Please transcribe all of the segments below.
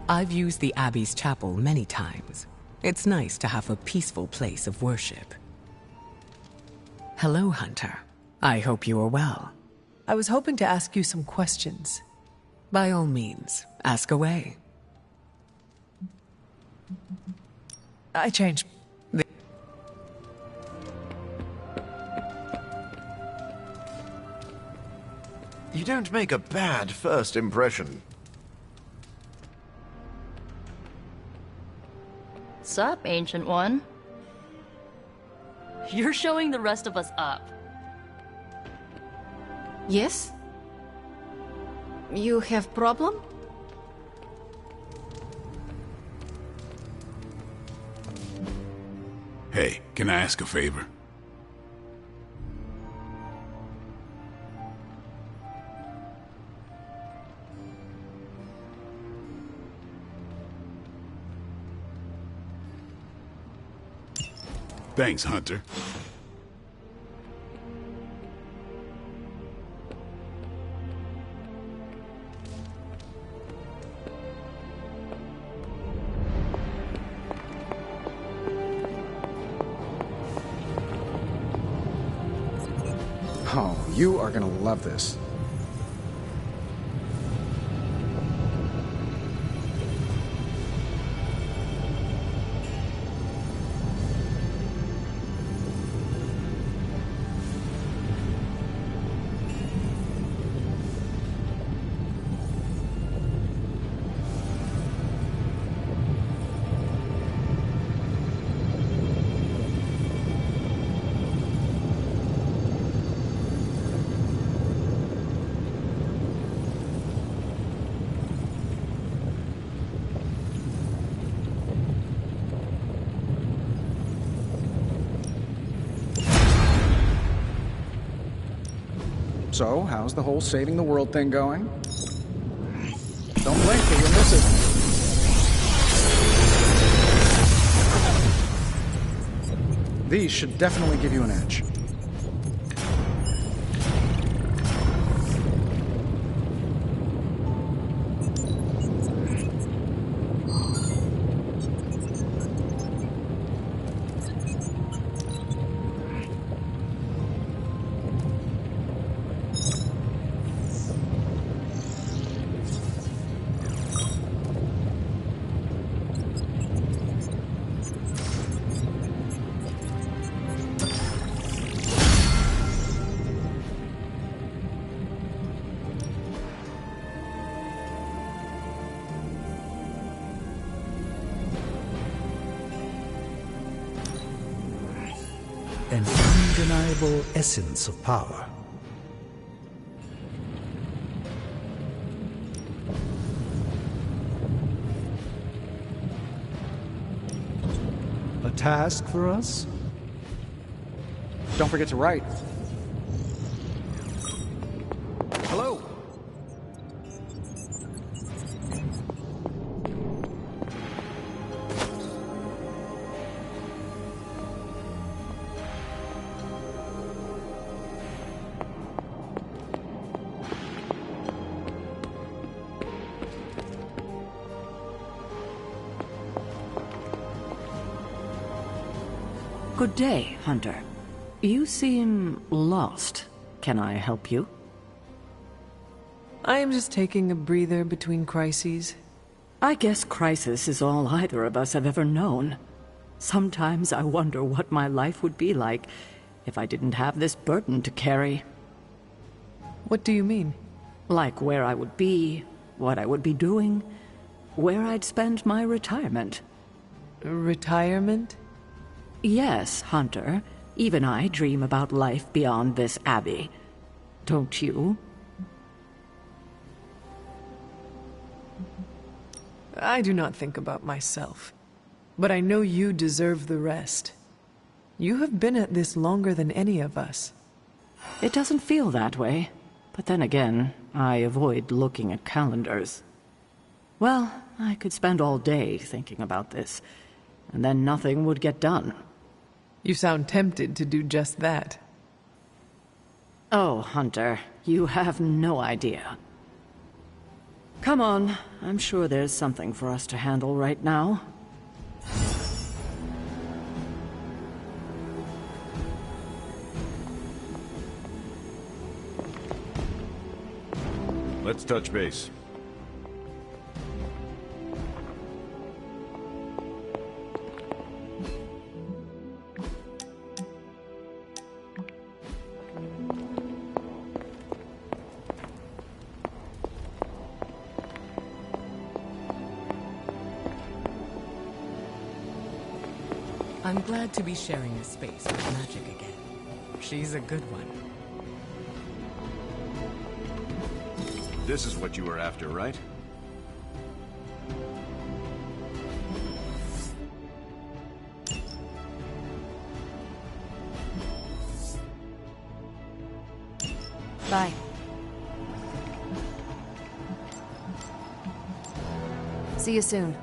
I've used the Abbey's chapel many times. It's nice to have a peaceful place of worship. Hello, Hunter. I hope you are well. I was hoping to ask you some questions. By all means, ask away. I changed. You don't make a bad first impression. Sup, Ancient One? You're showing the rest of us up. Yes? You have problem? Hey, can I ask a favor? Thanks, Hunter. Oh, you are gonna love this. So, how's the whole saving the world thing going? Don't blink or you'll miss it. These should definitely give you an edge. An undeniable essence of power. A task for us? Don't forget to write. Hello. Good day, Hunter. You seem lost. Can I help you? I am just taking a breather between crises. I guess crisis is all either of us have ever known. Sometimes I wonder what my life would be like if I didn't have this burden to carry. What do you mean? Like where I would be, what I would be doing, where I'd spend my retirement. Retirement? Yes, Hunter. Even I dream about life beyond this abbey. Don't you? I do not think about myself. But I know you deserve the rest. You have been at this longer than any of us. It doesn't feel that way. But then again, I avoid looking at calendars. Well, I could spend all day thinking about this, and then nothing would get done. You sound tempted to do just that. Oh, Hunter, you have no idea. Come on. I'm sure there's something for us to handle right now. Let's touch base. I'm glad to be sharing a space with magic again. She's a good one. This is what you were after, right? Bye. See you soon.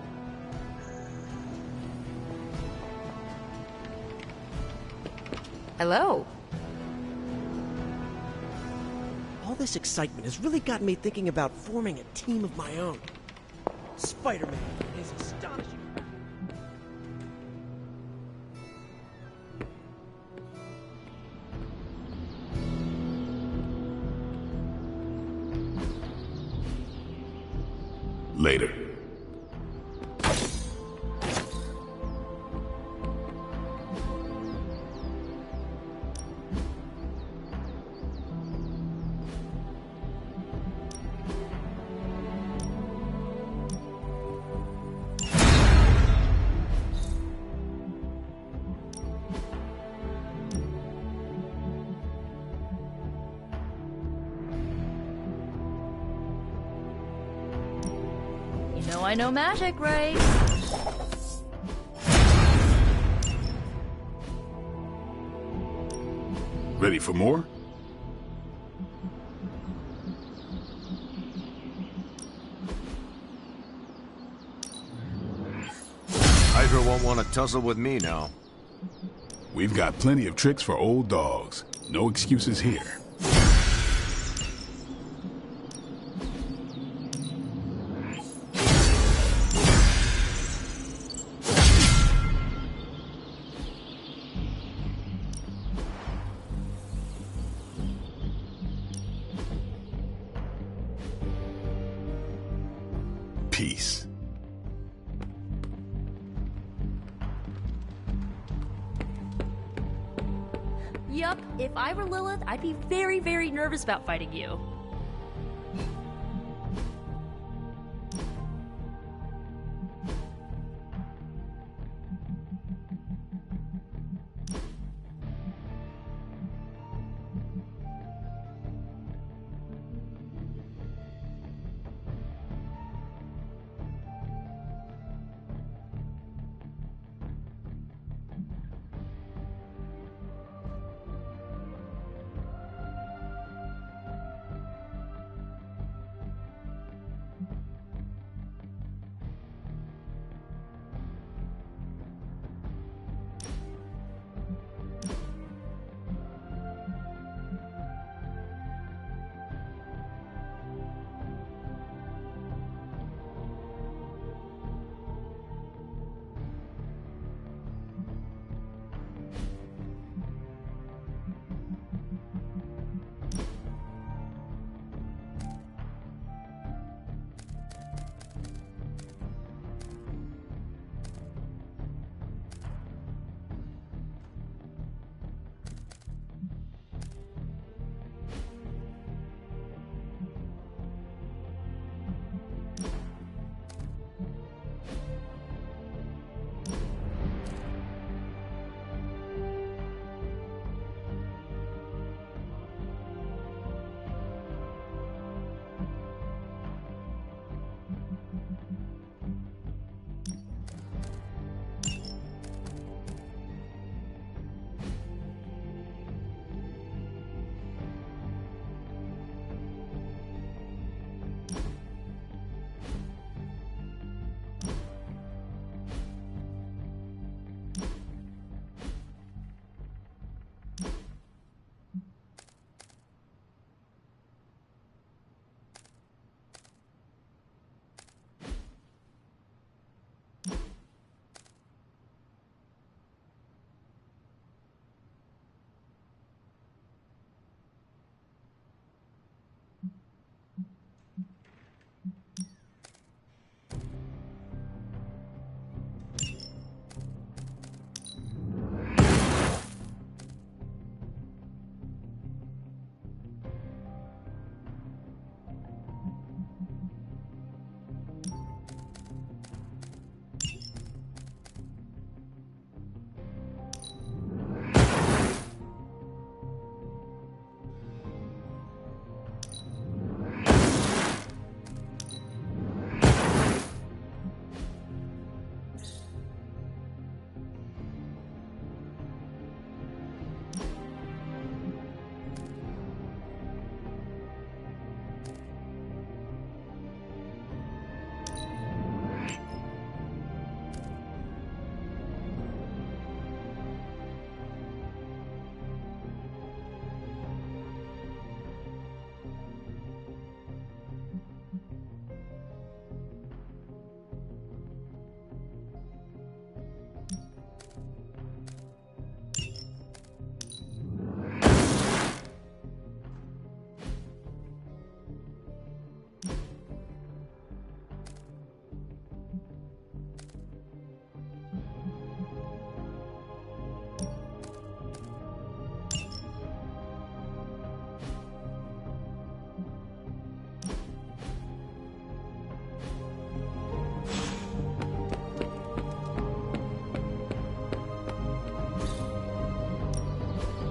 Hello. All this excitement has really gotten me thinking about forming a team of my own. Spider-Man is astonishing. Later. You know I know magic, right? Ready for more? Hydra won't want to tussle with me now. We've got plenty of tricks for old dogs. No excuses here. Peace. Yup, if I were Lilith, I'd be very, very nervous about fighting you.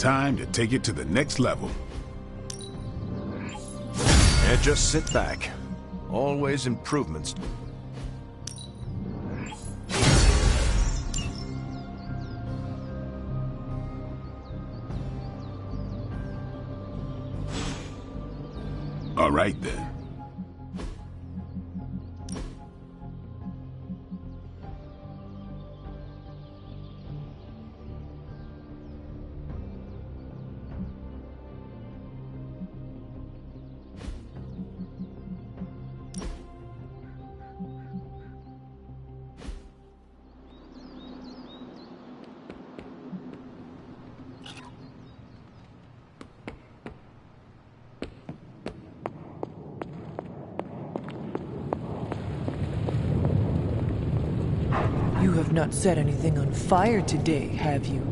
time to take it to the next level. And just sit back. Always improvements. All right, then. You have not set anything on fire today, have you?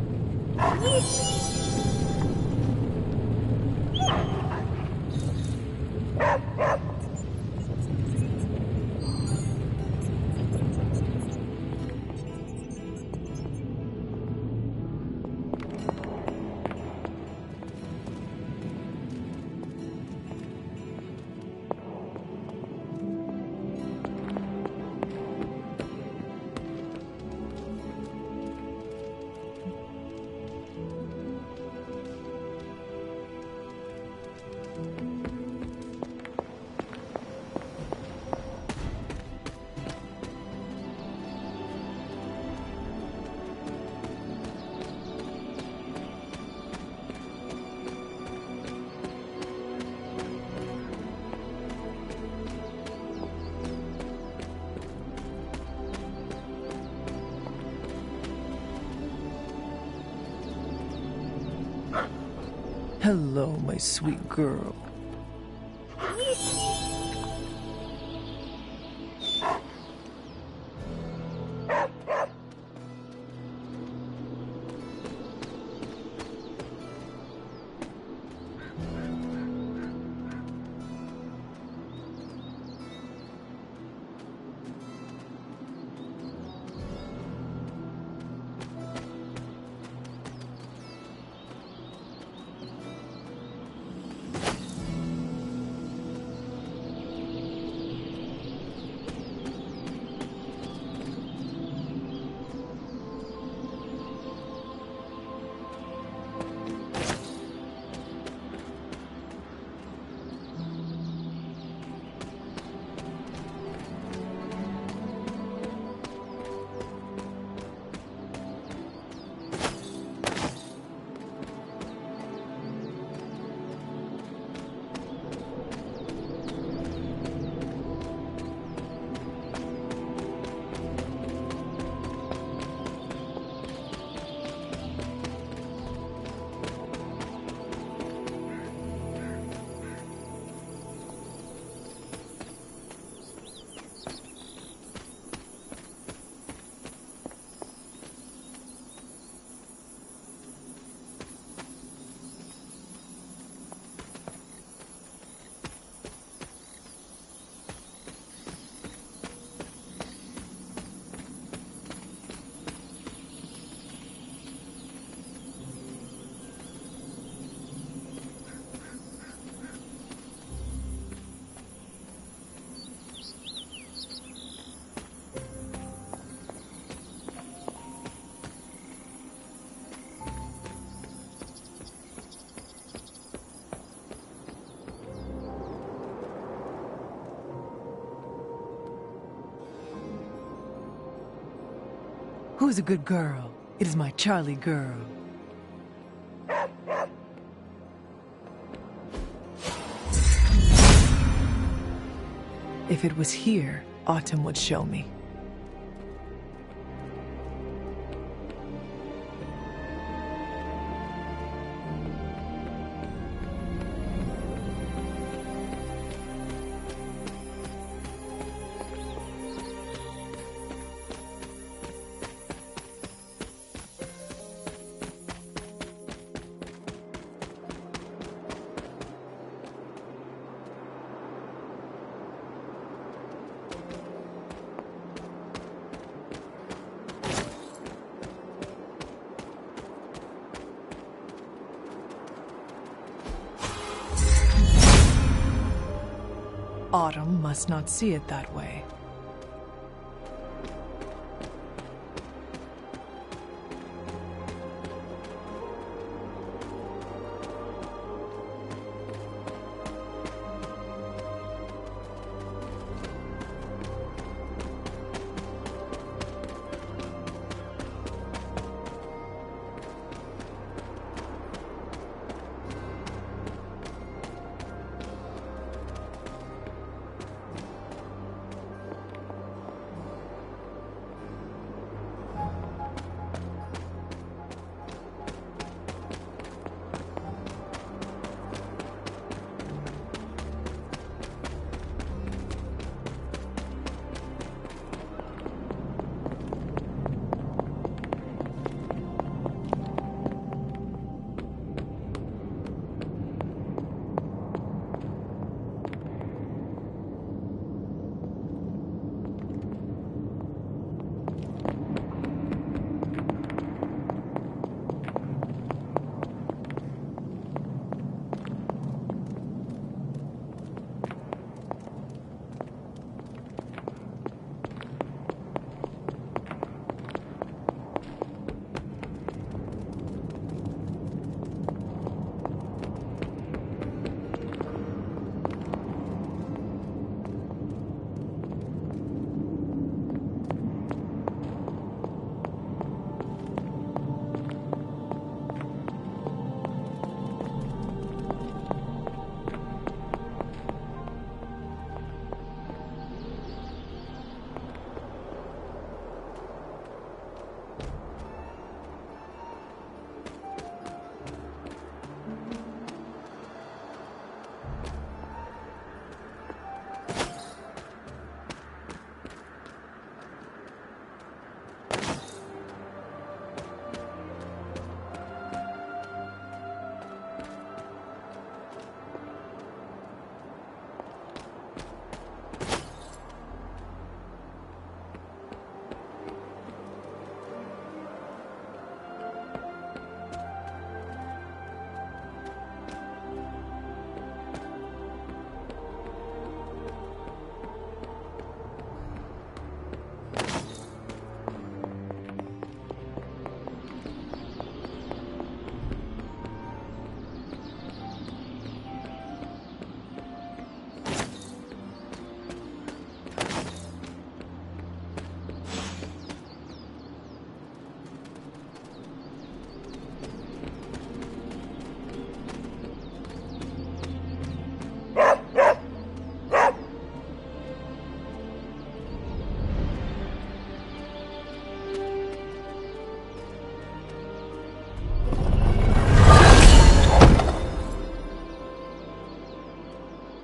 Hello, my sweet girl. Who's a good girl? It is my Charlie girl. If it was here, Autumn would show me. Autumn must not see it that way.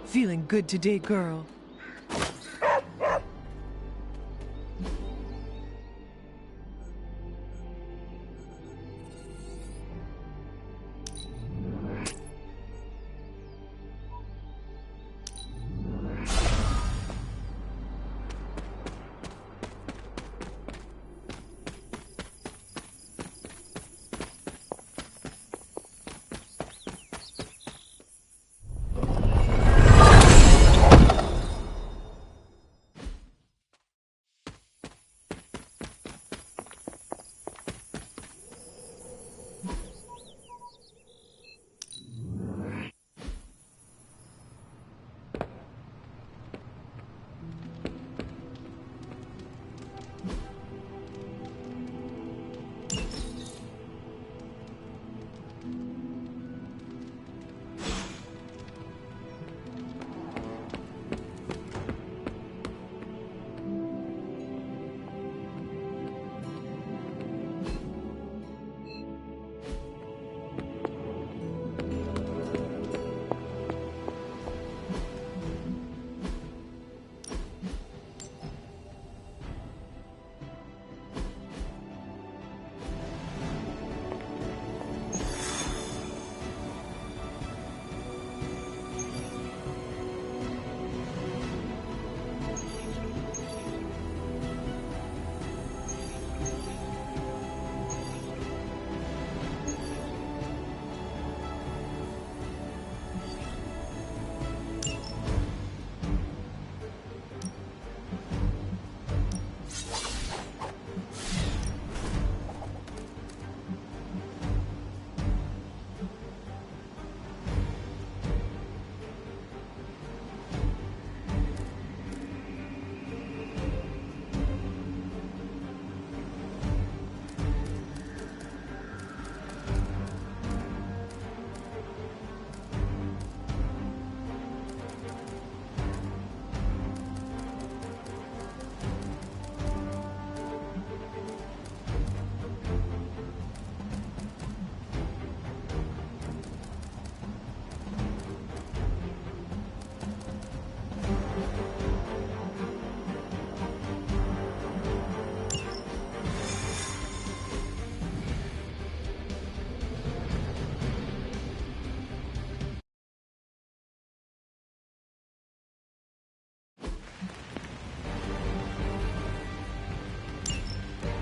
Feeling good today, girl.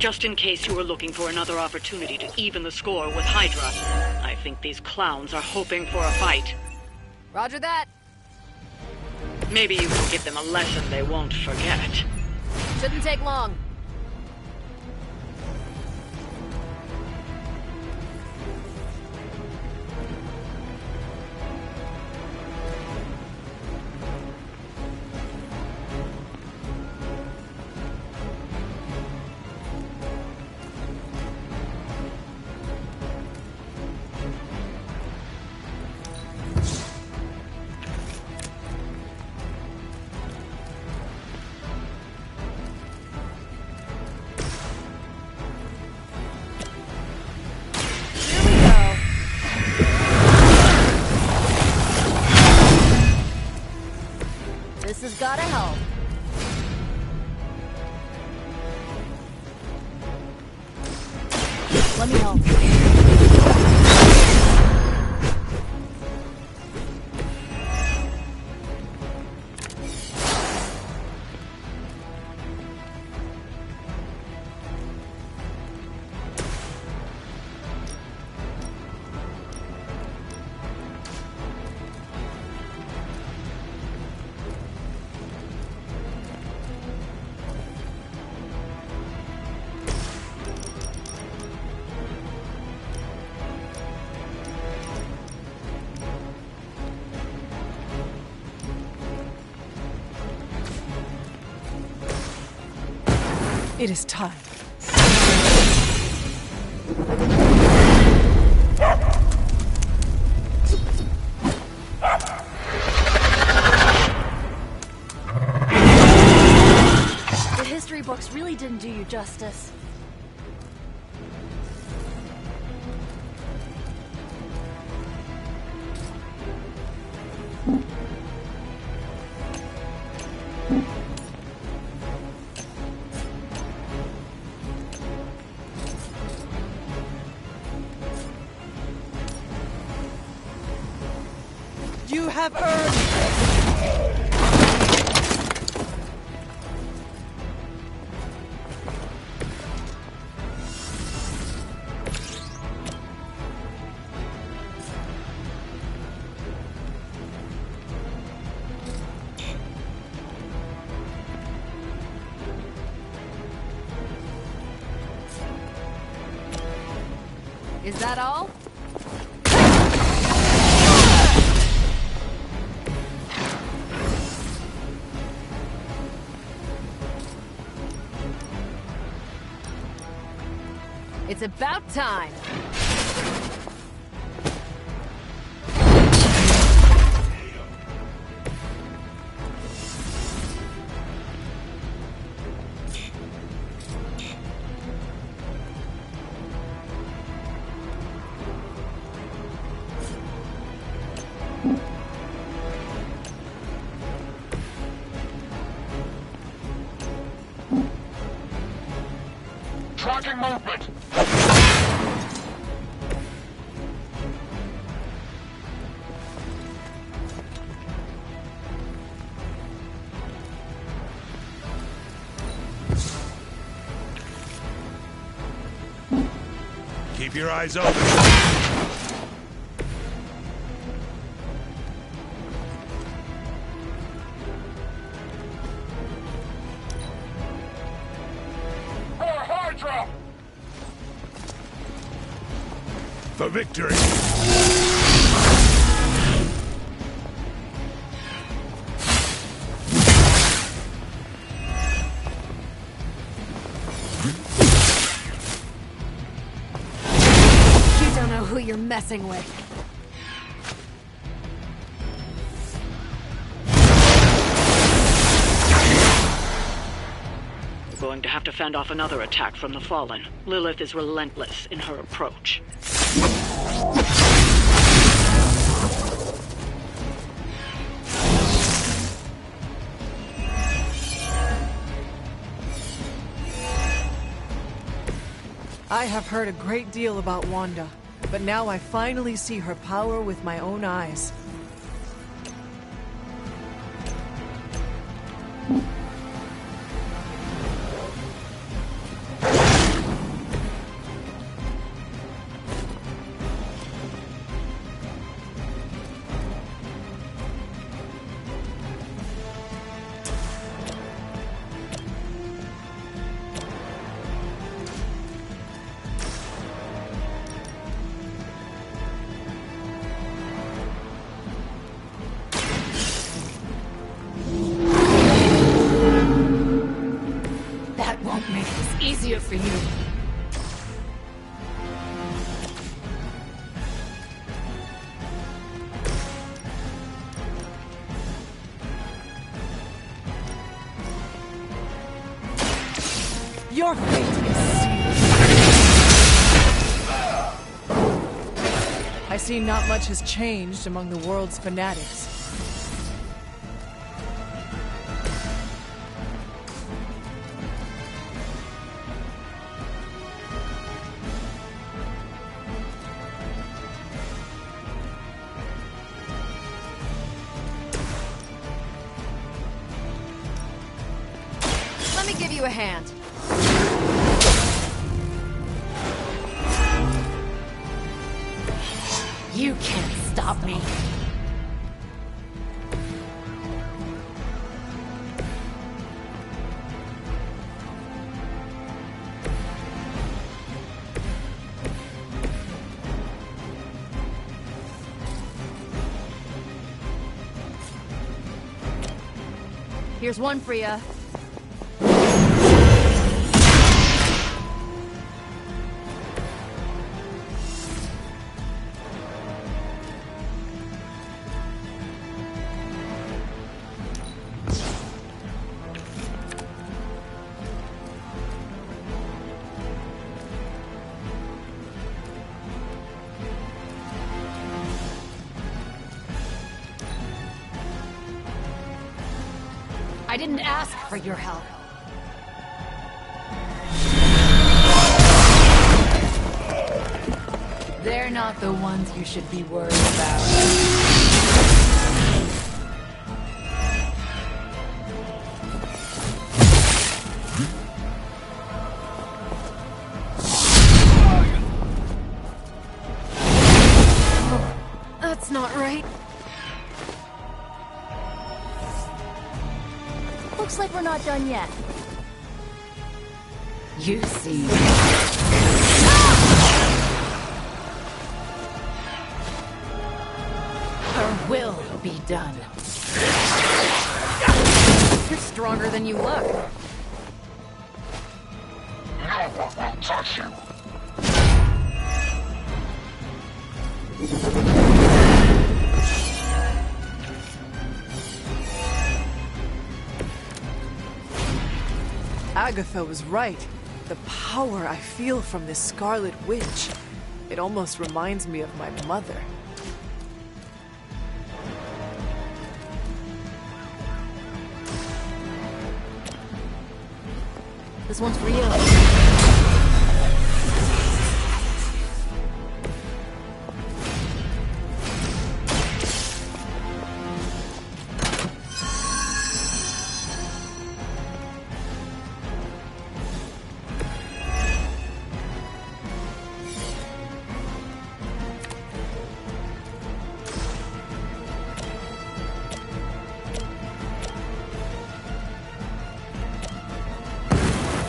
Just in case you were looking for another opportunity to even the score with Hydra, I think these clowns are hoping for a fight. Roger that. Maybe you can give them a lesson they won't forget. Shouldn't take long. This has gotta help. Let me help. It is time. The history books really didn't do you justice. You have earned... Is that all? It's about time. Tracking movement. Keep your eyes open. For victory! You don't know who you're messing with. We're going to have to fend off another attack from the Fallen. Lilith is relentless in her approach. I have heard a great deal about Wanda, but now I finally see her power with my own eyes. it for you. Your fate is sealed. I see not much has changed among the world's fanatics. Let me give you a hand. You can't stop me. Here's one for ya. I didn't ask for your help. They're not the ones you should be worried about. That's not right. Looks like we're not done yet. You see. Her will be done. You're stronger than you look. No one will touch you. Agatha was right. The power I feel from this Scarlet Witch. It almost reminds me of my mother. This one's for you.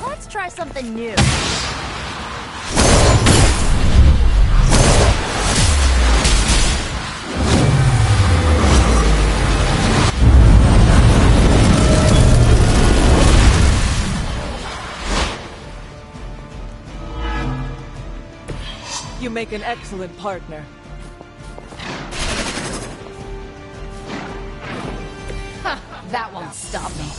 Let's try something new. You make an excellent partner. Huh, that won't stop me.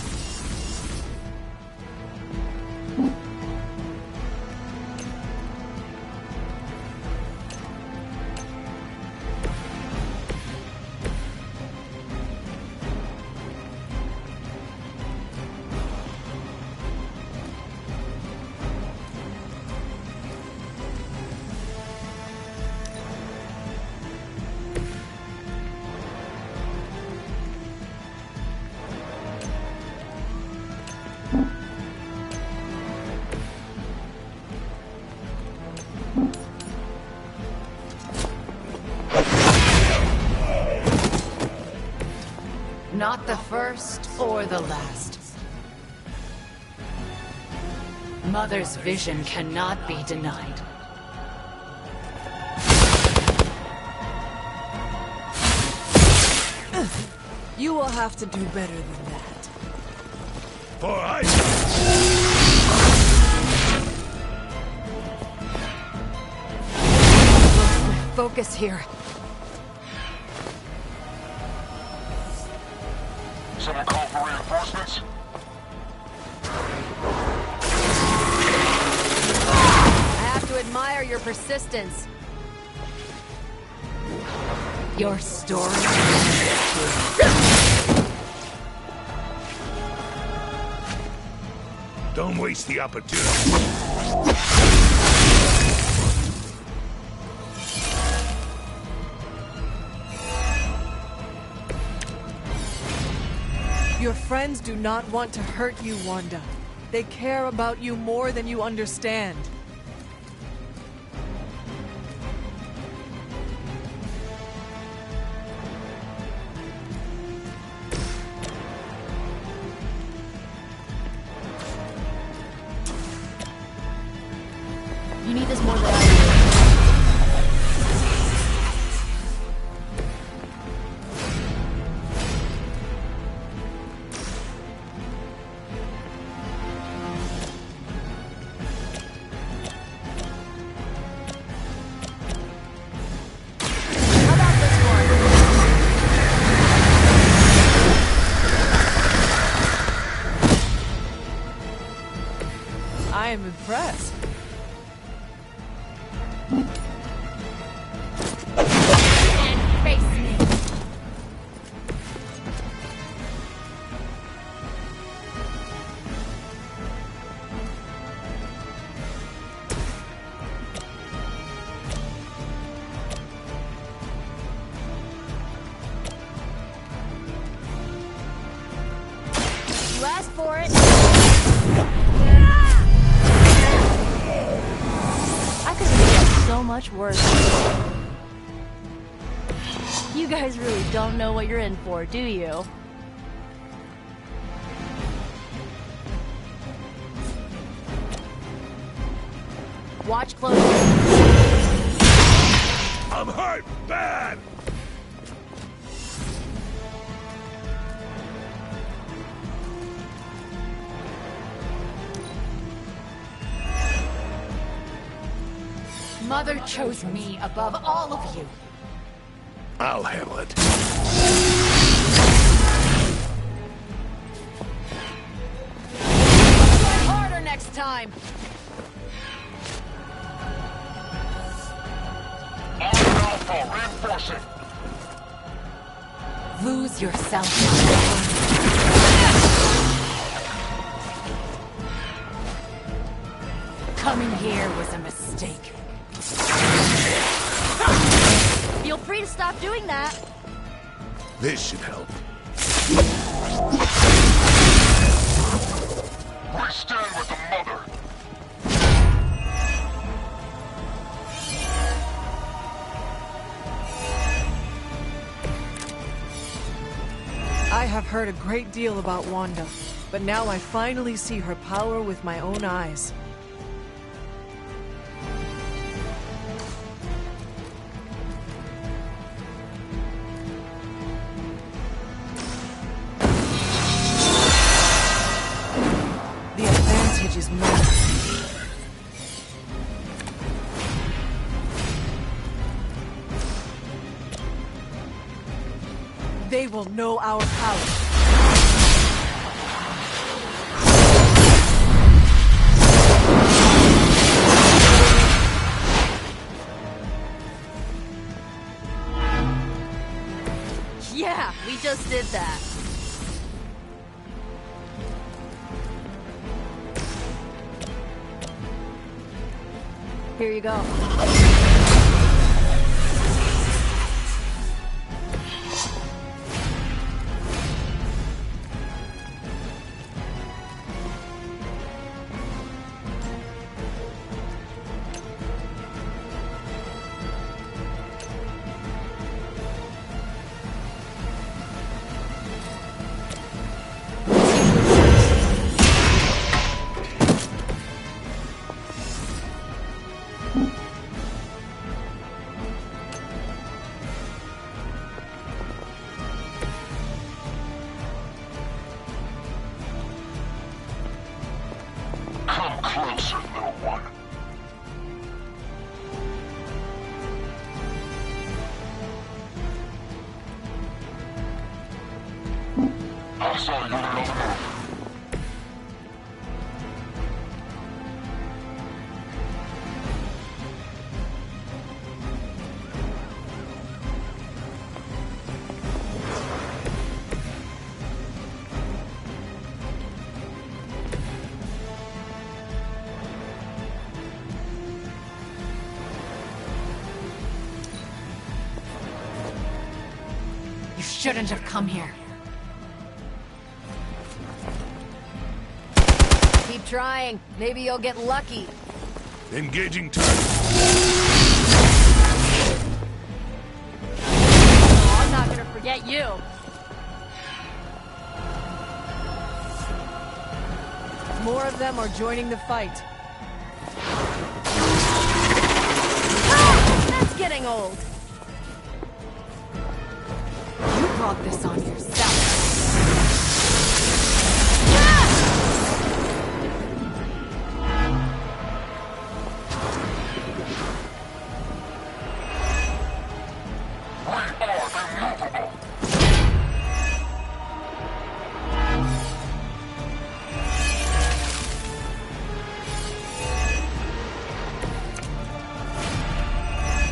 Not the first or the last. Mother's vision cannot be denied. You will have to do better than that. For ice! focus here. Someone call for reinforcements? I have to admire your persistence. Your story. Don't waste the opportunity. Your friends do not want to hurt you, Wanda. They care about you more than you understand. You need this more than I do. I am impressed. And face me. You asked for it. I could have done so much worse. You guys really don't know what you're in for, do you? Watch closely. I'm hurt bad! Mother chose me above all of you. I'll handle it. Try harder next time. Alpha, reinforcing. Lose yourself. Coming here was a mistake. Feel free to stop doing that. This should help. We stand with the mother. I have heard a great deal about Wanda, but now I finally see her power with my own eyes. The advantage is mine. They will know our power. Yeah, we just did that. Here you go. Come closer, little one. I saw you in another move. You shouldn't have come here. Keep trying. Maybe you'll get lucky. Engaging target. Oh, I'm not gonna forget you. More of them are joining the fight. Ah, that's getting old. You brought this on yourself.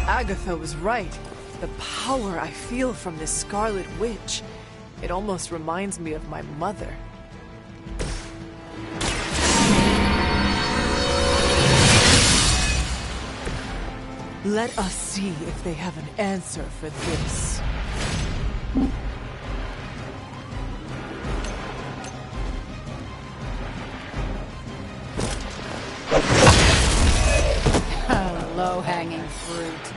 Agatha was right. The power I feel from this Scarlet Witch. It almost reminds me of my mother. Let us see if they have an answer for this. Low-hanging fruit.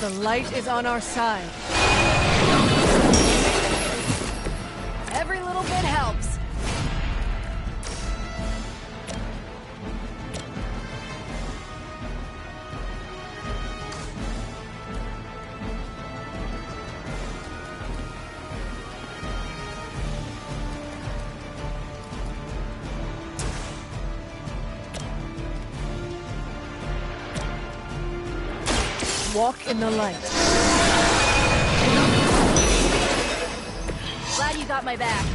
The light is on our side. Every little bit helps. Walk in the light. Glad you got my back.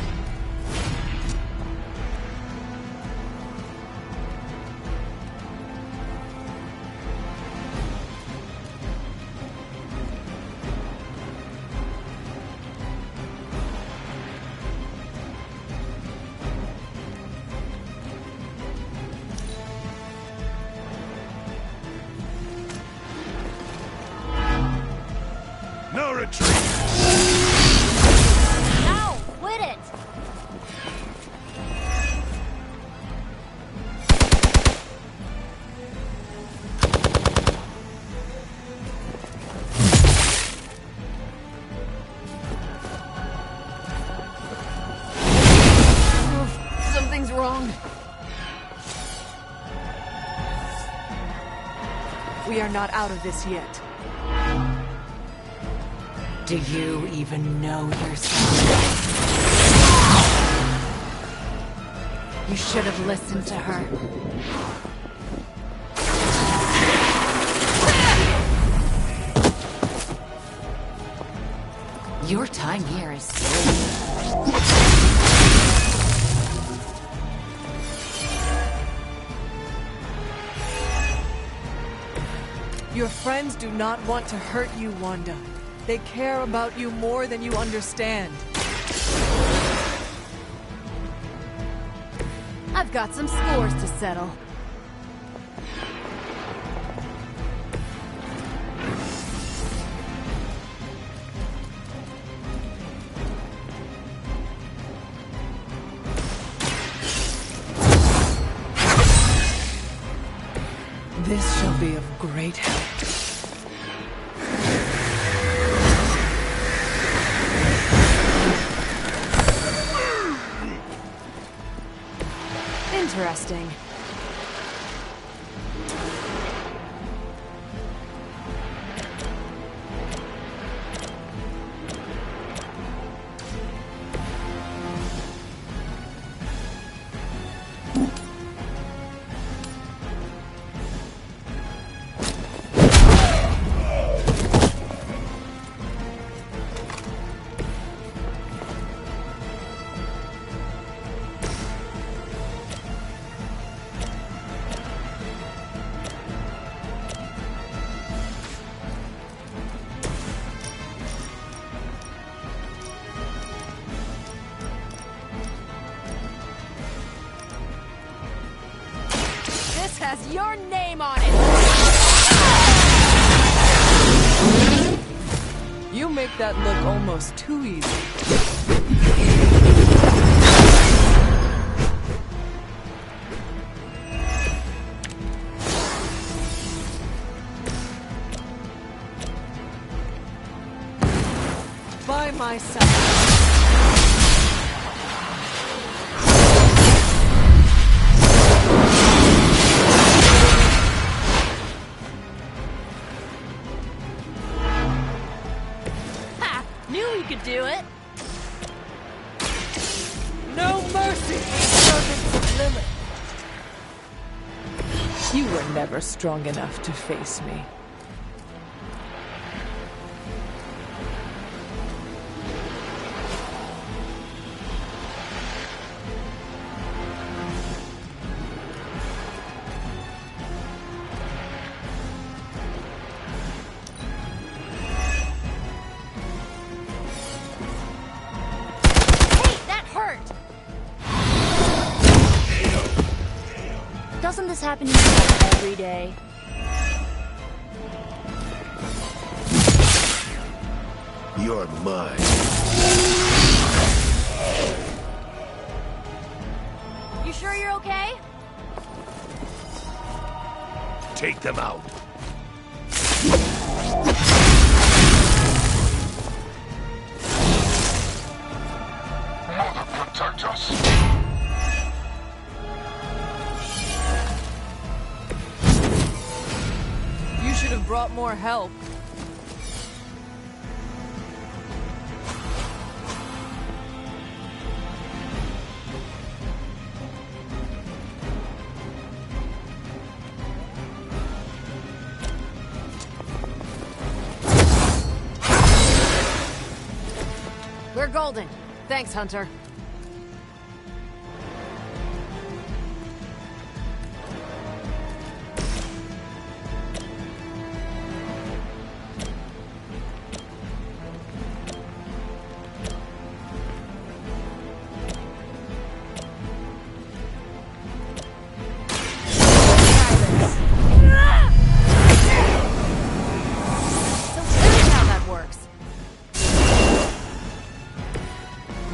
No retreat! Ow! Quit it! Something's wrong. We are not out of this yet. Do you even know yourself? You should have listened to her. Your time here is so... Your friends do not want to hurt you, Wanda. They care about you more than you understand. I've got some scores to settle. This shall be of great help. interesting. Has your name on it! You make that look almost too easy. By my side. Could do it. No mercy, servants of Lilith. You were never strong enough to face me. Doesn't this happen to you every day? You're mine. You sure you're okay? Take them out. Mother, protect us. You should have brought more help. We're golden. Thanks, Hunter.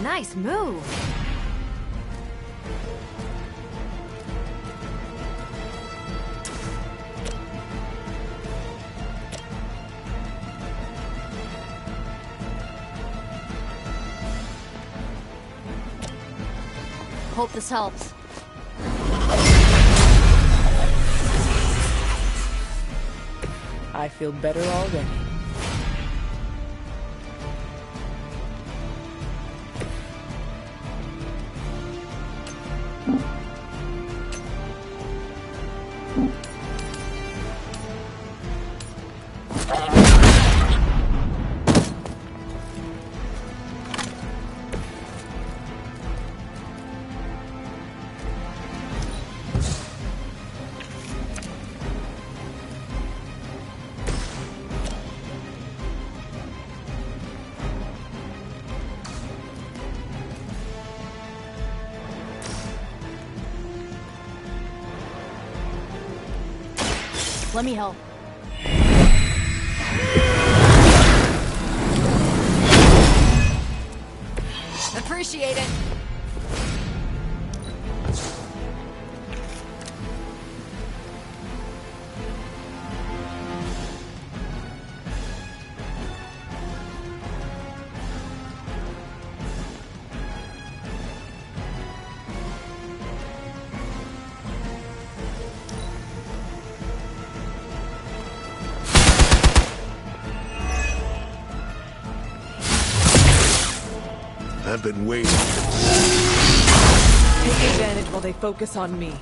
Nice move. Hope this helps. I feel better already. Let me help. Appreciate it. I've been waiting. Take advantage while they focus on me.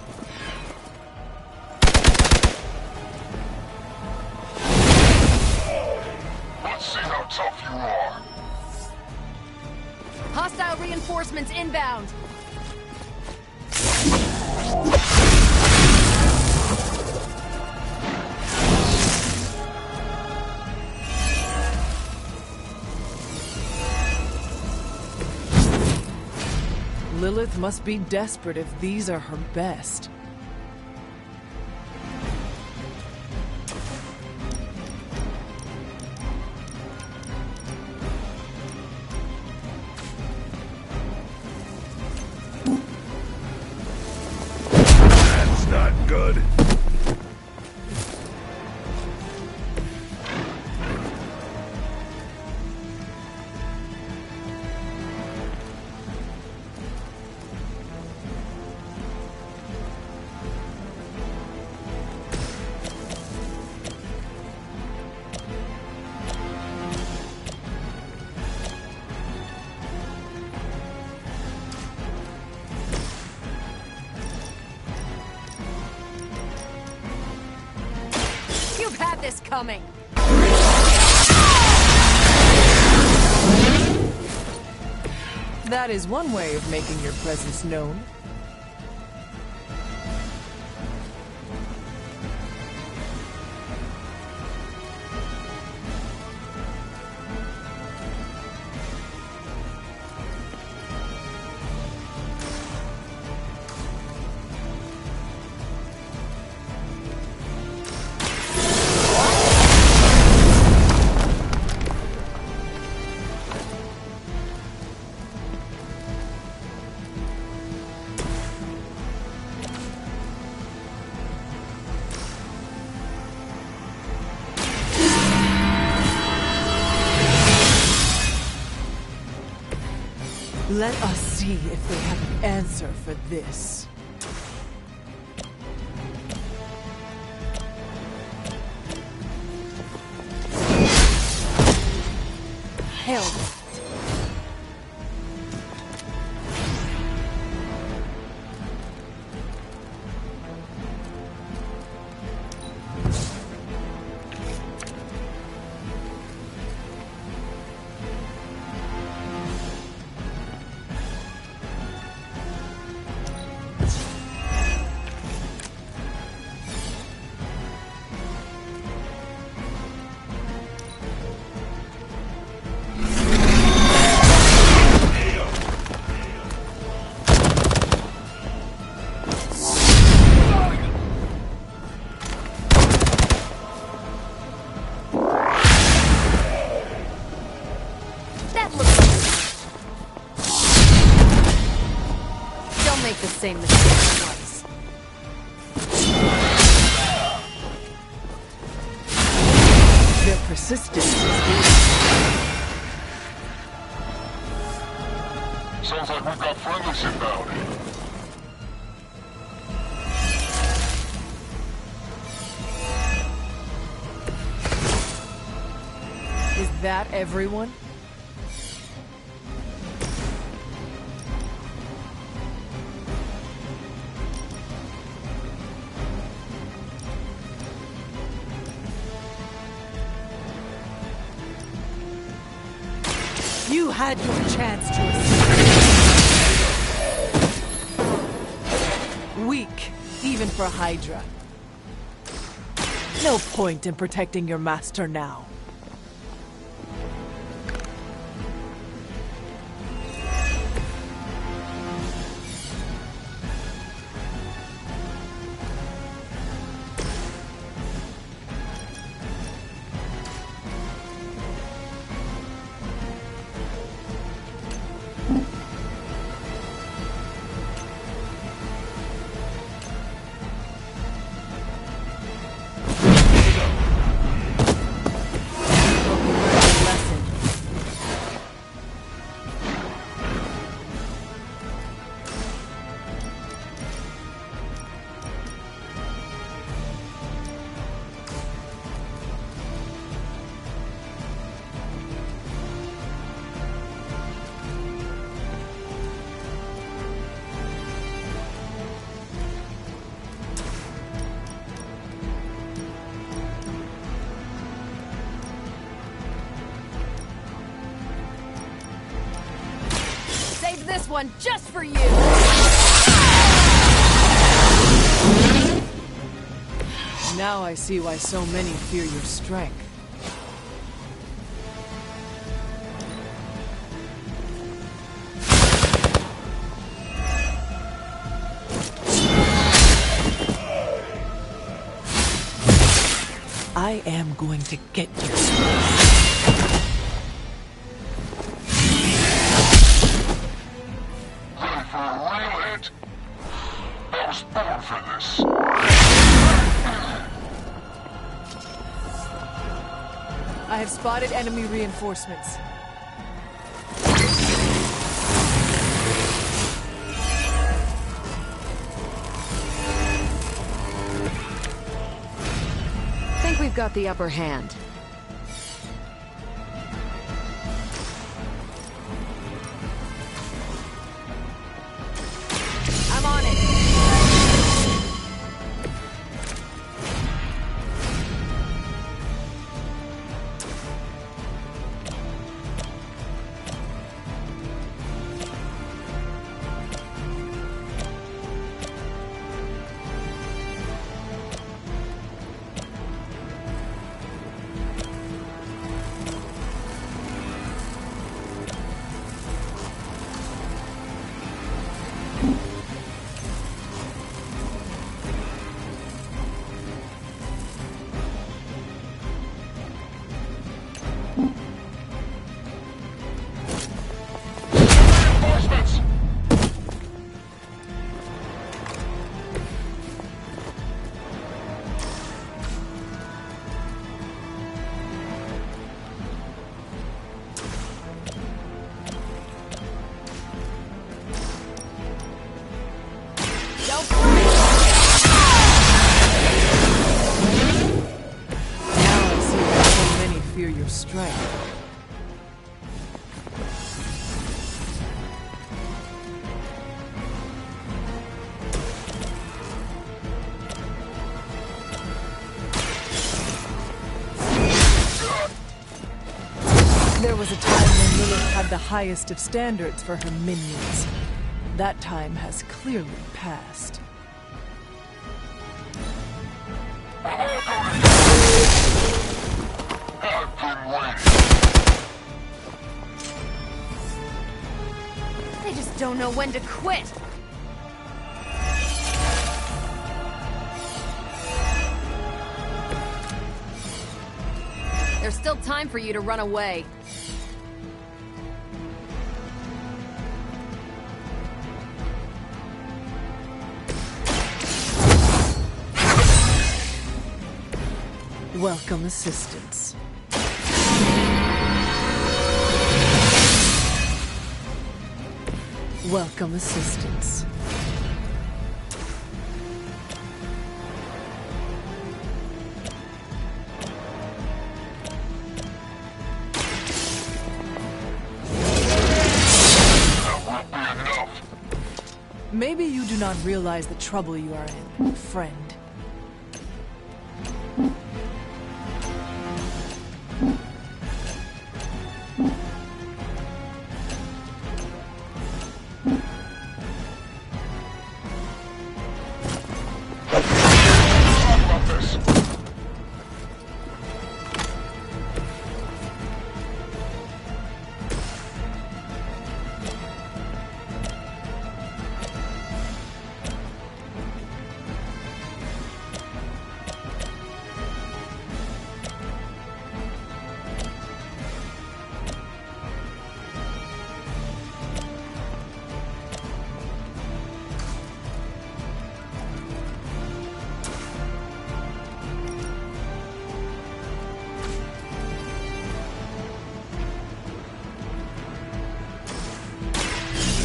Let's see how tough you are. Hostile reinforcements inbound. Lilith must be desperate if these are her best. That's not good. You've had this coming. That is one way of making your presence known. Let us see if they have an answer for this. Hell. Make the same mistake twice. Their persistence is Sounds like we've got friendlies inbound. Is that everyone? You had your chance to escape. Weak, even for Hydra. No point in protecting your master now. this one just for you! Now I see why so many fear your strength. I am going to get you. Ready for a real hit? I was born for this. I have spotted enemy reinforcements. Think we've got the upper hand. I'm on it. Your strength. There was a time when Lilith had the highest of standards for her minions. That time has clearly passed. They just don't know when to quit. There's still time for you to run away. Welcome assistance. Welcome assistance. Maybe you do not realize the trouble you are in, friend.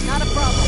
Not a problem.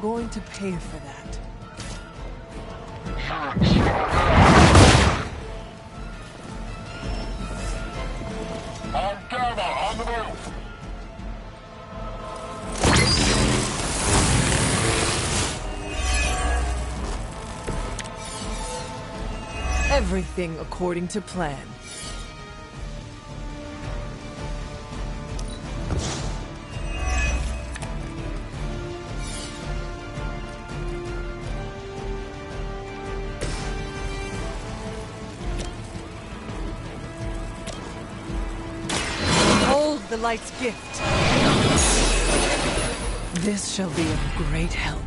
going to pay for that. On Gamma, on the move! Everything according to plan. Hold the light's gift. This shall be of great help.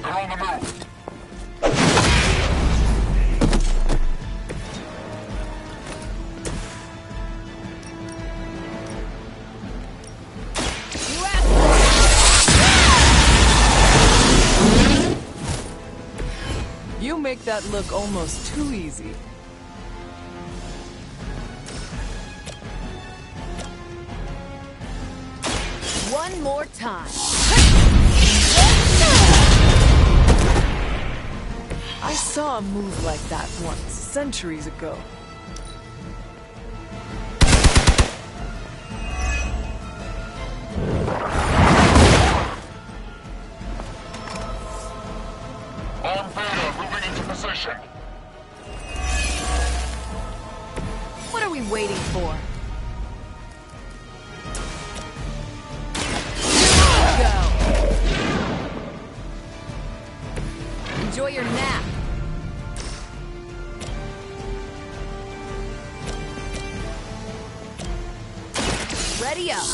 They're on the move! You make that look almost too easy. One more time. I saw a move like that once, centuries ago. On Beta, moving into position. What are we waiting for? Go. Enjoy your nap. Ready up.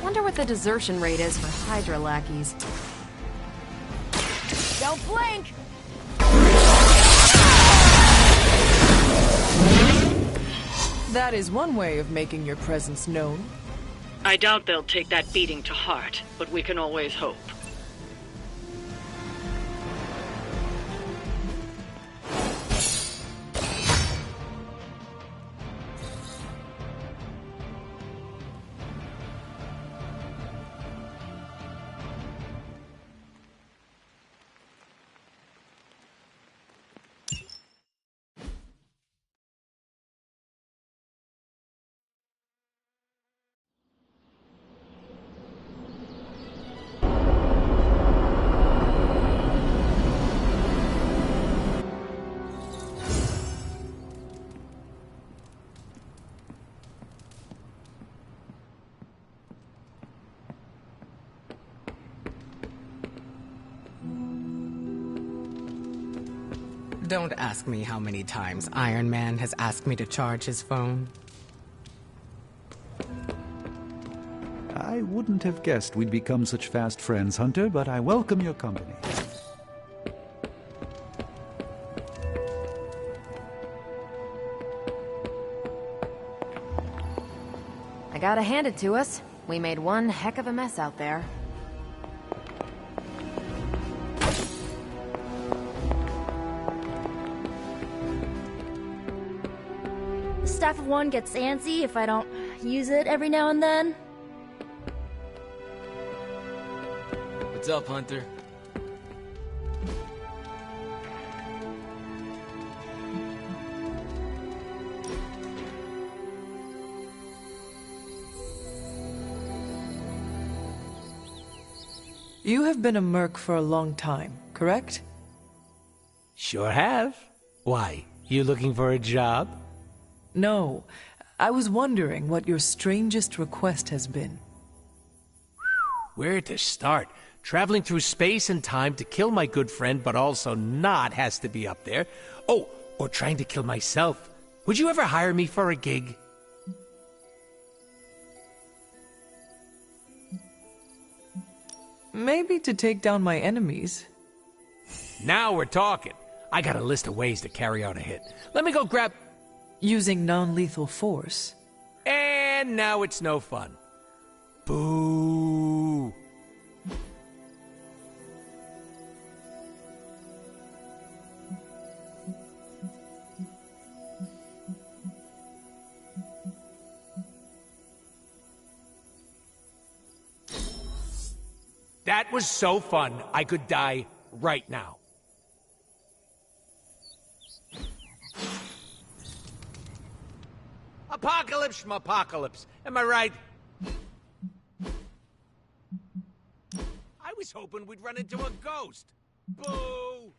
Wonder what the desertion rate is for Hydra lackeys. Don't blink! That is one way of making your presence known. I doubt they'll take that beating to heart, but we can always hope. Don't ask me how many times Iron Man has asked me to charge his phone. I wouldn't have guessed we'd become such fast friends, Hunter, but I welcome your company. I gotta hand it to us. We made one heck of a mess out there. Staff of One gets antsy if I don't use it every now and then. What's up, Hunter? You have been a merc for a long time, correct? Sure have. Why, you looking for a job? No. I was wondering what your strangest request has been. Where to start? Traveling through space and time to kill my good friend, but also not has to be up there. Oh, or trying to kill myself. Would you ever hire me for a gig? Maybe to take down my enemies. Now we're talking. I got a list of ways to carry out a hit. Let me go grab... Using non-lethal force? And now it's no fun. Boo! That was so fun, I could die right now. Apocalypse schmapocalypse, am I right? I was hoping we'd run into a ghost. Boo!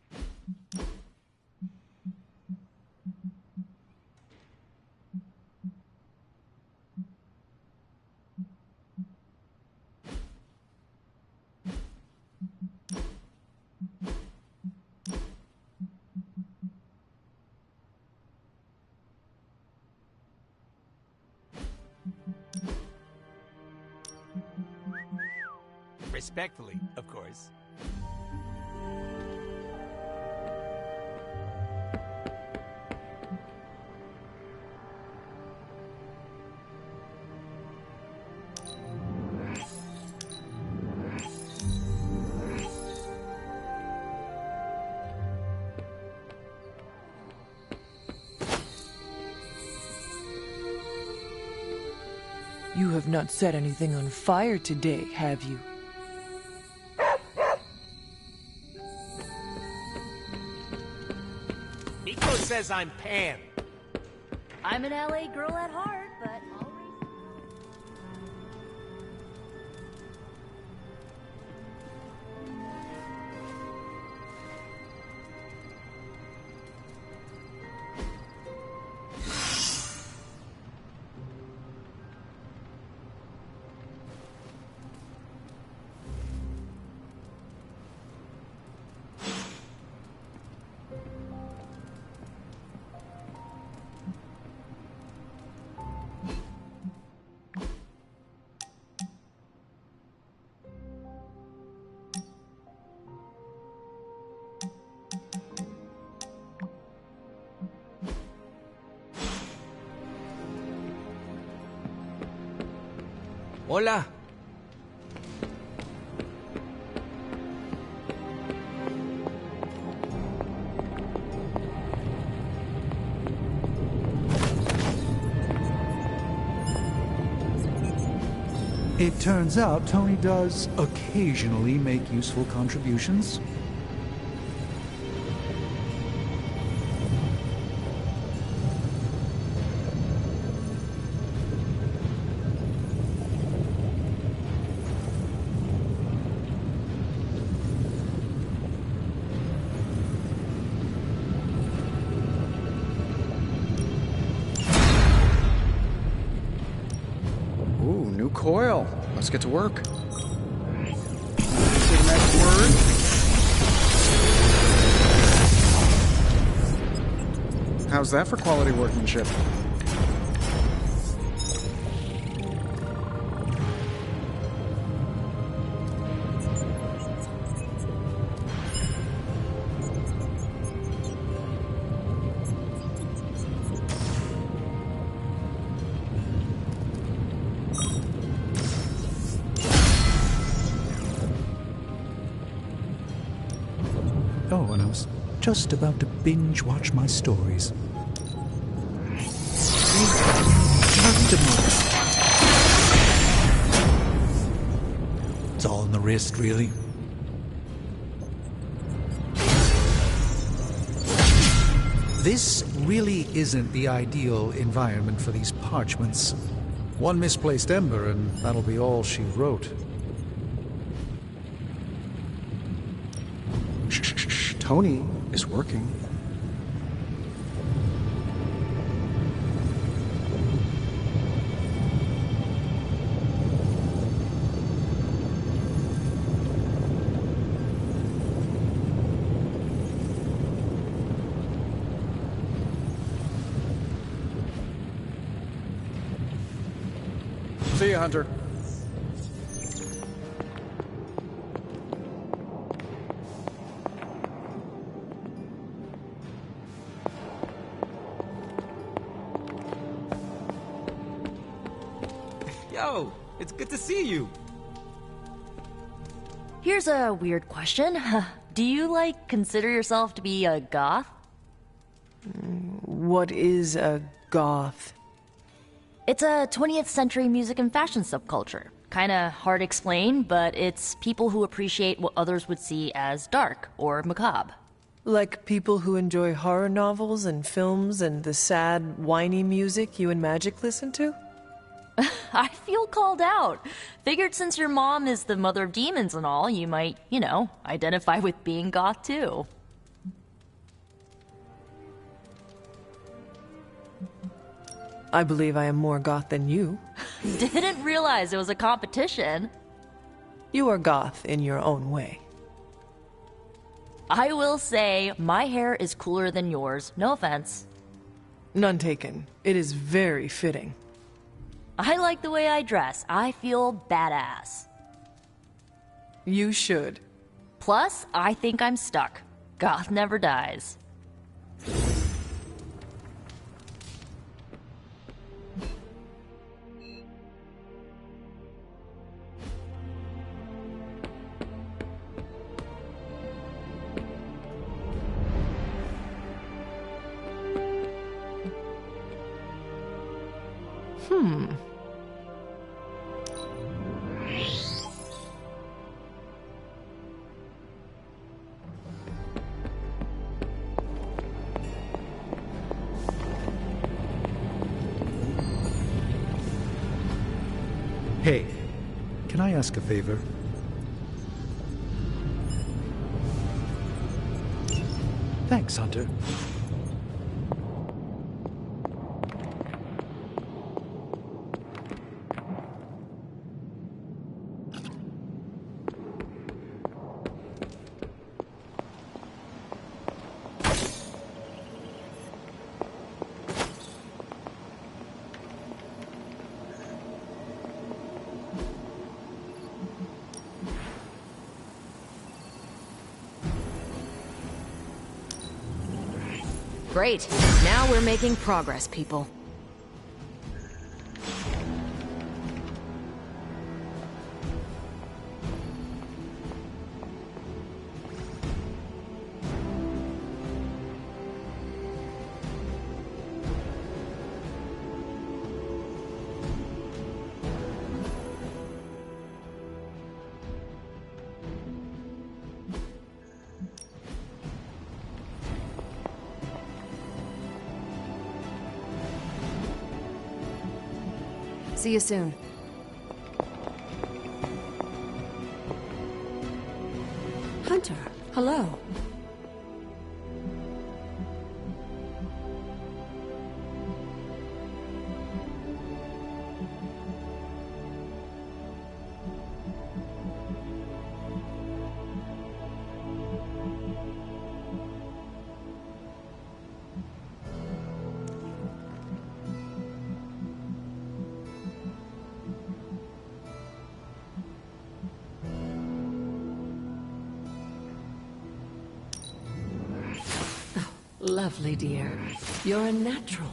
Respectfully, of course. You have not set anything on fire today, have you? Nico says I'm Pan. I'm an LA girl at heart, but always... Hola. It turns out Tony does occasionally make useful contributions. Coil. Let's get to work. See the next word? How's that for quality workmanship? Oh, and I was just about to binge watch my stories. Just a moment. It's all in the wrist, really. This really isn't the ideal environment for these parchments. One misplaced ember, and that'll be all she wrote. Tony is working. See you, Hunter. Yo, It's good to see you. Here's a weird question. Do you, consider yourself to be a goth? What is a goth? It's a 20th century music and fashion subculture. Kinda hard to explain, but it's people who appreciate what others would see as dark or macabre. Like people who enjoy horror novels and films and the sad, whiny music you and Magic listen to? I feel called out. Figured since your mom is the mother of demons and all, you might, identify with being goth too. I believe I am more goth than you. Didn't realize it was a competition. You are goth in your own way. I will say, my hair is cooler than yours. No offense. None taken. It is very fitting. I like the way I dress. I feel badass. You should. Plus, I think I'm stuck. Goth never dies. Hey, can I ask a favor? Thanks, Hunter. Great. Now we're making progress, people. See you soon. Hunter, hello. Lovely, dear. You're a natural.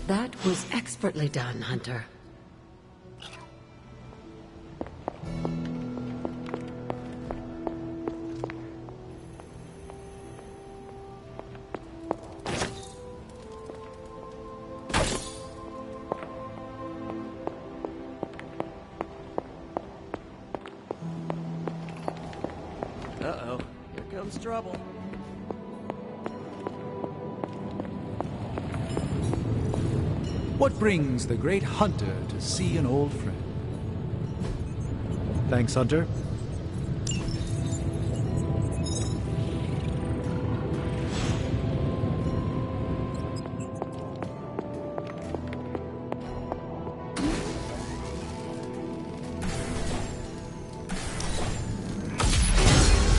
That was expertly done, Hunter. Uh-oh. Here comes trouble. What brings the great Hunter to see an old friend? Thanks, Hunter.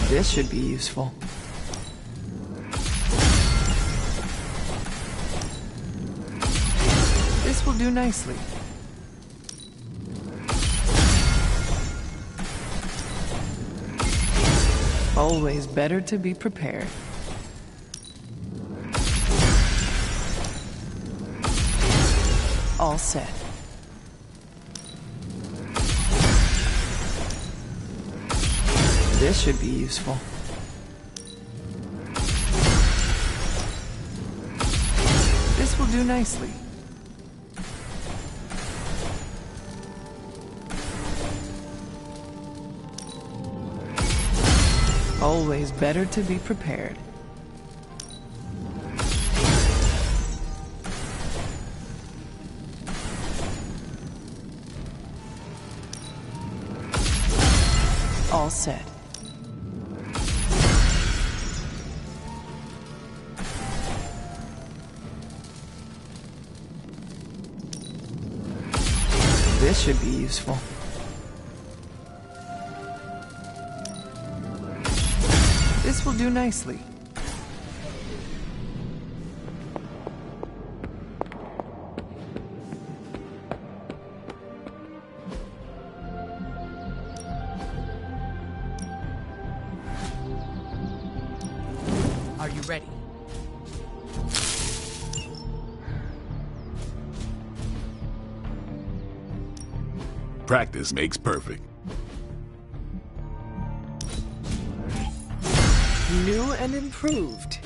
This should be useful. This will do nicely. Always better to be prepared. All set. This should be useful. This will do nicely. Always better to be prepared. All set. This should be useful. This will do nicely. Are you ready? Practice makes perfect. New and improved.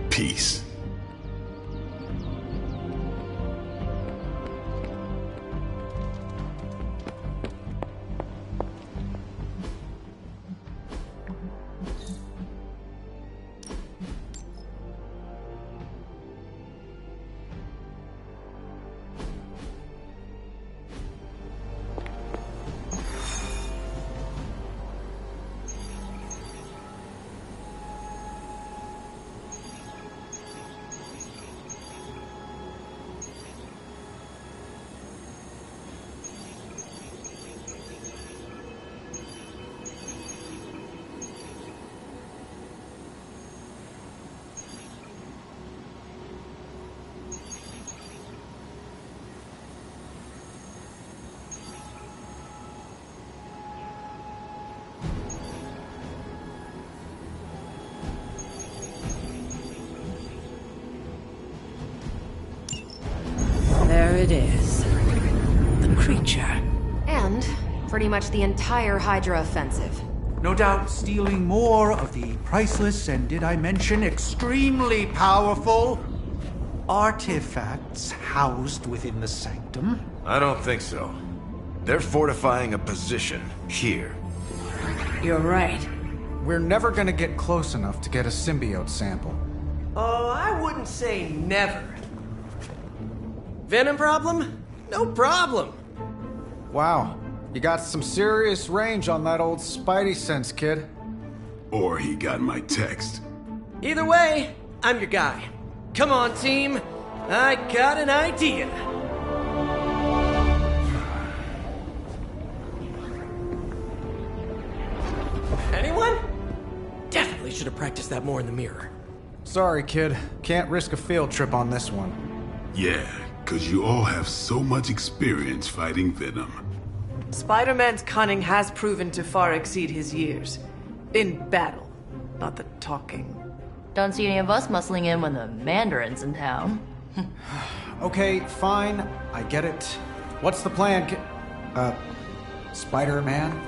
Peace. There it is. The creature. And pretty much the entire Hydra offensive. No doubt stealing more of the priceless and, did I mention, extremely powerful artifacts housed within the sanctum. I don't think so. They're fortifying a position here. You're right. We're never gonna get close enough to get a symbiote sample. Oh, I wouldn't say never. Venom problem? No problem. Wow, you got some serious range on that old Spidey sense, kid. Or he got my text. Either way, I'm your guy. Come on, team. I got an idea. Anyone? Definitely should have practiced that more in the mirror. Sorry, kid. Can't risk a field trip on this one. Yeah, 'cause you all have so much experience fighting Venom. Spider-Man's cunning has proven to far exceed his years. In battle, not the talking. Don't see any of us muscling in when the Mandarin's in town. Okay, fine. I get it. What's the plan, Spider-Man?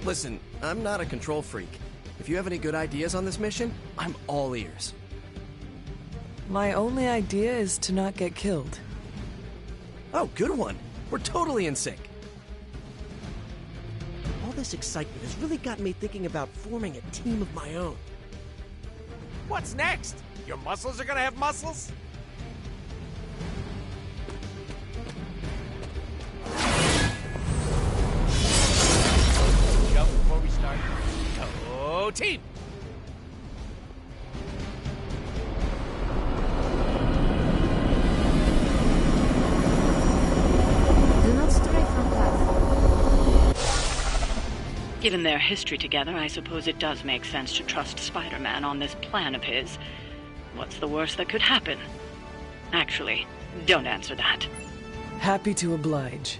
Listen, I'm not a control freak. If you have any good ideas on this mission, I'm all ears. My only idea is to not get killed. Oh, good one. We're totally in sync. All this excitement has really got me thinking about forming a team of my own. What's next? Your muscles are gonna have muscles? Jump before we start. Go team! Do not stray from path. Given their history together, I suppose it does make sense to trust Spider-Man on this plan of his. What's the worst that could happen? Actually, don't answer that. Happy to oblige.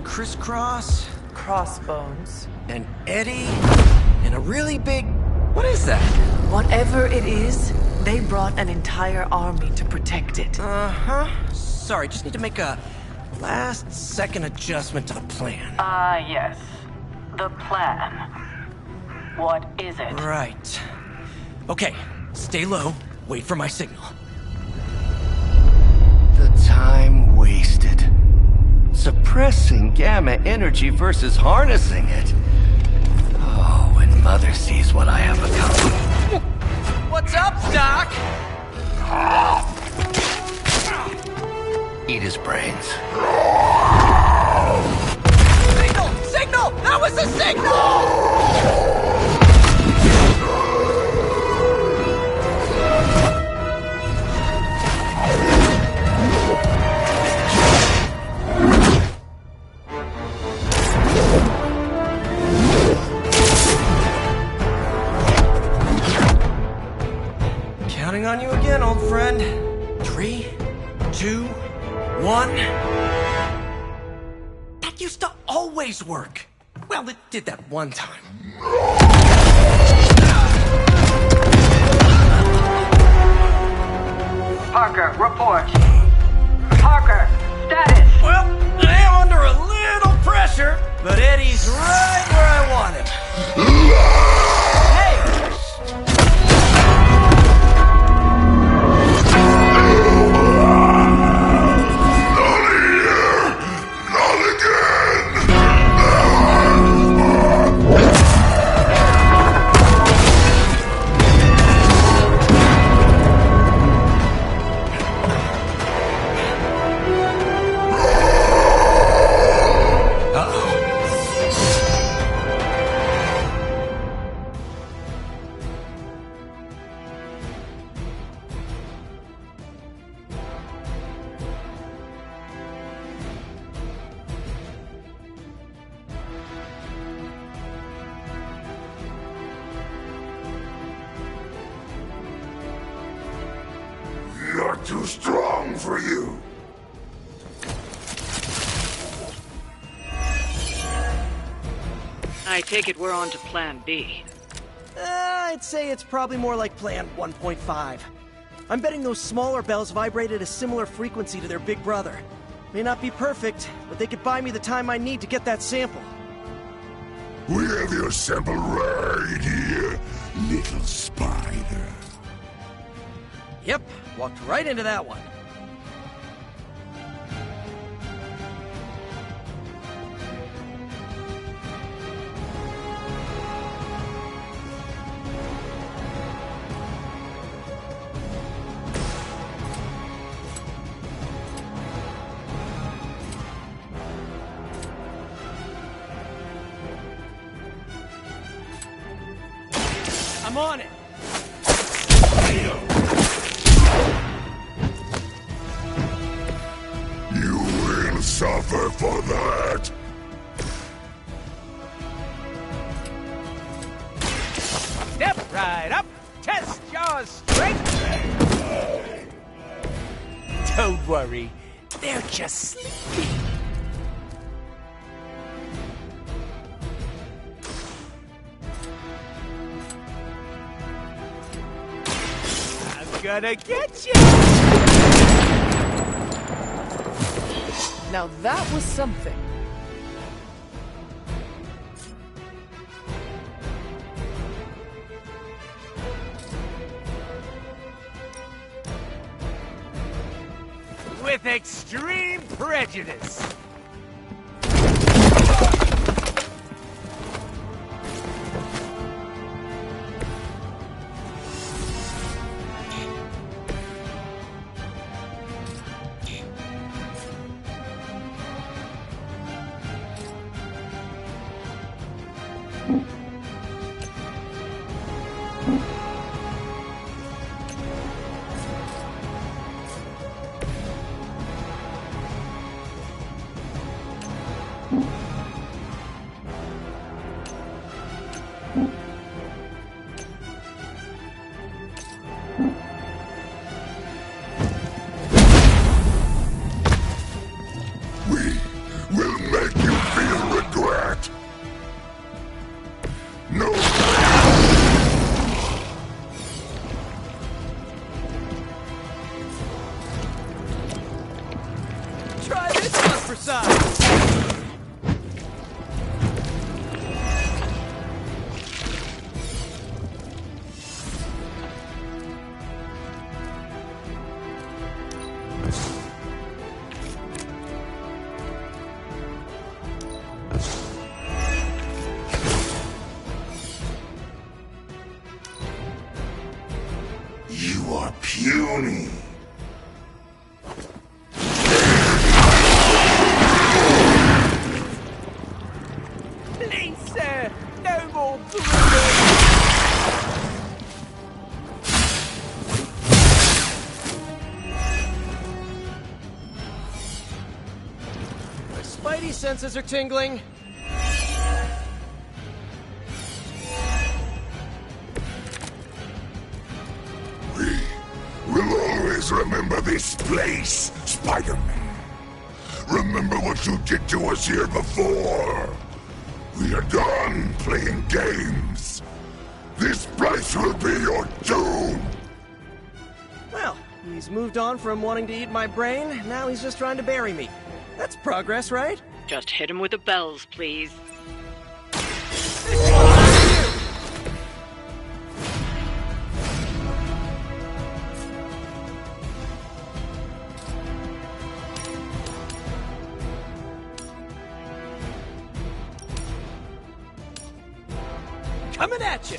Crisscross, Crossbones, and Eddie, and a really big... What is that? Whatever it is, they brought an entire army to protect it. Uh-huh. Sorry, just need to make a last-second adjustment to the plan. Yes. The plan. What is it? Right. Okay, stay low, wait for my signal. The time wasted. Suppressing gamma energy versus harnessing it. Oh, when Mother sees what I have become. What's up, Doc? Eat his brains. Signal! Signal! That was a signal! Counting on you again, old friend. 3, 2, 1. That used to always work. Well, it did that one time. Parker, report. Parker, status. Well, I am under a little pressure, but Eddie's right where I want him. Hey! Not too strong for you. I take it we're on to Plan B. I'd say it's probably more like Plan 1.5. I'm betting those smaller bells vibrate at a similar frequency to their big brother. May not be perfect, but they could buy me the time I need to get that sample. We have your sample right here, little spider. Yep, walked right into that one. I'm on it! You will suffer for that. Right up. Test your strength. Don't worry. They're just sleeping. I'm gonna get you! Now that was something. With extreme prejudice. Will make you feel regret. No. Try this one for size. You are puny. Please, sir, no more grooming. My spidey senses are tingling. We'll always remember this place, Spider-Man. Remember what you did to us here before. We are done playing games. This place will be your doom. Well, he's moved on from wanting to eat my brain, now he's just trying to bury me. That's progress, right? Just hit him with the bells, please. Coming at you!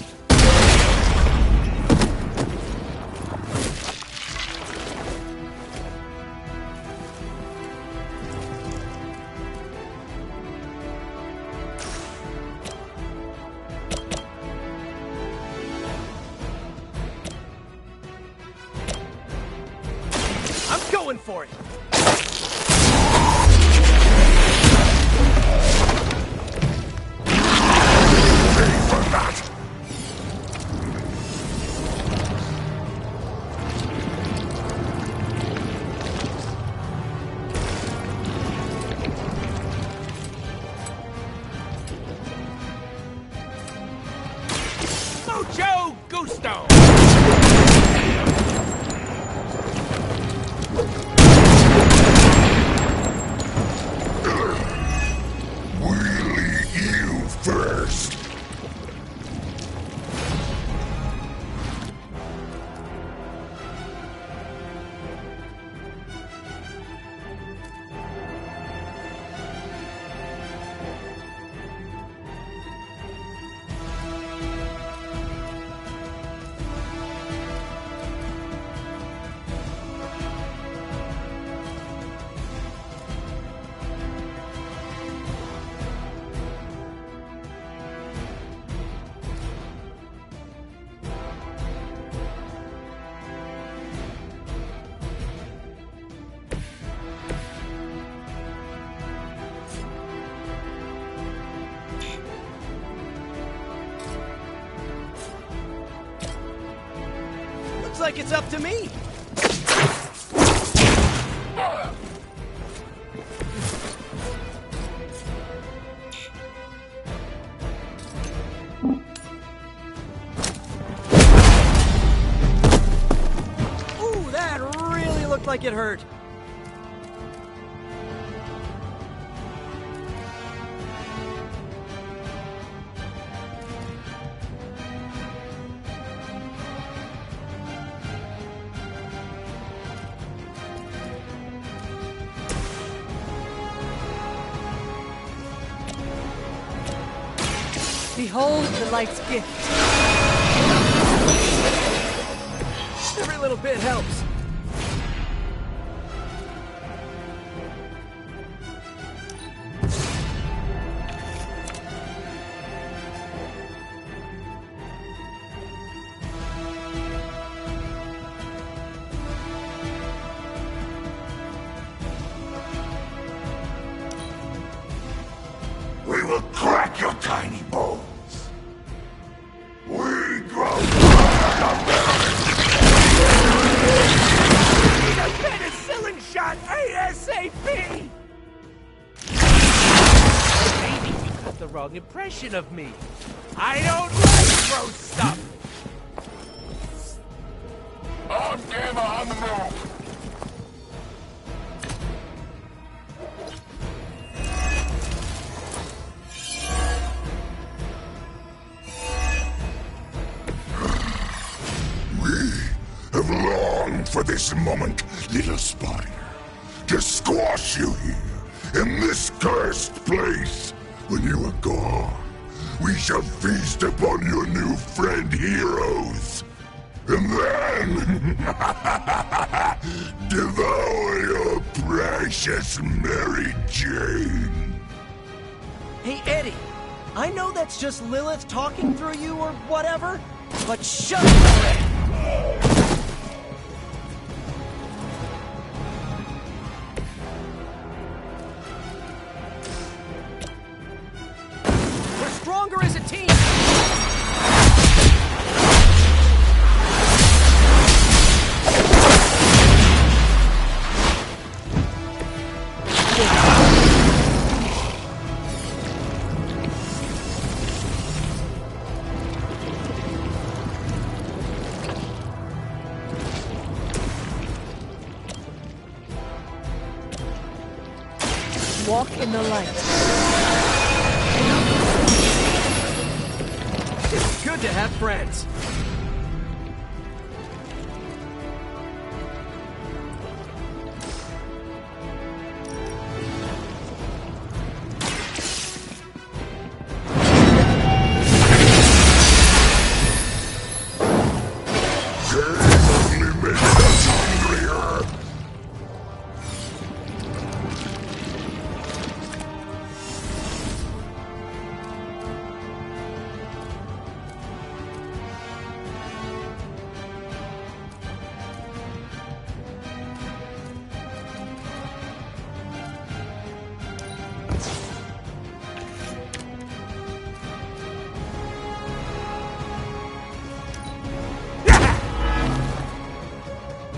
I'm going for it! Mucho gusto! We'll eat you first. like it's up to me. Ooh, that really looked like it hurt. Behold the light's gift. Every little bit helps. We will crack your tiny bones. We grow Need a penicillin shot ASAP! Maybe you got the wrong impression of me. I don't like gross stuff! On Gamma on the move! have longed for this moment, little spider. To squash you here, in this cursed place. When you are gone, we shall feast upon your new friend heroes. And then... devour your precious Mary Jane. Hey, Eddie. I know that's just Lilith talking through you or whatever, but shut up already! We're stronger as a team! Walk in the light. It's good to have friends.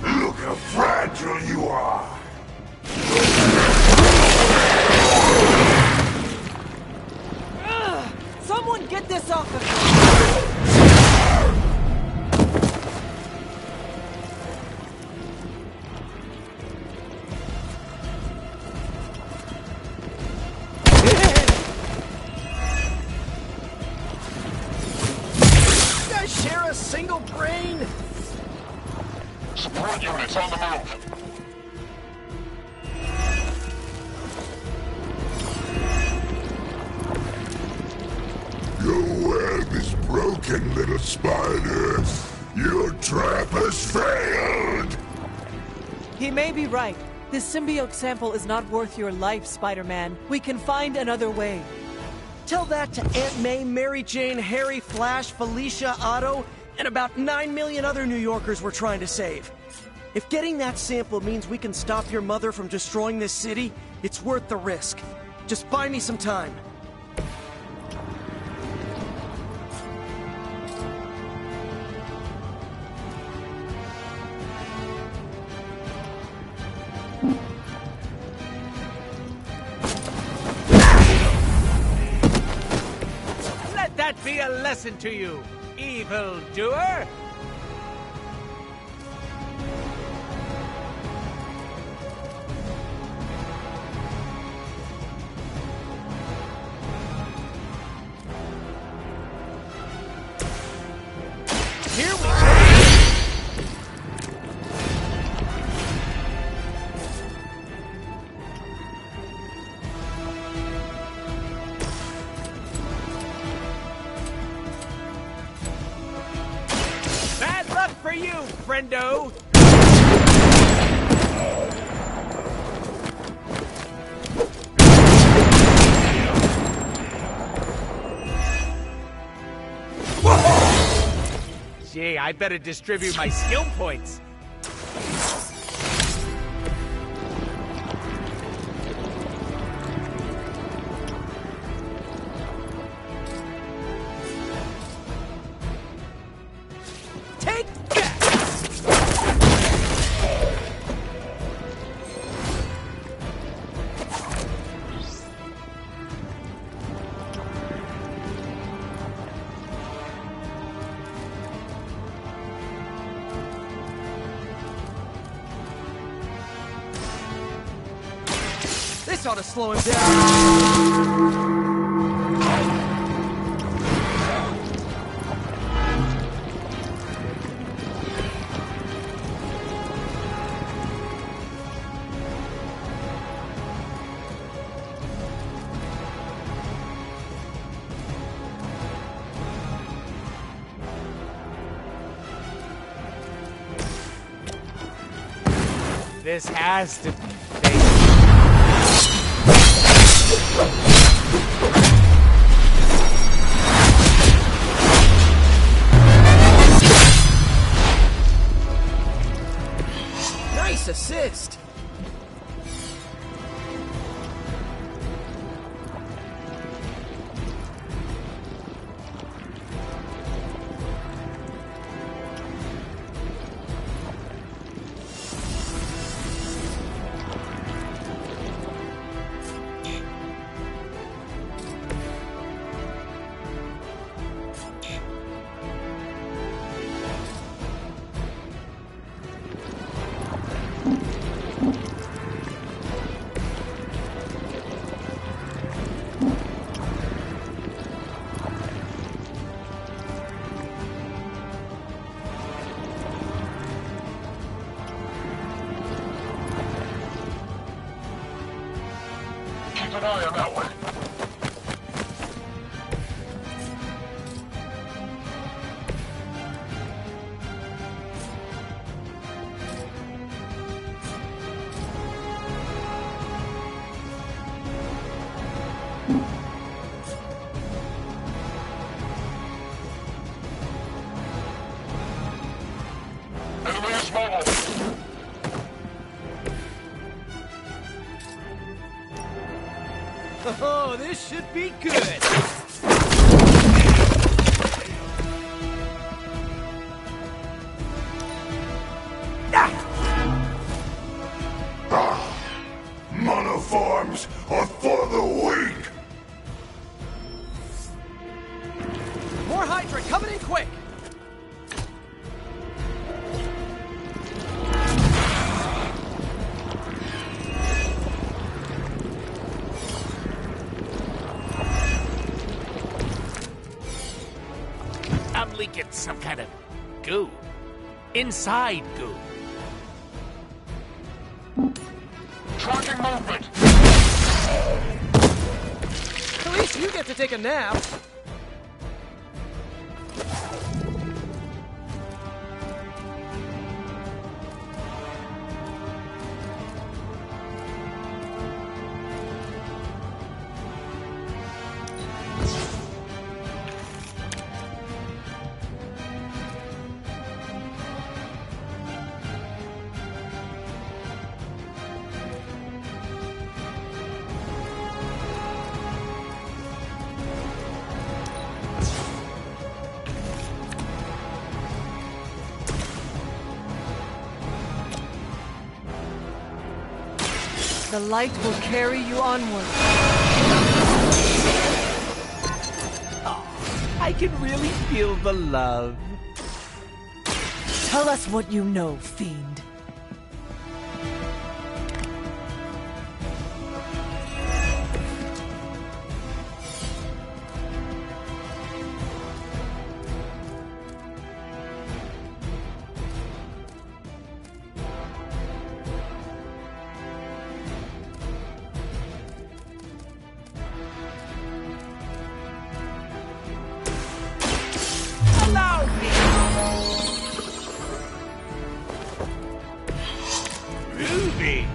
Look how fragile you are. Someone get this off of me! You guys share a single brain? Support units on the move. Your web is broken, little spider. Your trap has failed. He may be right. This symbiote sample is not worth your life, Spider-Man. We can find another way. Tell that to Aunt May, Mary Jane, Harry, Flash, Felicia, Otto, and about 9 million other New Yorkers we're trying to save. If getting that sample means we can stop your mother from destroying this city, it's worth the risk. Just buy me some time. lesson to you, evil doer! Here we go! Bad luck for you, friendo! Gee, I better distribute my skill points. Take that! This ought to slow him down. This has to be fake. Nice assist. Keep an eye on that way. Enemy is mobile. Oh, this should be good. Monoforms are for the weak! More Hydra coming in quick. I'm leaking some kind of goo. Inside goo. Tracking movement. At least you get to take a nap. The light will carry you onward. I I can really feel the love. Tell us what you know, fiend. Allow me! Ruby!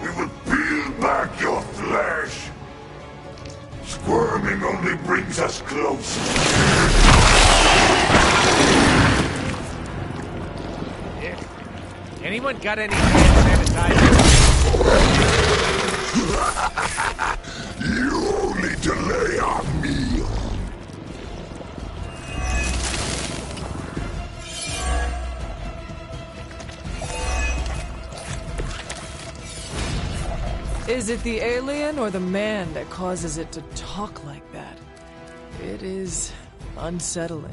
We will peel back your flesh. Squirming only brings us closer. Anyone got any hand sanitizer? You only delay our meal. Is it the alien or the man that causes it to talk like that? It is unsettling.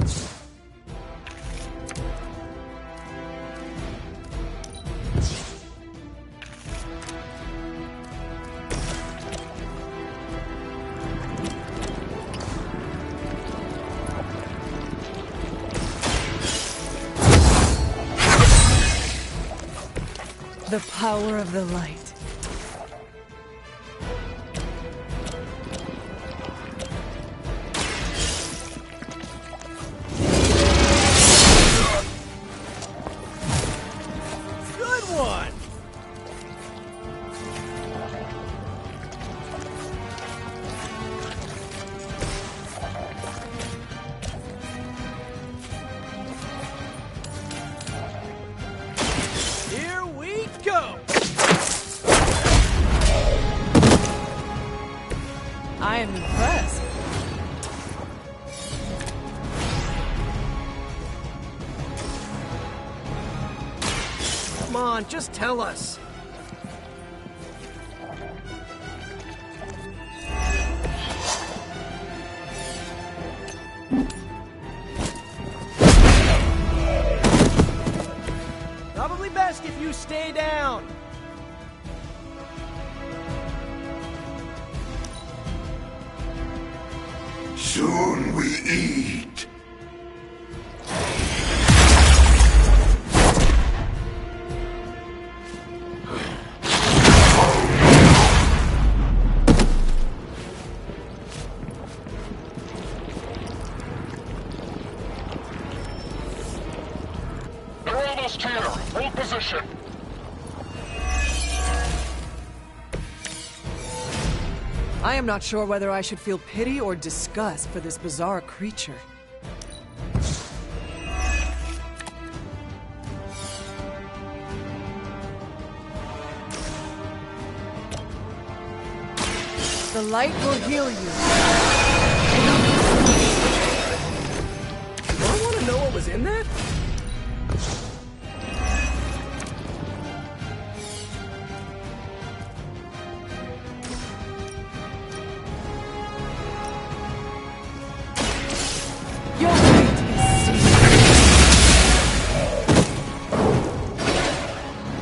The power of the light. Good one! Here we go! I am impressed. Come on, just tell us. Probably best if you stay down. Soon we eat. They're almost here. Hold position. I am not sure whether I should feel pity or disgust for this bizarre creature. The light will heal you. Do I want to know what was in that? Your fate is sealed.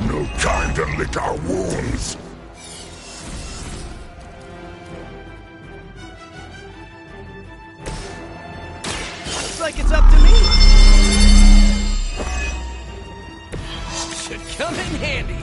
No time to lick our wounds. Looks like it's up to me. Should come in handy.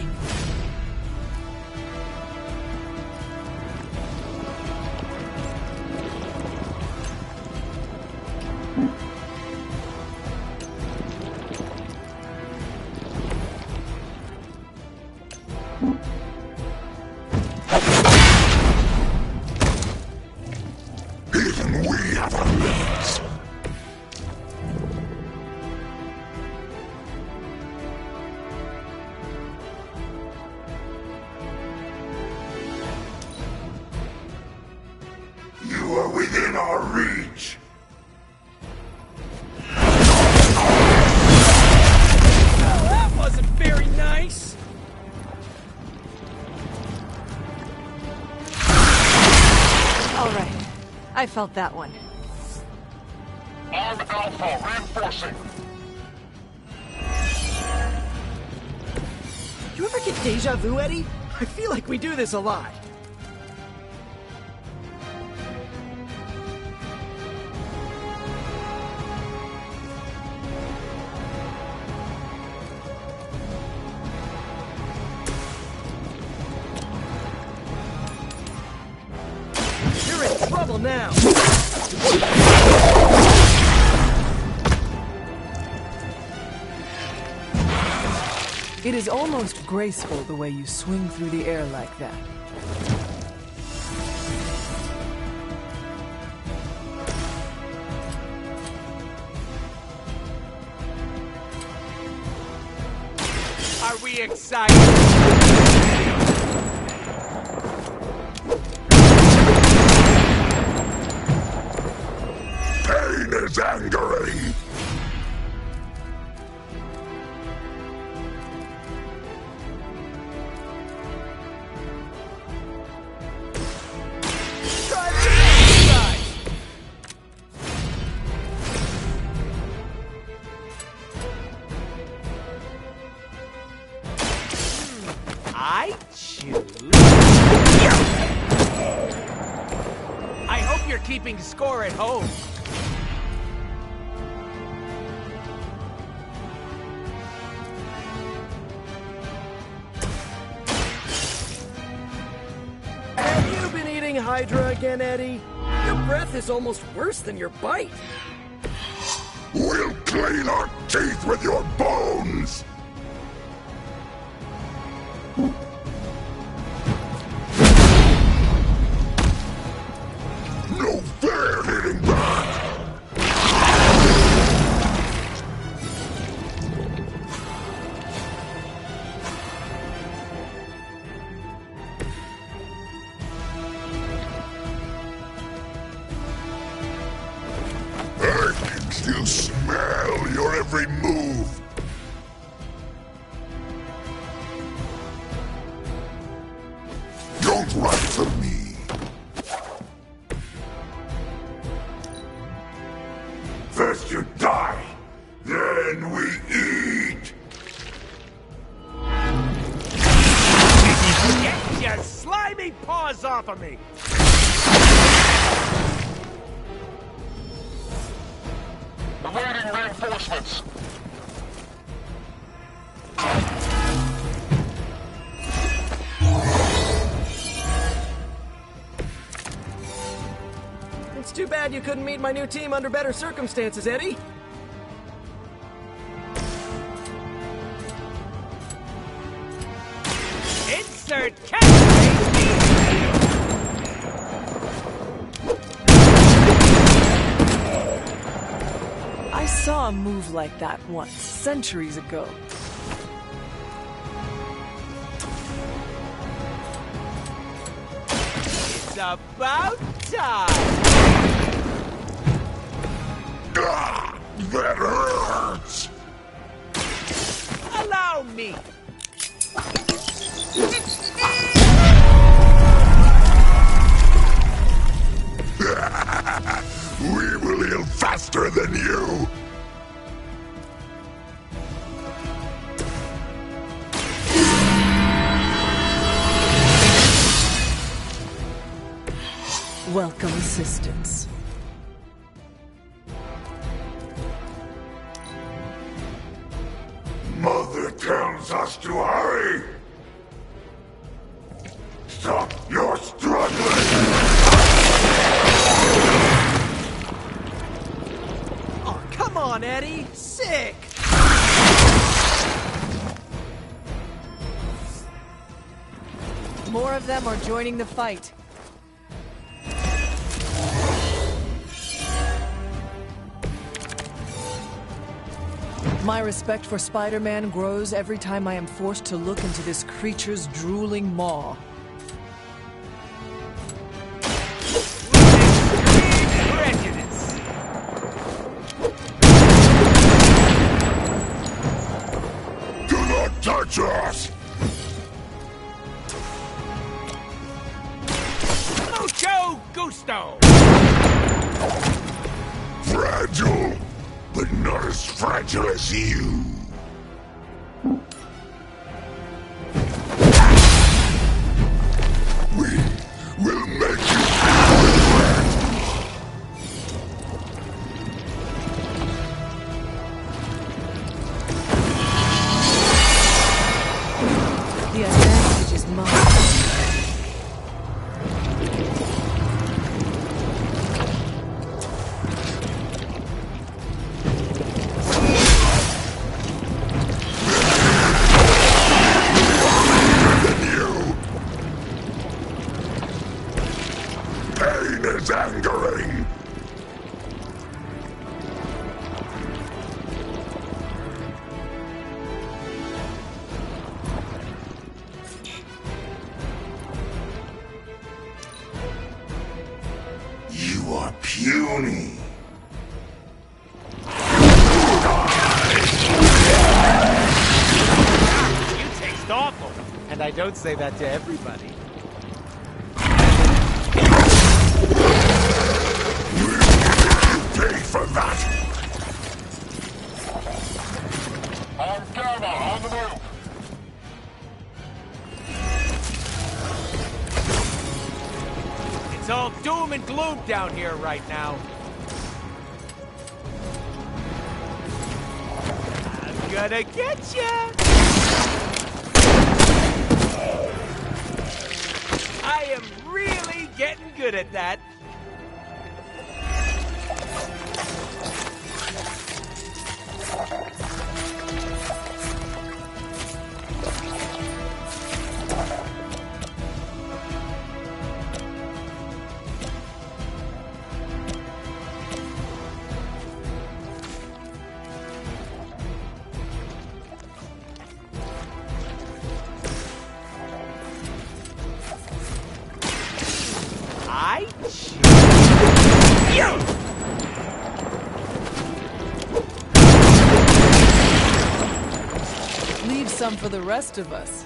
I felt that one. Armed Alpha reinforcing. You ever get deja vu, Eddie? I feel like we do this a lot. You're in trouble now. It is almost graceful the way you swing through the air like that. Are we excited? Pain is angering. I choose... I hope you're keeping score at home. Have you been eating Hydra again, Eddie? Your breath is almost worse than your bite. We'll clean our teeth with your bones! No fair hitting back! I can still smell your every move. Don't run from me. First you die, then we eat. Get your slimy paws off of me! Awaiting reinforcements. It's too bad you couldn't meet my new team under better circumstances, Eddie. Insert catchphrase! I saw a move like that once, centuries ago. It's about time! Ah, that hurts! Allow me! We will heal faster than you! Welcome assistance. Mother tells us to hurry! Stop your struggling! Oh, come on, Eddie! Sick! More of them are joining the fight. My respect for Spider-Man grows every time I am forced to look into this creature's drooling maw. Prejudice! Do not touch us! Mucho gusto! Fragile, but not as fragile as you. We will make you regret. The advantage is mine. Pain is angering. You are puny. You taste awful. And I don't say that to everybody. Pay for that. On Gamma, on the move. It's all doom and gloom down here right now. I'm gonna get ya! I am really getting good at that. Leave some for the rest of us.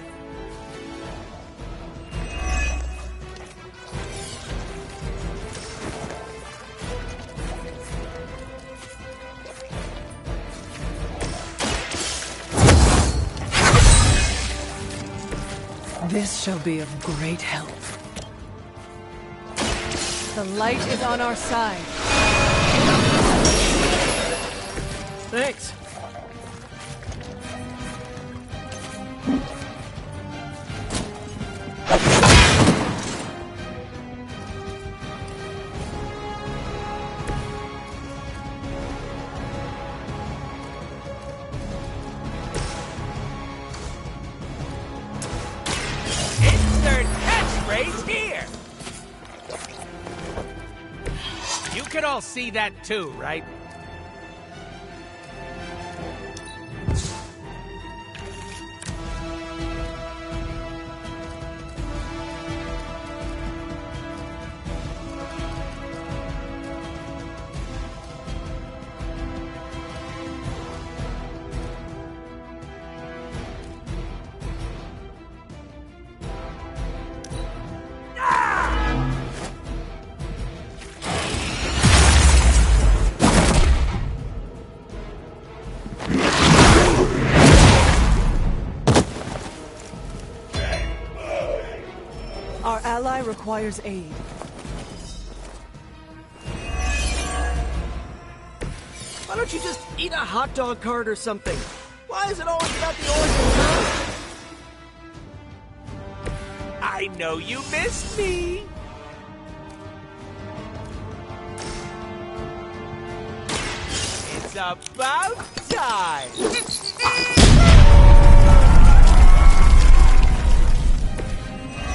This shall be of great help. The light is on our side. Thanks. Insert catchphrase here! You can all see that too, right? Our ally requires aid. Why don't you just eat a hot dog cart or something? Why is it always about the origins, huh? I know you missed me! It's about time!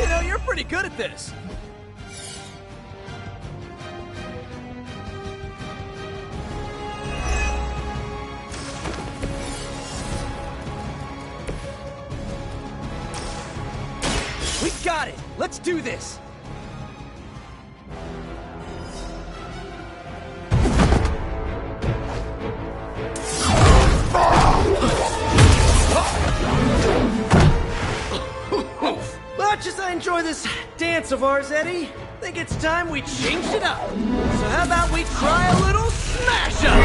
You know, you're pretty good at this. We got it! Let's do this! Much as I enjoy this dance of ours, Eddie, think it's time we changed it up. So how about we try a little smash up?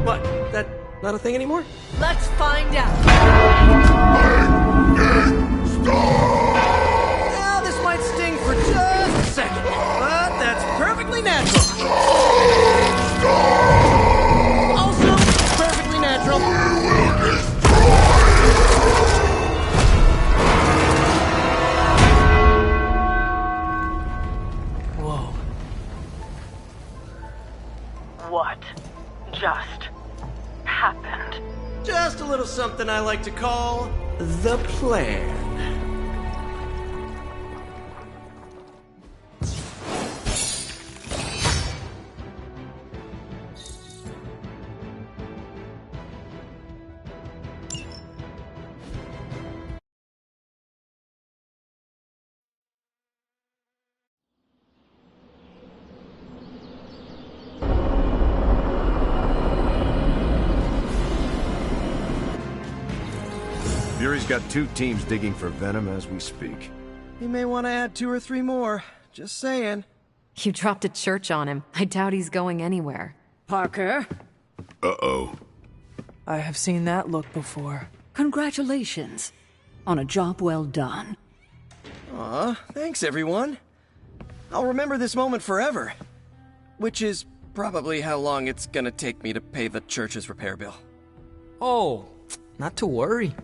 What? That not a thing anymore? Let's find out. Now this might sting for just a second, but that's perfectly natural. Also, perfectly natural. Whoa. What just happened? Just a little something I like to call the plan. Fury's got 2 teams digging for Venom as we speak. You may want to add 2 or 3 more. Just saying. You dropped a church on him. I doubt he's going anywhere. Parker, Uh-oh. I have seen that look before. congratulations on a job well done. Aw, thanks everyone. I'll remember this moment forever. Which is probably how long it's gonna take me to pay the church's repair bill. Oh, not to worry.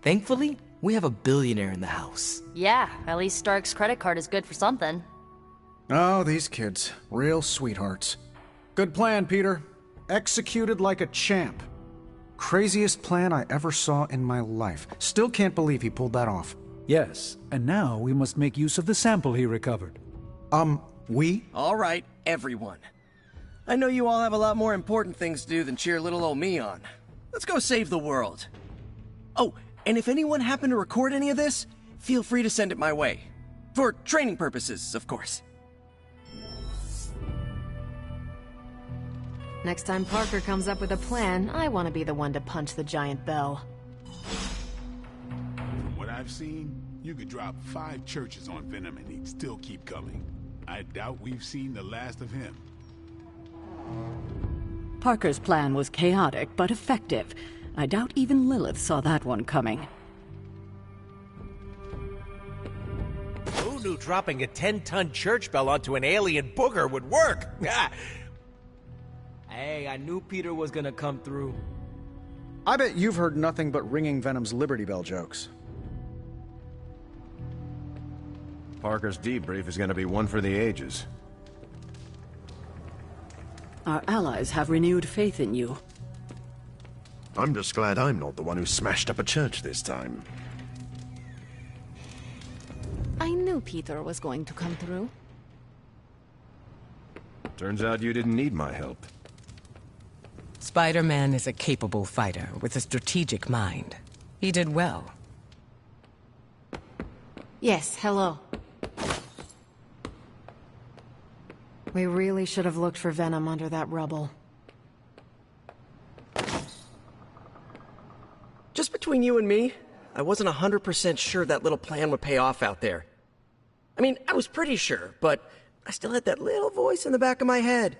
Thankfully, we have a billionaire in the house. Yeah, at least Stark's credit card is good for something. Oh, these kids. Real sweethearts. Good plan, Peter. Executed like a champ. Craziest plan I ever saw in my life. Still can't believe he pulled that off. Yes, and now we must make use of the sample he recovered. We? Alright, everyone. I know you all have a lot more important things to do than cheer little old me on. Let's go save the world. Oh, and if anyone happened to record any of this, feel free to send it my way. For training purposes, of course. Next time Parker comes up with a plan, I want to be the one to punch the giant bell. From what I've seen, you could drop 5 churches on Venom and he'd still keep coming. I doubt we've seen the last of him. Parker's plan was chaotic but effective. I doubt even Lilith saw that one coming. Who knew dropping a 10-ton church bell onto an alien booger would work? Hey, I knew Peter was gonna come through. I bet you've heard nothing but ringing Venom's Liberty Bell jokes. Parker's debrief is gonna be one for the ages. Our allies have renewed faith in you. I'm just glad I'm not the one who smashed up a church this time. I knew Peter was going to come through. Turns out you didn't need my help. Spider-Man is a capable fighter with a strategic mind. He did well. Yes, hello. We really should have looked for Venom under that rubble. Just between you and me, I wasn't 100% sure that little plan would pay off out there. I mean, I was pretty sure, but I still had that little voice in the back of my head.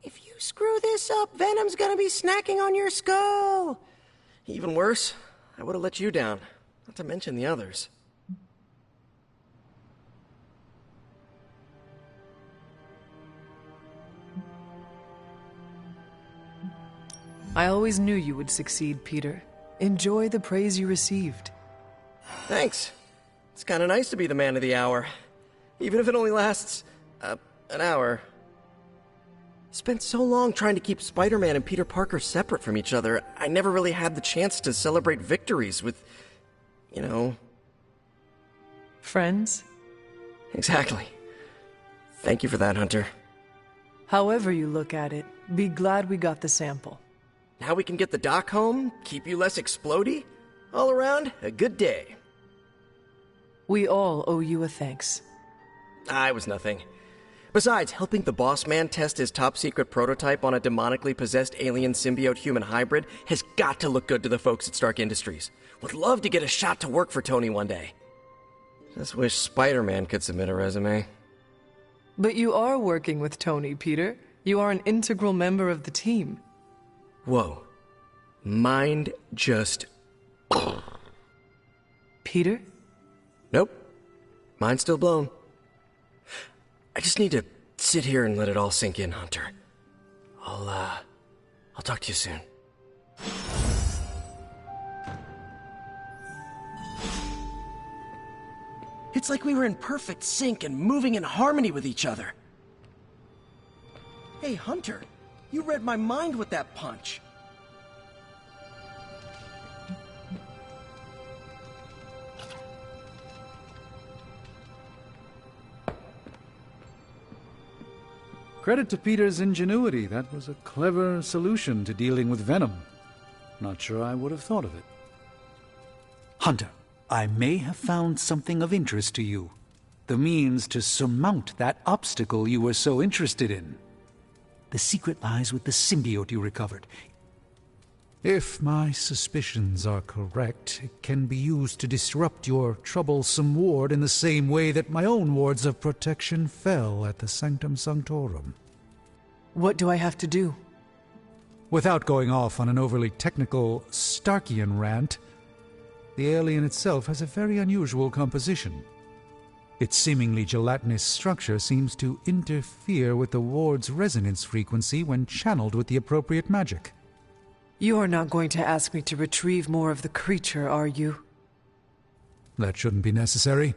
If you screw this up, Venom's gonna be snacking on your skull. Even worse, I would have let you down, not to mention the others. I always knew you would succeed, Peter. Enjoy the praise you received. Thanks. It's kinda nice to be the man of the hour. Even if it only lasts, an hour. Spent so long trying to keep Spider-Man and Peter Parker separate from each other, I never really had the chance to celebrate victories with, you know... Friends? Exactly. Thank you for that, Hunter. However you look at it, be glad we got the sample. Now we can get the doc home, keep you less explodey. All around, a good day. We all owe you a thanks. I was nothing. Besides, helping the boss man test his top-secret prototype on a demonically possessed alien symbiote-human hybrid has got to look good to the folks at Stark Industries. Would love to get a shot to work for Tony one day. Just wish Spider-Man could submit a resume. But you are working with Tony, Peter. You are an integral member of the team. Whoa. Mind just... Peter? Nope. Mind's still blown. I just need to sit here and let it all sink in, Hunter. I'll talk to you soon. It's like we were in perfect sync and moving in harmony with each other. Hey, Hunter, you read my mind with that punch. Credit to Peter's ingenuity. That was a clever solution to dealing with Venom. Not sure I would have thought of it. Hunter, I may have found something of interest to you. The means to surmount that obstacle you were so interested in. The secret lies with the symbiote you recovered. If my suspicions are correct, it can be used to disrupt your troublesome ward in the same way that my own wards of protection fell at the Sanctum Sanctorum. What do I have to do? Without going off on an overly technical Starkian rant, the alien itself has a very unusual composition. Its seemingly gelatinous structure seems to interfere with the ward's resonance frequency when channeled with the appropriate magic. You are not going to ask me to retrieve more of the creature, are you? That shouldn't be necessary.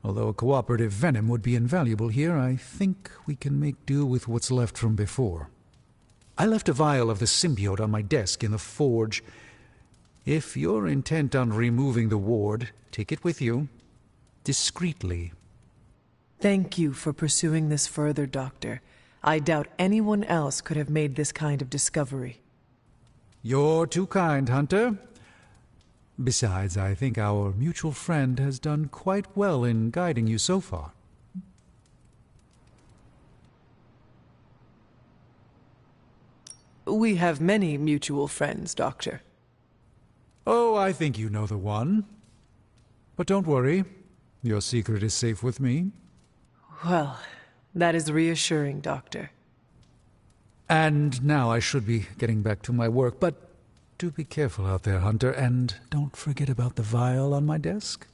Although a cooperative venom would be invaluable here, I think we can make do with what's left from before. I left a vial of the symbiote on my desk in the forge. If you're intent on removing the ward, take it with you. Discreetly. Thank you for pursuing this further, Doctor. I doubt anyone else could have made this kind of discovery. You're too kind, Hunter. Besides, I think our mutual friend has done quite well in guiding you so far. We have many mutual friends, Doctor. Oh, I think you know the one. But don't worry. Your secret is safe with me. Well, that is reassuring, Doctor. And now I should be getting back to my work, but do be careful out there, Hunter, and don't forget about the vial on my desk.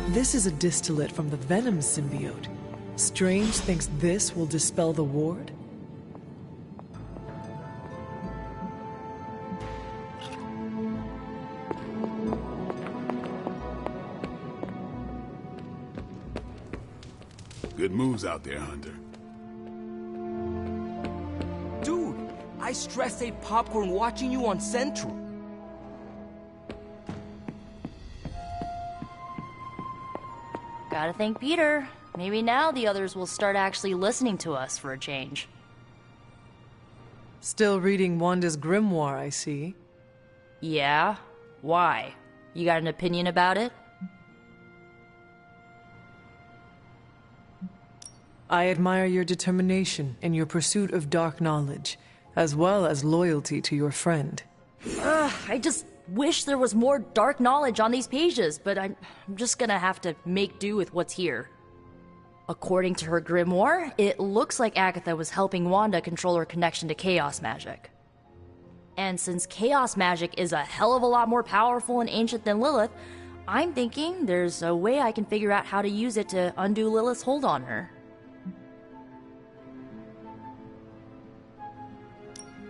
This is a distillate from the Venom symbiote. Strange thinks this will dispel the ward? Good moves out there, Hunter. Dude, I stress ate popcorn watching you on Central. Gotta thank Peter. Maybe now the others will start actually listening to us for a change. Still reading Wanda's grimoire, I see. Yeah? Why? You got an opinion about it? I admire your determination in your pursuit of dark knowledge, as well as loyalty to your friend. I just wish there was more dark knowledge on these pages, but I'm just gonna have to make do with what's here. According to her grimoire, it looks like Agatha was helping Wanda control her connection to chaos magic. And since chaos magic is a hell of a lot more powerful and ancient than Lilith, I'm thinking there's a way I can figure out how to use it to undo Lilith's hold on her.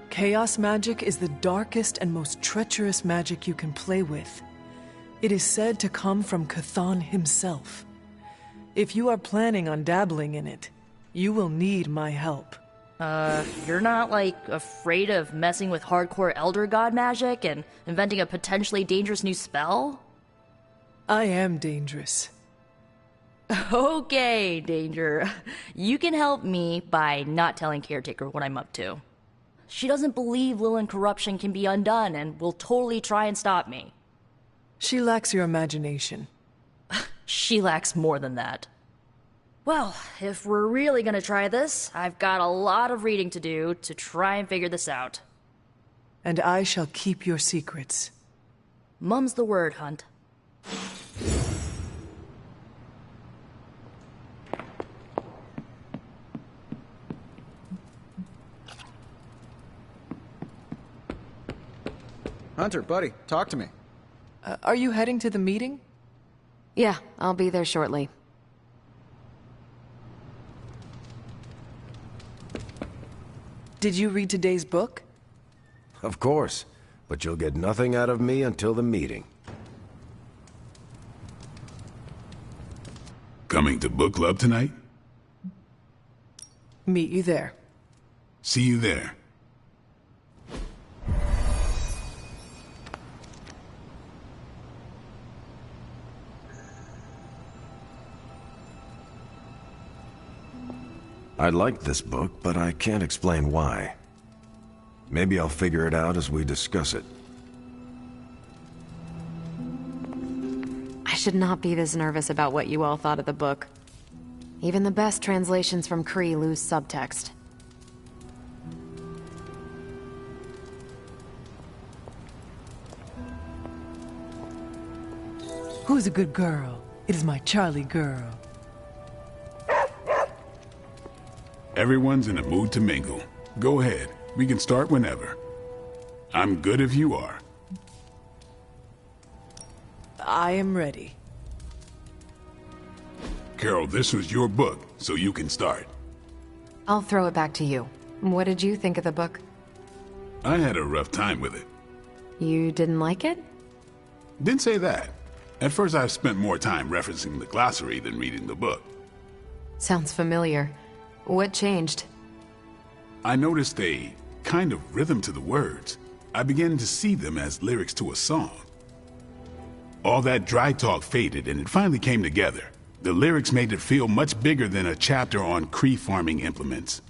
Chaos magic is the darkest and most treacherous magic you can play with. It is said to come from Chthon himself. If you are planning on dabbling in it, you will need my help. You're not, like, afraid of messing with hardcore Elder God magic and inventing a potentially dangerous new spell? I am dangerous. Okay, Danger. You can help me by not telling Caretaker what I'm up to. She doesn't believe Lilin corruption can be undone and will totally try and stop me. She lacks your imagination. She lacks more than that. Well, if we're really gonna try this, I've got a lot of reading to do to try and figure this out. And I shall keep your secrets. Mum's the word, Hunt. Hunter, buddy, talk to me. Are you heading to the meeting? Yeah, I'll be there shortly. Did you read today's book? Of course, but you'll get nothing out of me until the meeting. Coming to book club tonight? Meet you there. See you there. I like this book, but I can't explain why. Maybe I'll figure it out as we discuss it. I should not be this nervous about what you all thought of the book. Even the best translations from Kree lose subtext. Who's a good girl? It is my Charlie girl. Everyone's in a mood to mingle. Go ahead. We can start whenever. I'm good if you are. I am ready. Carol, this was your book, so you can start. I'll throw it back to you. What did you think of the book? I had a rough time with it. You didn't like it? Didn't say that. At first I spent more time referencing the glossary than reading the book. Sounds familiar. What changed? I noticed a kind of rhythm to the words. I began to see them as lyrics to a song. All that dry talk faded and it finally came together. The lyrics made it feel much bigger than a chapter on Kree farming implements.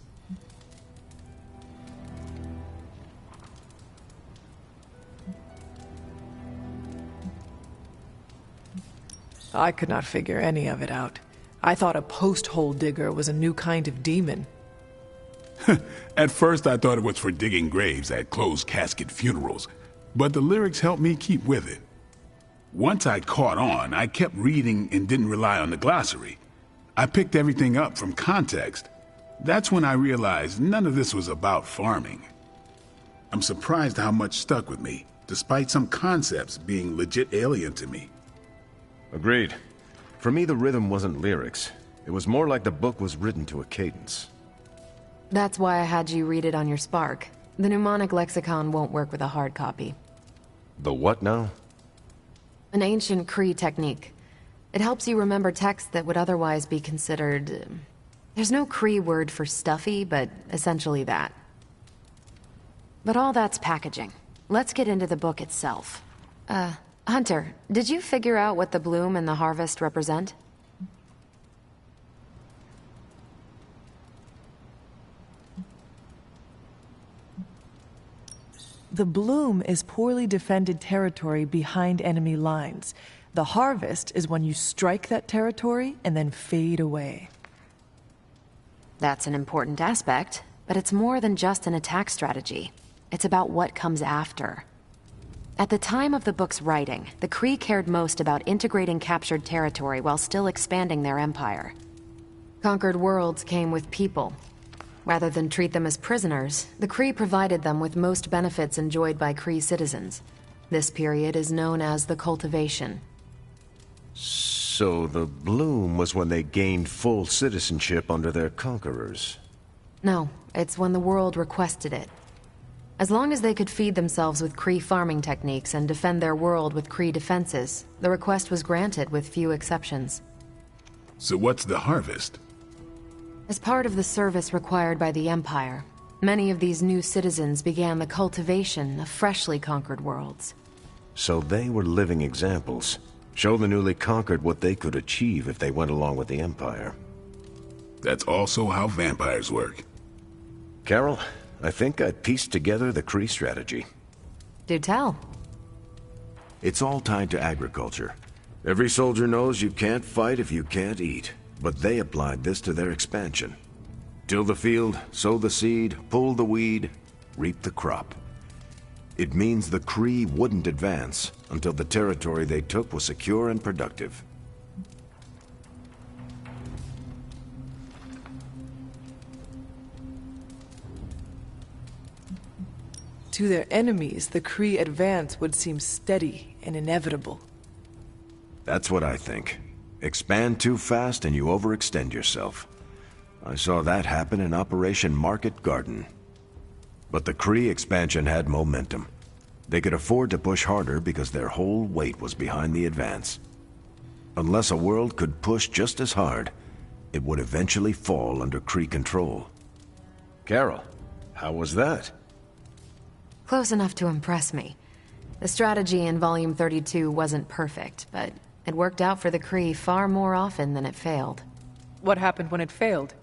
I could not figure any of it out. I thought a post-hole digger was a new kind of demon. At first I thought it was for digging graves at closed casket funerals, but the lyrics helped me keep with it. Once I caught on, I kept reading and didn't rely on the glossary. I picked everything up from context. That's when I realized none of this was about farming. I'm surprised how much stuck with me, despite some concepts being legit alien to me. Agreed. For me, the rhythm wasn't lyrics. It was more like the book was written to a cadence. That's why I had you read it on your Spark. The mnemonic lexicon won't work with a hard copy. The what now? An ancient Kree technique. It helps you remember text that would otherwise be considered... There's no Kree word for stuffy, but essentially that. But all that's packaging. Let's get into the book itself. Hunter, did you figure out what the bloom and the harvest represent? The bloom is poorly defended territory behind enemy lines. The harvest is when you strike that territory and then fade away. That's an important aspect, but it's more than just an attack strategy. It's about what comes after. At the time of the book's writing, the Kree cared most about integrating captured territory while still expanding their empire. Conquered worlds came with people. Rather than treat them as prisoners, the Kree provided them with most benefits enjoyed by Kree citizens. This period is known as the Cultivation. So the bloom was when they gained full citizenship under their conquerors? No, it's when the world requested it. As long as they could feed themselves with Kree farming techniques and defend their world with Kree defenses, the request was granted with few exceptions. So what's the harvest? As part of the service required by the Empire, many of these new citizens began the cultivation of freshly conquered worlds. So they were living examples. Show the newly conquered what they could achieve if they went along with the Empire. That's also how vampires work. Carol, I think I pieced together the Kree strategy. Do tell. It's all tied to agriculture. Every soldier knows you can't fight if you can't eat, but they applied this to their expansion. Till the field, sow the seed, pull the weed, reap the crop. It means the Kree wouldn't advance until the territory they took was secure and productive. To their enemies, the Kree advance would seem steady and inevitable. That's what I think. Expand too fast and you overextend yourself. I saw that happen in Operation Market Garden. But the Kree expansion had momentum. They could afford to push harder because their whole weight was behind the advance. Unless a world could push just as hard, it would eventually fall under Kree control. Carol, how was that? Close enough to impress me. The strategy in Volume 32 wasn't perfect, but it worked out for the Kree far more often than it failed. What happened when it failed?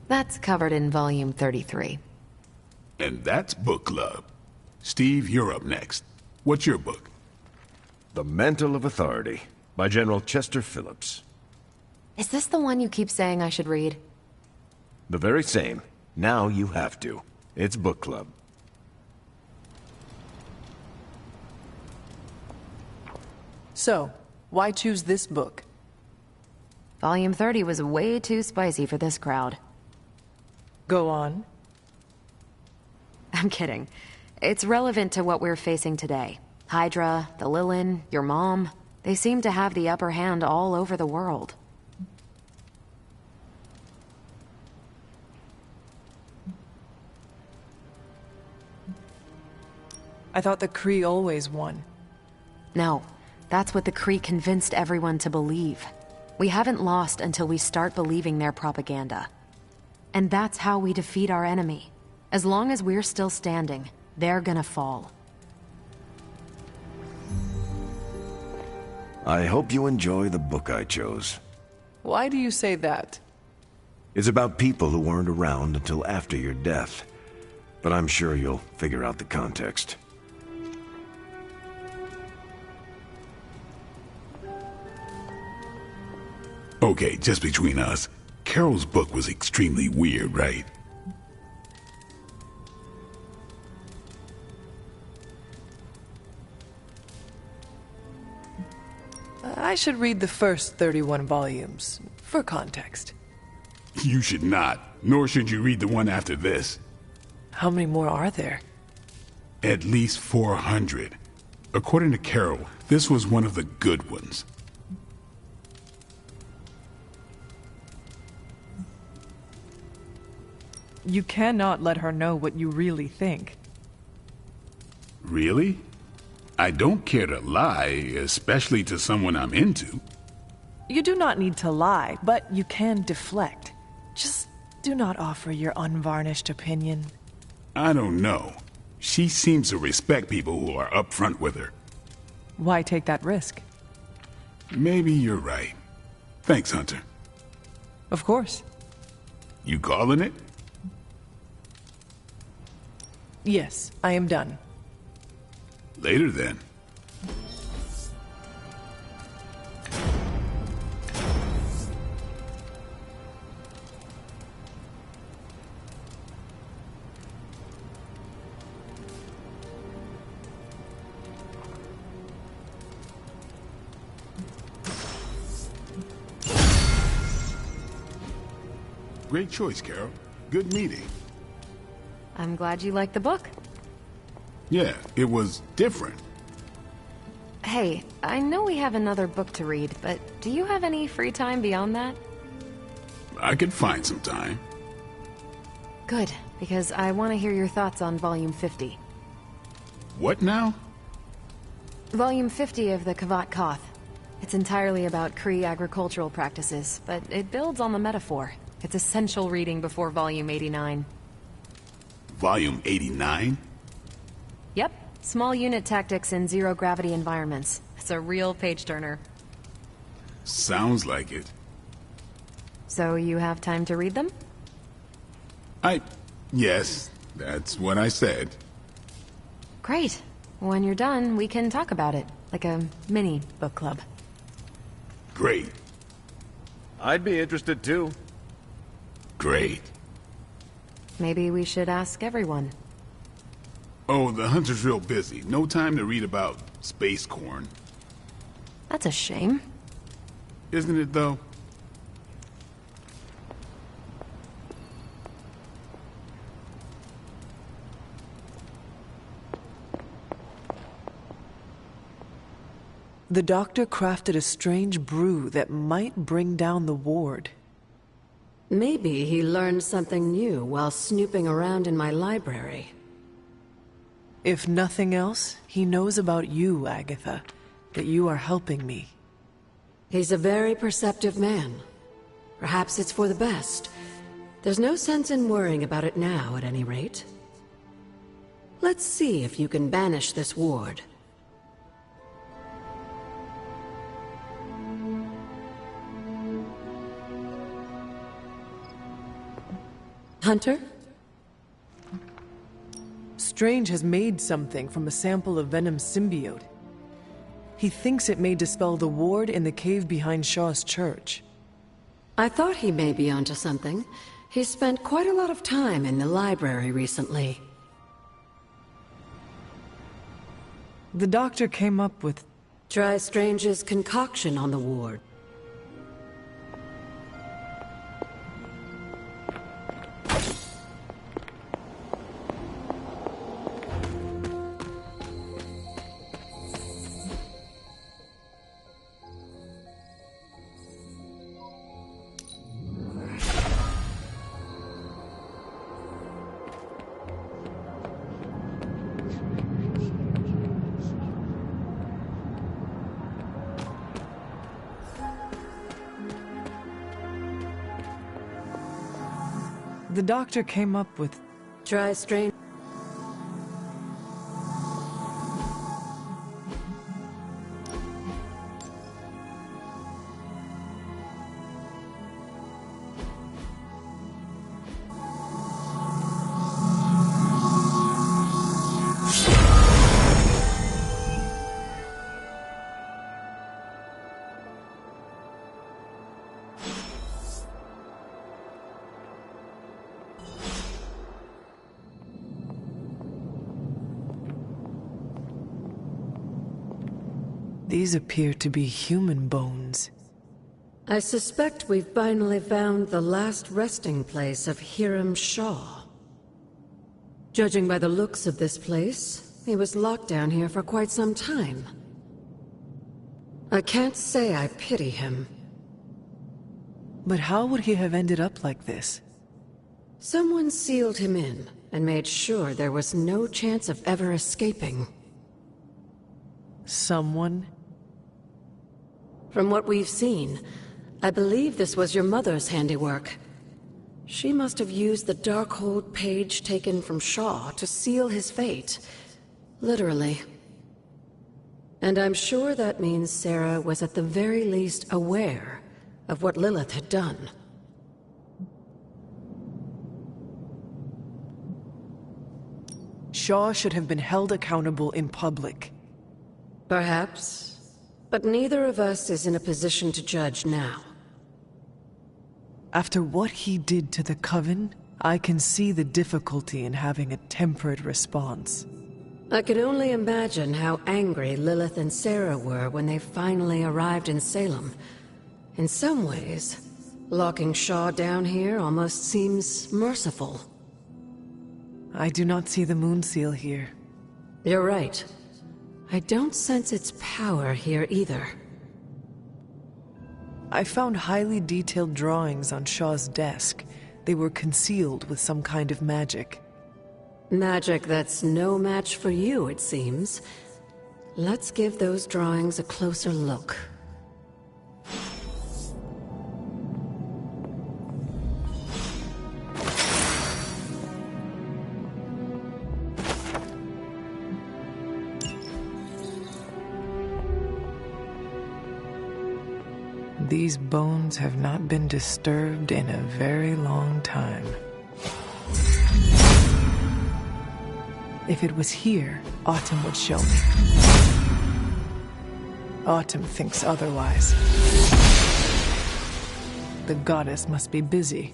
That's covered in Volume 33. And that's book club. Steve, you're up next. What's your book? The Mantle of Authority, by General Chester Phillips. Is this the one you keep saying I should read? The very same. Now you have to. It's book club. So, why choose this book? Volume 30 was way too spicy for this crowd. Go on. I'm kidding. It's relevant to what we're facing today. Hydra, the Lilin, your mom, they seem to have the upper hand all over the world. I thought the Kree always won. No, that's what the Kree convinced everyone to believe. We haven't lost until we start believing their propaganda. And that's how we defeat our enemy. As long as we're still standing, they're gonna fall. I hope you enjoy the book I chose. Why do you say that? It's about people who weren't around until after your death. But I'm sure you'll figure out the context. Okay, just between us. Carol's book was extremely weird, right? I should read the first 31 volumes, for context. You should not, nor should you read the one after this. How many more are there? At least 400. According to Carol, this was one of the good ones. You cannot let her know what you really think. Really? I don't care to lie, especially to someone I'm into. You do not need to lie, but you can deflect. Just do not offer your unvarnished opinion. I don't know. She seems to respect people who are upfront with her. Why take that risk? Maybe you're right. Thanks, Hunter. Of course. You calling it? Yes, I am done. Later, then. Great choice, Carol. Good meeting. I'm glad you liked the book. Yeah, it was different. Hey, I know we have another book to read, but do you have any free time beyond that? I could find some time. Good, because I want to hear your thoughts on Volume 50. What now? Volume 50 of the Kavat Koth. It's entirely about Kree agricultural practices, but it builds on the metaphor. It's essential reading before Volume 89. Volume 89? Yep. Small unit tactics in zero-gravity environments. It's a real page-turner. Sounds like it. So you have time to read them? Yes, that's what I said. Great. When you're done, we can talk about it. Like a mini book club. Great. I'd be interested too. Great. Maybe we should ask everyone. Oh, the hunter's real busy. No time to read about space corn. That's a shame. Isn't it, though? The doctor crafted a strange brew that might bring down the ward. Maybe he learned something new while snooping around in my library. If nothing else, he knows about you, Agatha. That you are helping me. He's a very perceptive man. Perhaps it's for the best. There's no sense in worrying about it now, at any rate. Let's see if you can banish this ward. Hunter? Strange has made something from a sample of Venom's symbiote. He thinks it may dispel the ward in the cave behind Shaw's church. I thought he may be onto something. He spent quite a lot of time in the library recently. The doctor came up with... Try Strange's concoction on the ward. The doctor came up with... Try Strange... These appear to be human bones. I suspect we've finally found the last resting place of Hiram Shaw. Judging by the looks of this place, he was locked down here for quite some time. I can't say I pity him. But how would he have ended up like this? Someone sealed him in and made sure there was no chance of ever escaping. Someone? From what we've seen, I believe this was your mother's handiwork. She must have used the Darkhold page taken from Shaw to seal his fate. Literally. And I'm sure that means Sarah was at the very least aware of what Lilith had done. Shaw should have been held accountable in public. Perhaps. But neither of us is in a position to judge now. After what he did to the Coven, I can see the difficulty in having a tempered response. I can only imagine how angry Lilith and Sarah were when they finally arrived in Salem. In some ways, locking Shaw down here almost seems merciful. I do not see the moon seal here. You're right. I don't sense its power here either. I found highly detailed drawings on Shaw's desk. They were concealed with some kind of magic. Magic that's no match for you, it seems. Let's give those drawings a closer look. These bones have not been disturbed in a very long time. If it was here, Autumn would show me. Autumn thinks otherwise. The goddess must be busy.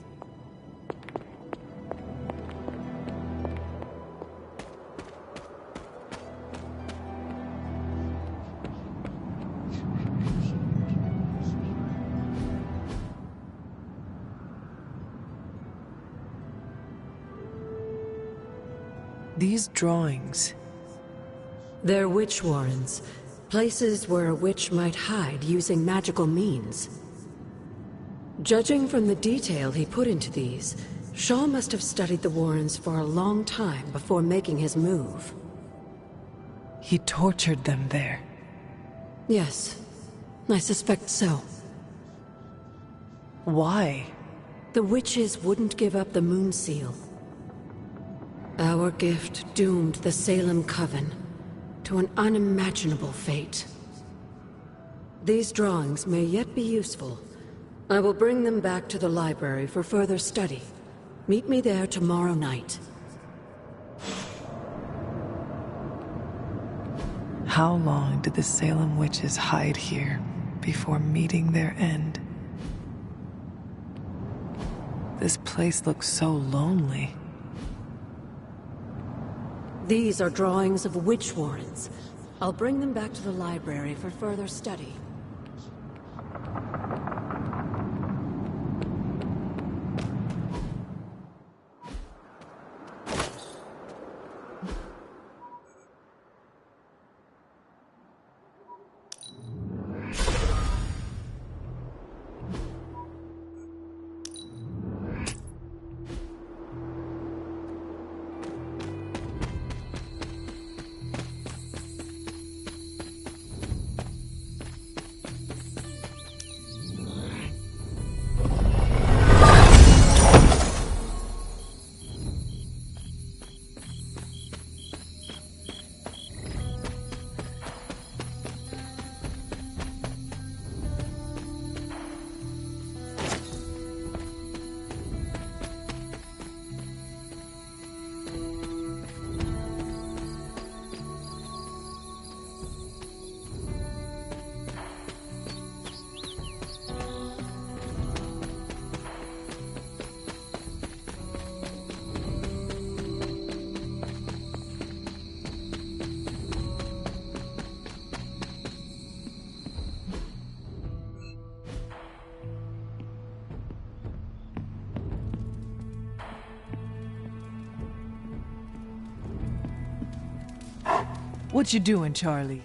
These drawings... They're witch warrens. Places where a witch might hide using magical means. Judging from the detail he put into these, Shaw must have studied the warrens for a long time before making his move. He tortured them there. Yes, I suspect so. Why? The witches wouldn't give up the Moon Seal. Our gift doomed the Salem Coven to an unimaginable fate. These drawings may yet be useful. I will bring them back to the library for further study. Meet me there tomorrow night. How long did the Salem witches hide here before meeting their end? This place looks so lonely. These are drawings of witch warrens. I'll bring them back to the library for further study. What you doing, Charlie?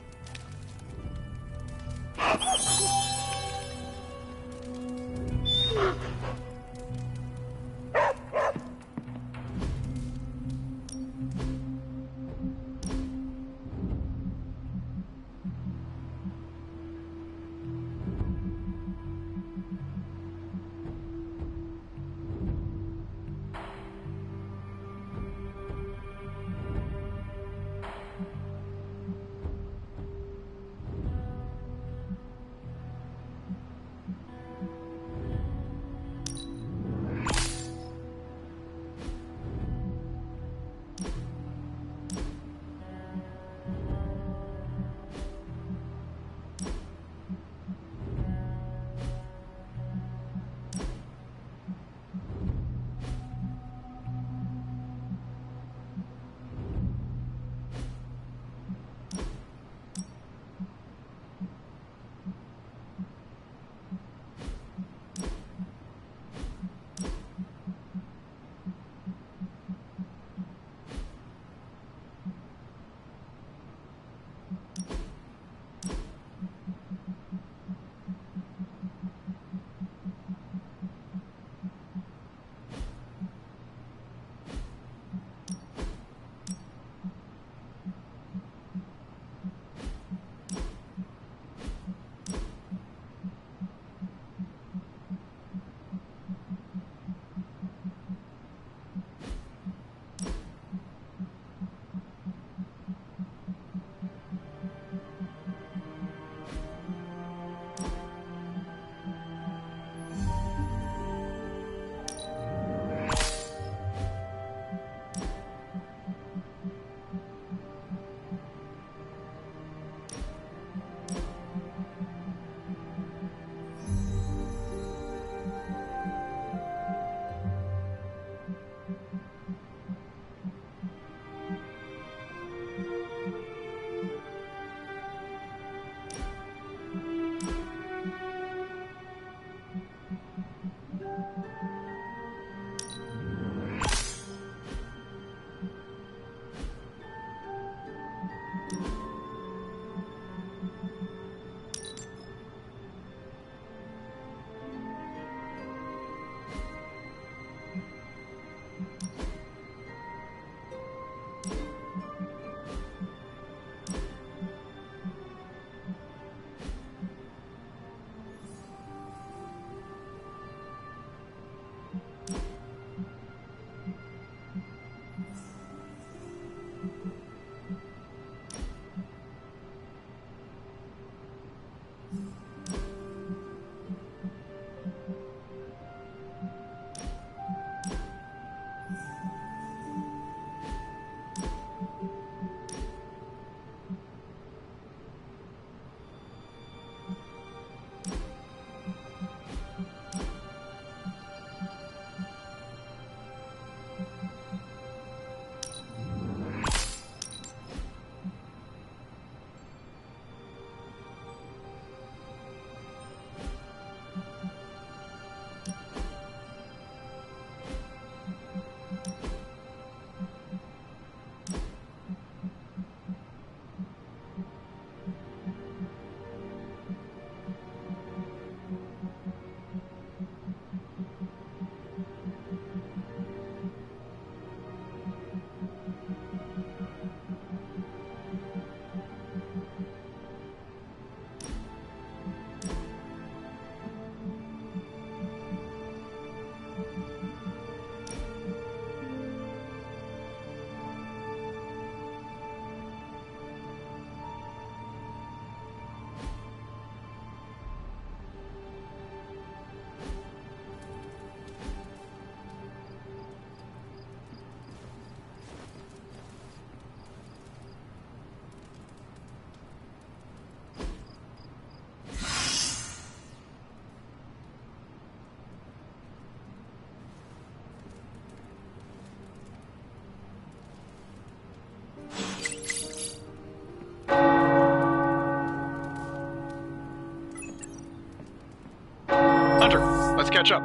catch up.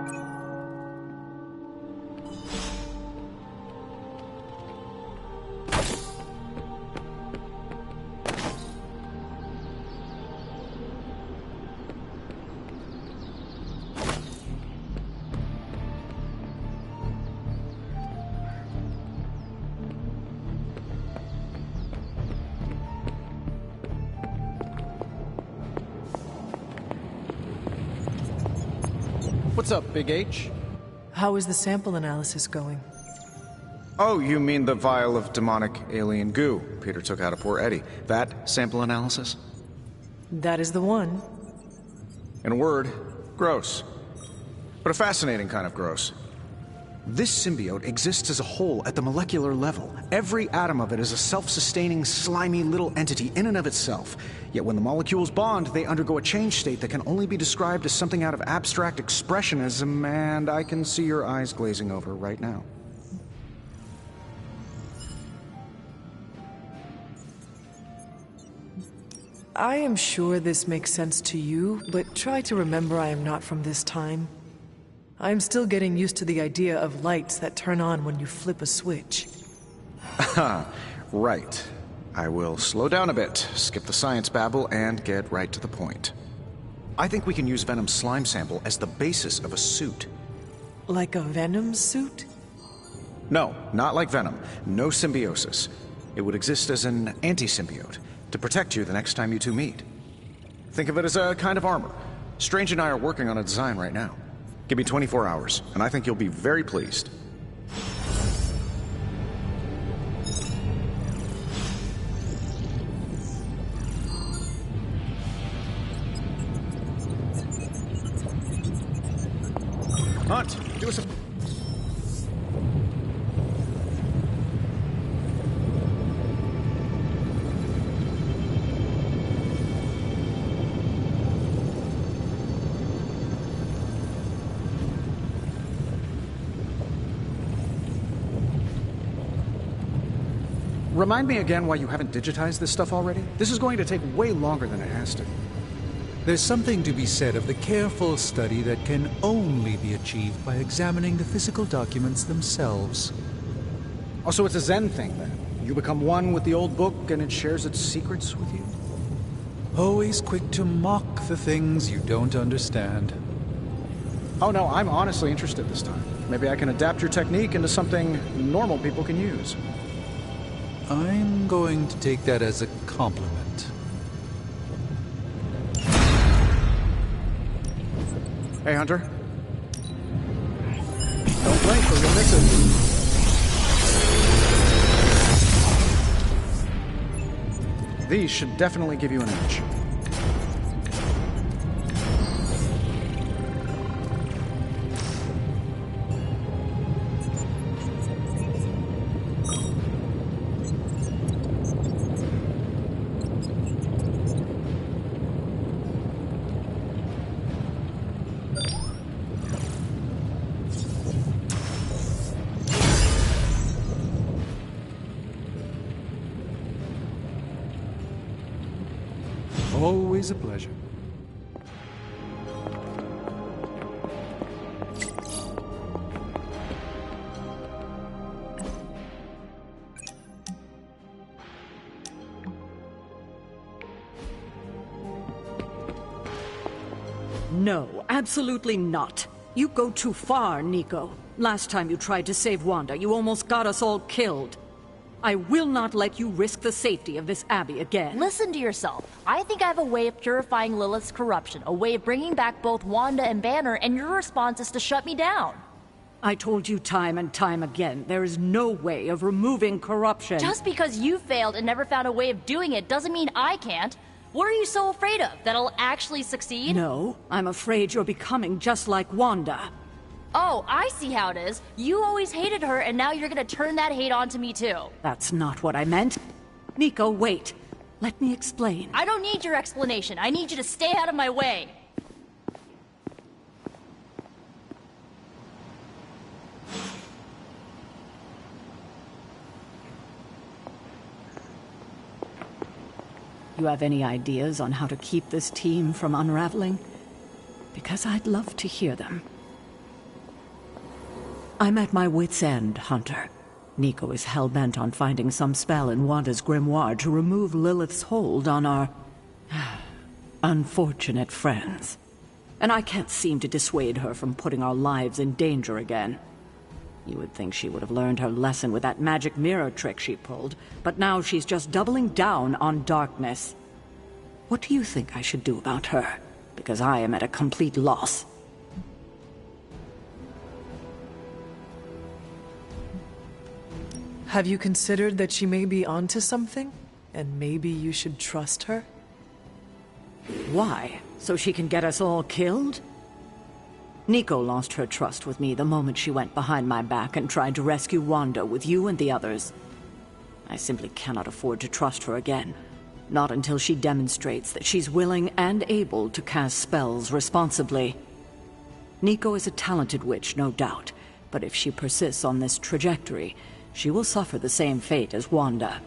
What's up, Big H? How is the sample analysis going? Oh, you mean the vial of demonic alien goo Peter took out of poor Eddie. That sample analysis? That is the one. In a word, gross. But a fascinating kind of gross. This symbiote exists as a whole at the molecular level. Every atom of it is a self-sustaining, slimy little entity in and of itself. Yet when the molecules bond, they undergo a change state that can only be described as something out of abstract expressionism, and I can see your eyes glazing over right now. I am sure this makes sense to you, but try to remember I am not from this time. I am still getting used to the idea of lights that turn on when you flip a switch. Right. I will slow down a bit, skip the science babble, and get right to the point. I think we can use Venom's slime sample as the basis of a suit. Like a Venom suit? No, not like Venom. No symbiosis. It would exist as an anti-symbiote, to protect you the next time you two meet. Think of it as a kind of armor. Strange and I are working on a design right now. Give me 24 hours, and I think you'll be very pleased. Hunt, do us a... Remind me again why you haven't digitized this stuff already? This is going to take way longer than it has to. There's something to be said of the careful study that can only be achieved by examining the physical documents themselves. Oh, so it's a Zen thing, then? You become one with the old book and it shares its secrets with you? Always quick to mock the things you don't understand. Oh no, I'm honestly interested this time. Maybe I can adapt your technique into something normal people can use. I'm going to take that as a compliment. Hey, Hunter. Don't blink or you'll miss it. These should definitely give you an edge. Always a pleasure. No, absolutely not. You go too far, Nico. Last time you tried to save Wanda, you almost got us all killed. I will not let you risk the safety of this Abbey again. Listen to yourself. I think I have a way of purifying Lilith's corruption, a way of bringing back both Wanda and Banner, and your response is to shut me down. I told you time and time again, there is no way of removing corruption. Just because you failed and never found a way of doing it doesn't mean I can't. What are you so afraid of? That I'll actually succeed? No, I'm afraid you're becoming just like Wanda. Oh, I see how it is. You always hated her, and now you're gonna turn that hate onto me too. That's not what I meant. Nico, wait. Let me explain. I don't need your explanation. I need you to stay out of my way. You have any ideas on how to keep this team from unraveling? Because I'd love to hear them. I'm at my wit's end, Hunter. Nico is hell-bent on finding some spell in Wanda's grimoire to remove Lilith's hold on our unfortunate friends. And I can't seem to dissuade her from putting our lives in danger again. You would think she would have learned her lesson with that magic mirror trick she pulled, but now she's just doubling down on darkness. What do you think I should do about her? Because I am at a complete loss. Have you considered that she may be onto something? And maybe you should trust her? Why? So she can get us all killed? Nico lost her trust with me the moment she went behind my back and tried to rescue Wanda with you and the others. I simply cannot afford to trust her again. Not until she demonstrates that she's willing and able to cast spells responsibly. Nico is a talented witch, no doubt, but if she persists on this trajectory, she will suffer the same fate as Wanda.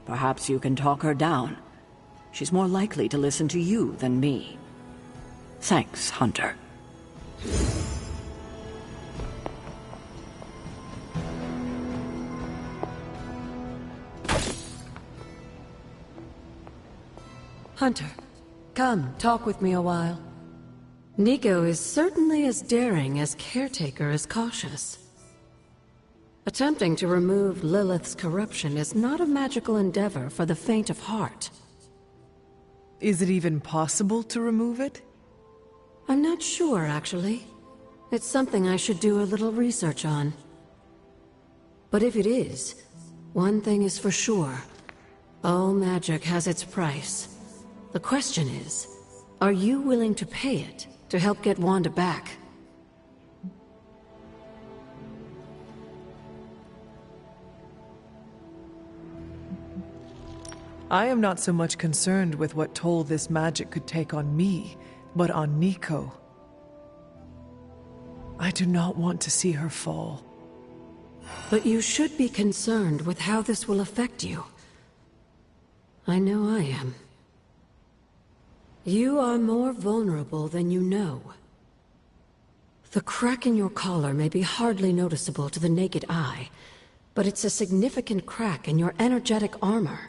Perhaps you can talk her down. She's more likely to listen to you than me. Thanks, Hunter. Hunter, come, talk with me a while. Nico is certainly as daring as Caretaker is cautious. Attempting to remove Lilith's corruption is not a magical endeavor for the faint of heart. Is it even possible to remove it? I'm not sure, actually. It's something I should do a little research on. But if it is, one thing is for sure. All magic has its price. The question is, are you willing to pay it to help get Wanda back? I am not so much concerned with what toll this magic could take on me, but on Nico. I do not want to see her fall. But you should be concerned with how this will affect you. I know I am. You are more vulnerable than you know. The crack in your collar may be hardly noticeable to the naked eye, but it's a significant crack in your energetic armor.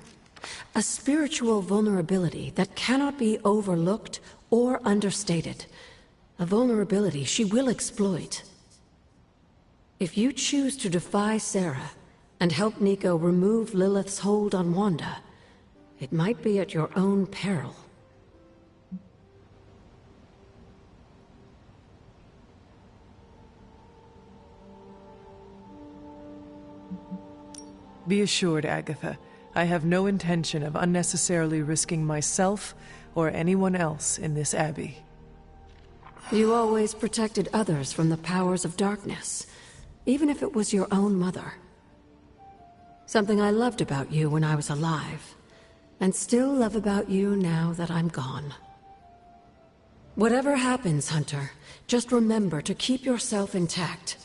A spiritual vulnerability that cannot be overlooked or understated. A vulnerability she will exploit. If you choose to defy Sarah and help Nico remove Lilith's hold on Wanda, it might be at your own peril. Be assured, Agatha, I have no intention of unnecessarily risking myself or anyone else in this abbey. You always protected others from the powers of darkness, even if it was your own mother. Something I loved about you when I was alive, and still love about you now that I'm gone. Whatever happens, Hunter, just remember to keep yourself intact.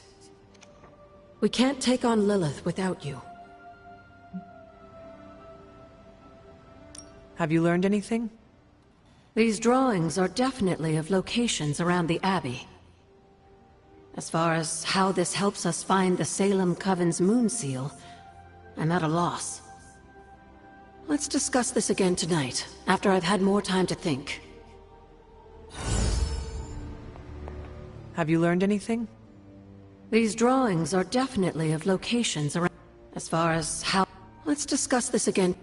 We can't take on Lilith without you. Have you learned anything? These drawings are definitely of locations around the Abbey. As far as how this helps us find the Salem Coven's moon seal, I'm at a loss. Let's discuss this again tonight, after I've had more time to think. Have you learned anything? These drawings are definitely of locations around... As far as how... Let's discuss this again.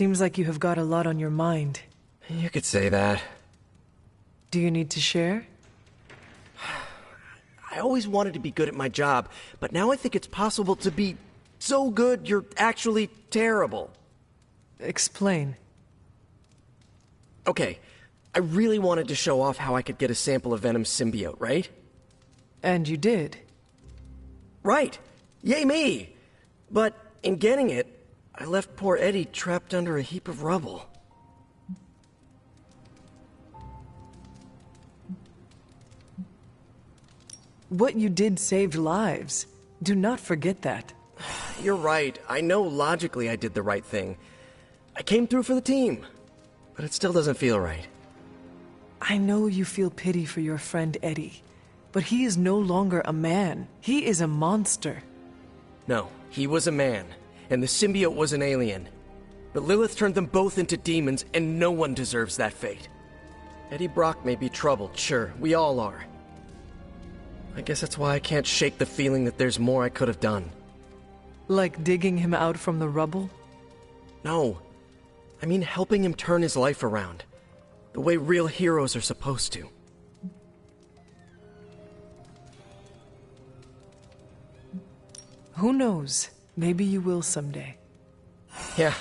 Seems like you have got a lot on your mind. You could say that. Do you need to share? I always wanted to be good at my job, but now I think it's possible to be so good you're actually terrible. Explain. Okay, I really wanted to show off how I could get a sample of Venom's symbiote, right? And you did. Right! Yay me! But in getting it, I left poor Eddie trapped under a heap of rubble. What you did saved lives. Do not forget that. You're right. I know logically I did the right thing. I came through for the team. But it still doesn't feel right. I know you feel pity for your friend Eddie, but he is no longer a man. He is a monster. No, he was a man, and the symbiote was an alien. But Lilith turned them both into demons, and no one deserves that fate. Eddie Brock may be troubled, sure, we all are. I guess that's why I can't shake the feeling that there's more I could have done. Like digging him out from the rubble? No. I mean helping him turn his life around. The way real heroes are supposed to. Who knows? Maybe you will someday. Yeah,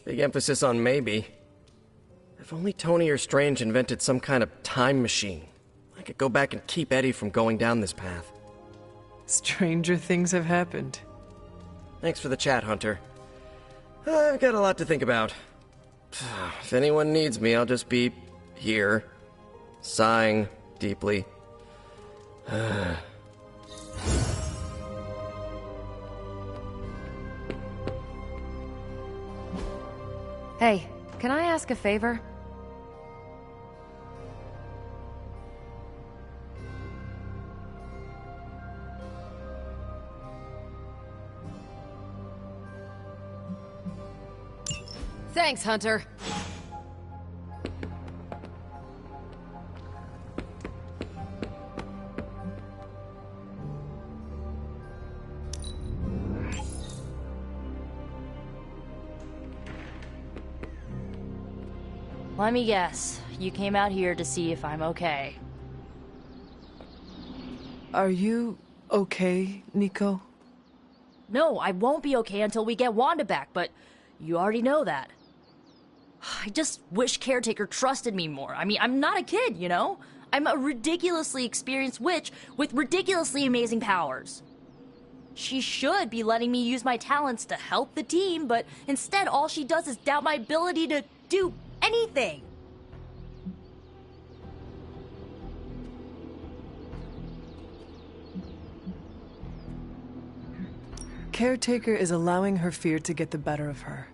big emphasis on maybe. If only Tony or Strange invented some kind of time machine, I could go back and keep Eddie from going down this path. Stranger things have happened. Thanks for the chat, Hunter. I've got a lot to think about. If anyone needs me, I'll just be here, sighing deeply. Hey, can I ask a favor? Thanks, Hunter. Let me guess. You came out here to see if I'm okay. Are you okay, Nico? No, I won't be okay until we get Wanda back, but you already know that. I just wish Caretaker trusted me more. I mean, I'm not a kid, you know? I'm a ridiculously experienced witch with ridiculously amazing powers. She should be letting me use my talents to help the team, but instead all she does is doubt my ability to do anything. Caretaker is allowing her fear to get the better of her.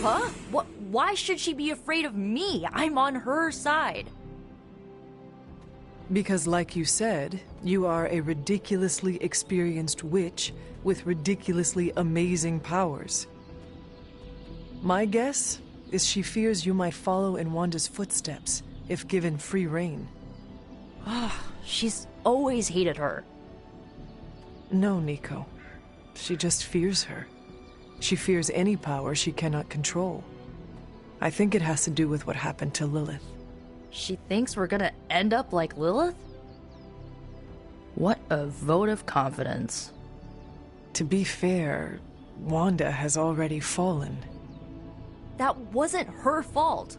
Huh? What? Why should she be afraid of me? I'm on her side. Because like you said, you are a ridiculously experienced witch with ridiculously amazing powers. My guess is she fears you might follow in Wanda's footsteps if given free rein. She's always hated her. No, Nico. She just fears her. She fears any power she cannot control. I think it has to do with what happened to Lilith. She thinks we're gonna end up like Lilith? What a vote of confidence. To be fair, Wanda has already fallen. That wasn't her fault.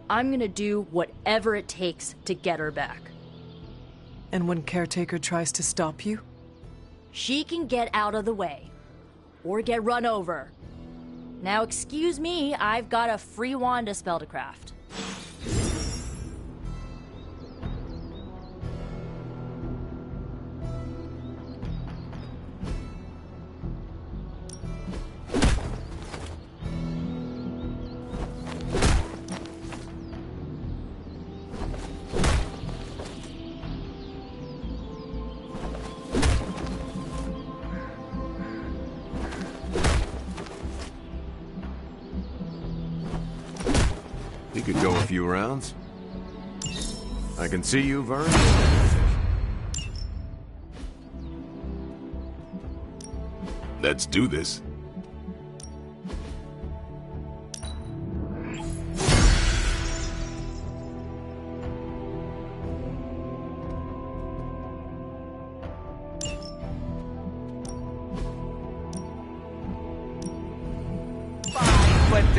I'm gonna do whatever it takes to get her back. And when Caretaker tries to stop you? She can get out of the way. Or get run over. Now excuse me, I've got a free Wanda spell to craft. You could go a few rounds. I can see you've earned it. Let's do this.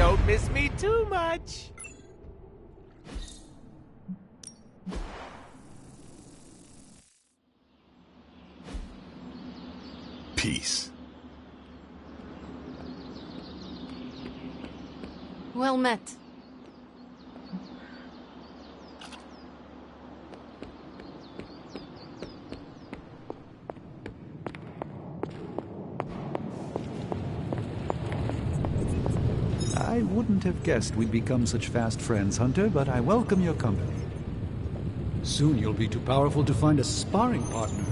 don't miss me too much. Peace. Well met. I wouldn't have guessed we'd become such fast friends, Hunter, but I welcome your company. Soon you'll be too powerful to find a sparring partner.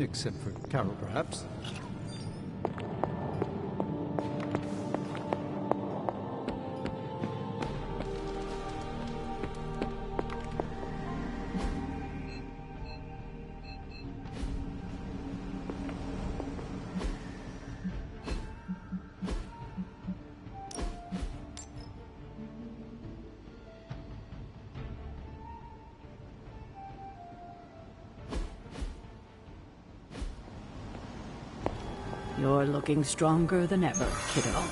Except for Carol, perhaps. You're looking stronger than ever, kiddo.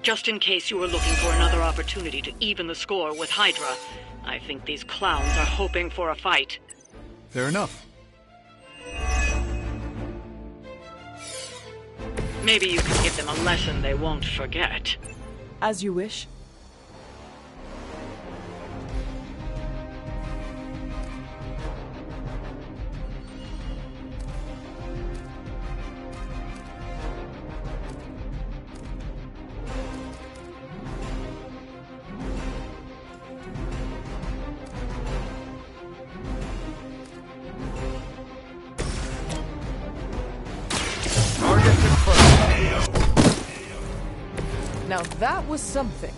Just in case you were looking for another opportunity to even the score with Hydra, I think these clowns are hoping for a fight. Fair enough. Maybe you can give them a lesson they won't forget. As you wish. Now that was something.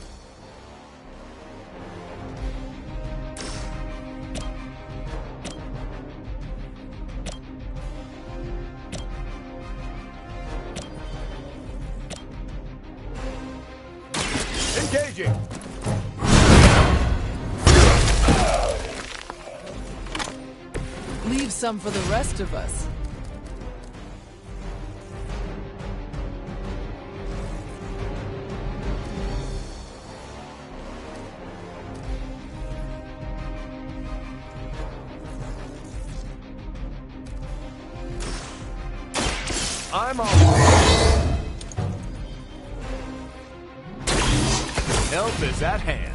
Engaging! Leave some for the rest of us. I'm on. Help is at hand.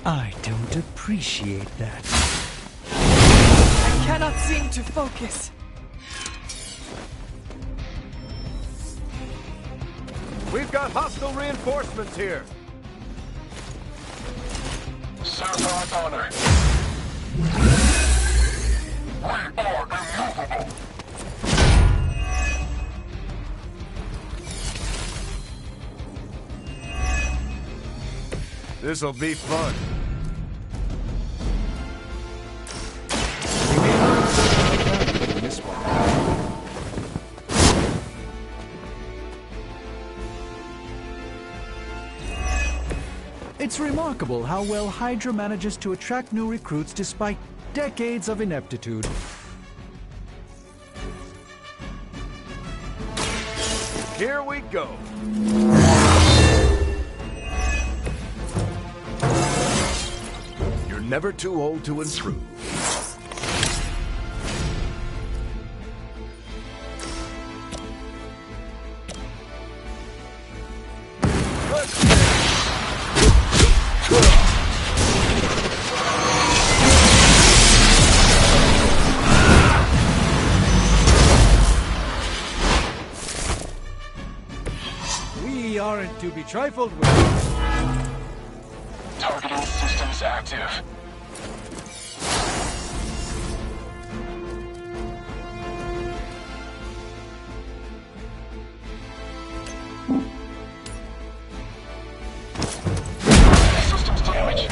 I don't appreciate that. I cannot seem to focus. We've got hostile reinforcements here. Serve our honor. We are immovable. This'll be fun. It's remarkable how well Hydra manages to attract new recruits despite decades of ineptitude. Here we go. You're never too old to improve. We aren't to be trifled with. Targeting systems active. Systems damage.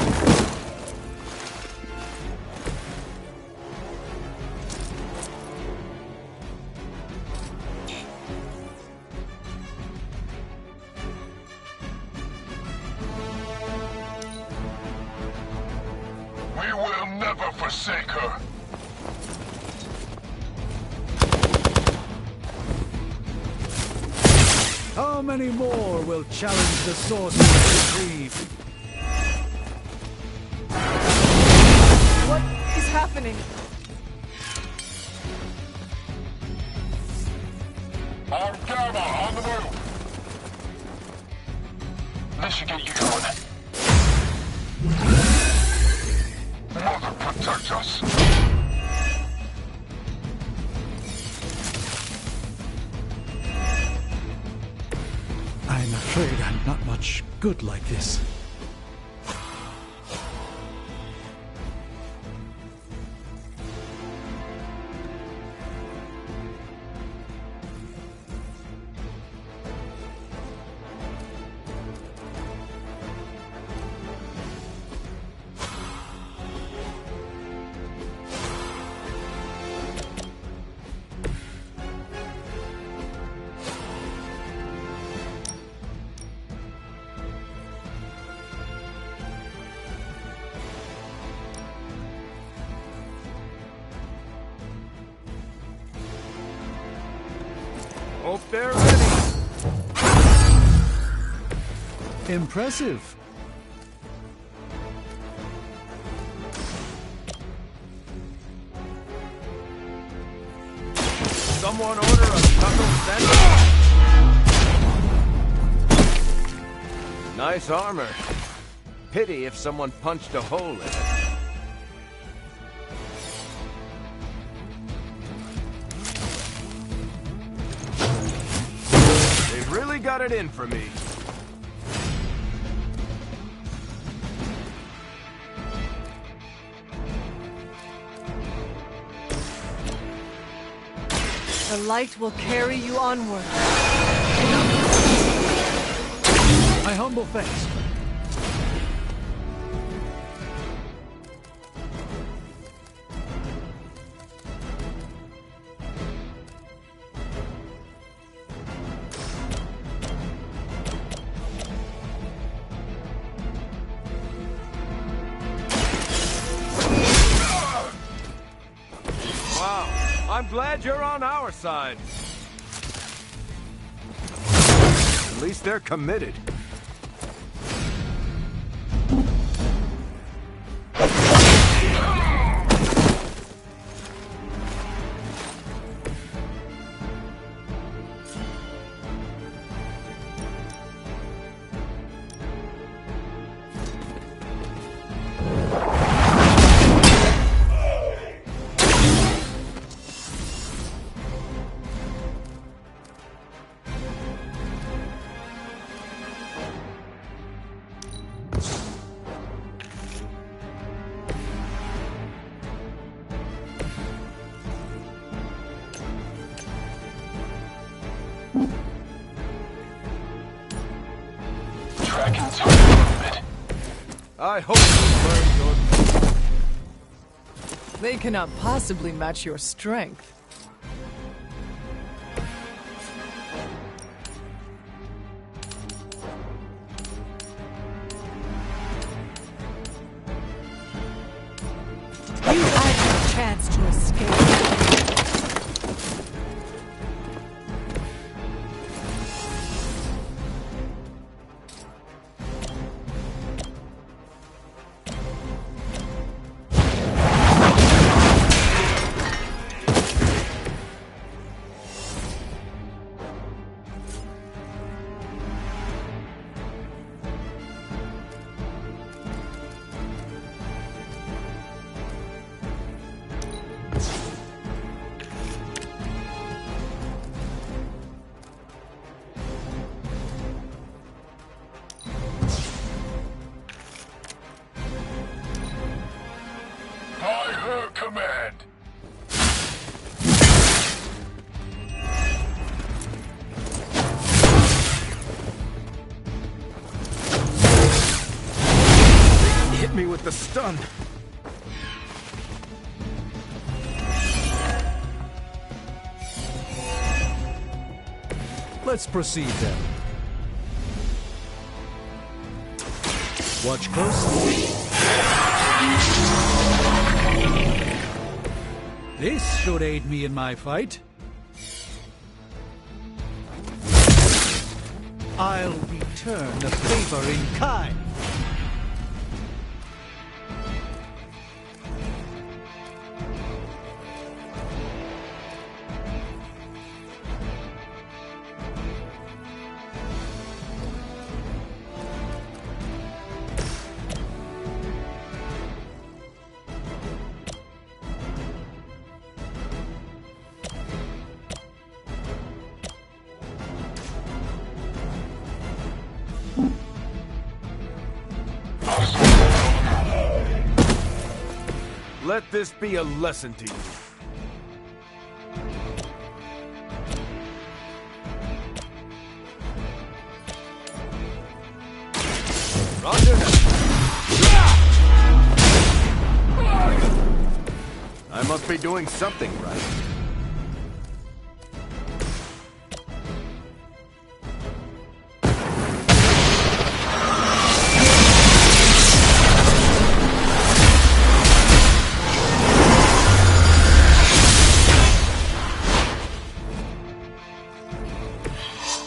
We will never forsake her. How many more will challenge the Sorcerer Supreme? What is happening? On Gamma, on the move. This should get you going. Mother, protect us. I'm afraid I'm not much good like this. Hope they're ready. Impressive. Someone order a knuckle sandwich. Nice armor. Pity if someone punched a hole in it. They've really got it in for me. The light will carry you onward. My humble thanks. Wow, I'm glad you're on our side. At least they're committed. I hope you learn your... They cannot possibly match your strength. You had your chance to escape. By her command. Hit me with the stun. Let's proceed then. Watch closely. This should aid me in my fight. I'll return the favor in kind. Let this be a lesson to you. Roger that. I must be doing something right.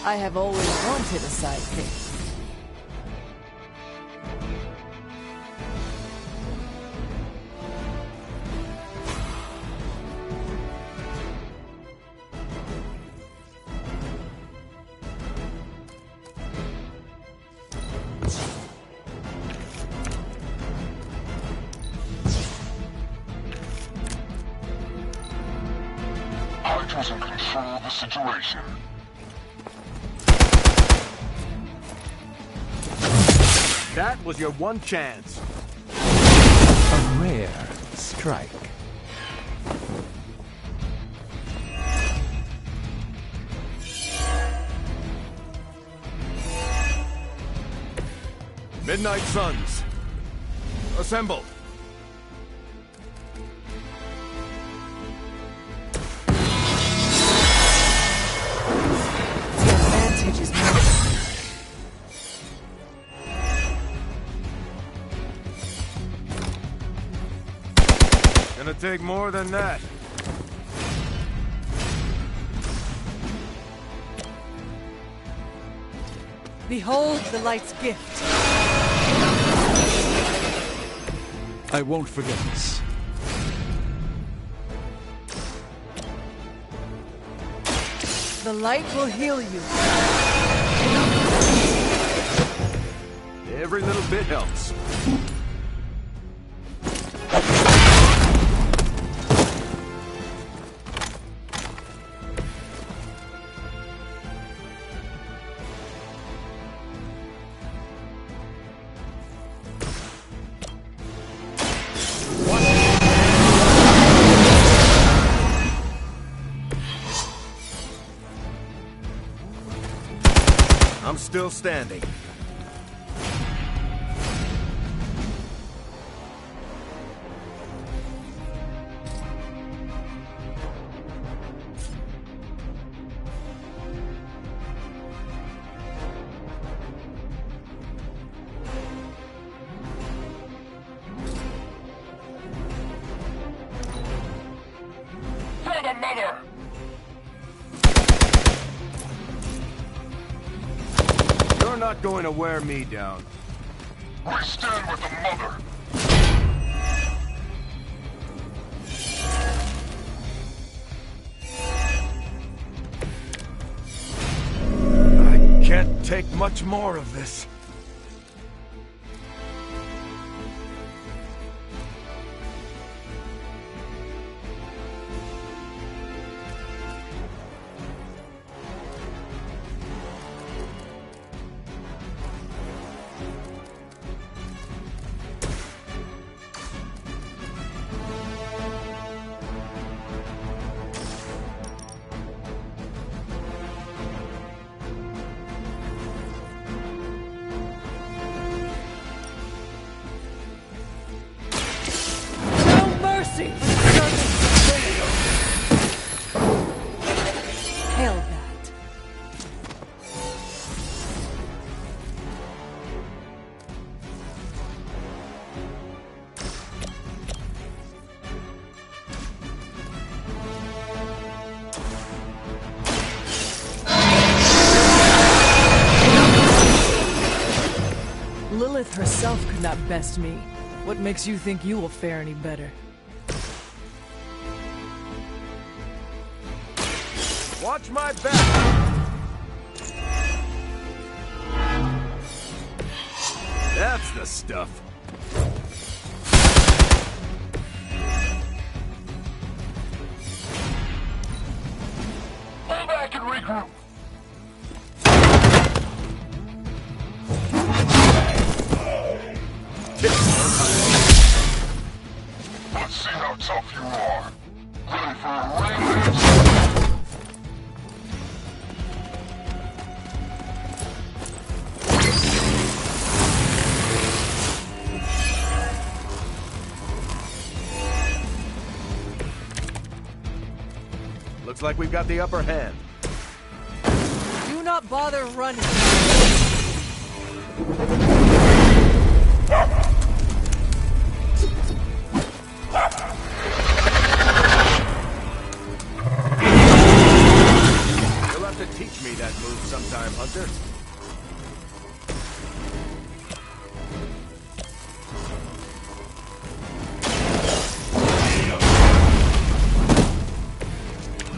I have always wanted a sidekick. Hydra's in control of the situation. That was your one chance. A rare strike. Midnight Suns. Assemble. The advantage is mine. Gonna take more than that. Behold the light's gift. I won't forget this. The light will heal you. Every little bit helps. I'm still standing. mother! You're not going to wear me down. We stand with the mother! I can't take much more of this. Hail that. Lilith herself could not best me. What makes you think you will fare any better? Watch my back! That's the stuff. Pull back and regroup! Let's see how tough you are. Ready for a rematch? Looks like we've got the upper hand. Do not bother running. You'll have to teach me that move sometime, Hunter.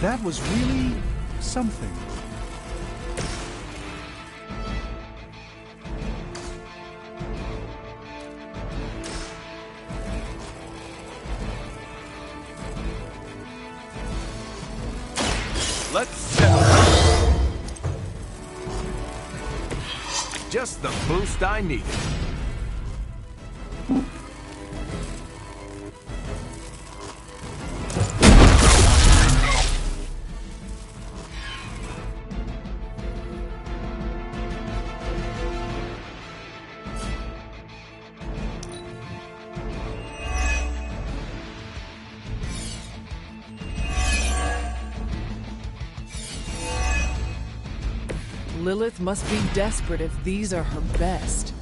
That was really something. Let's settle it. Just the boost I needed. Lilith must be desperate if these are her best.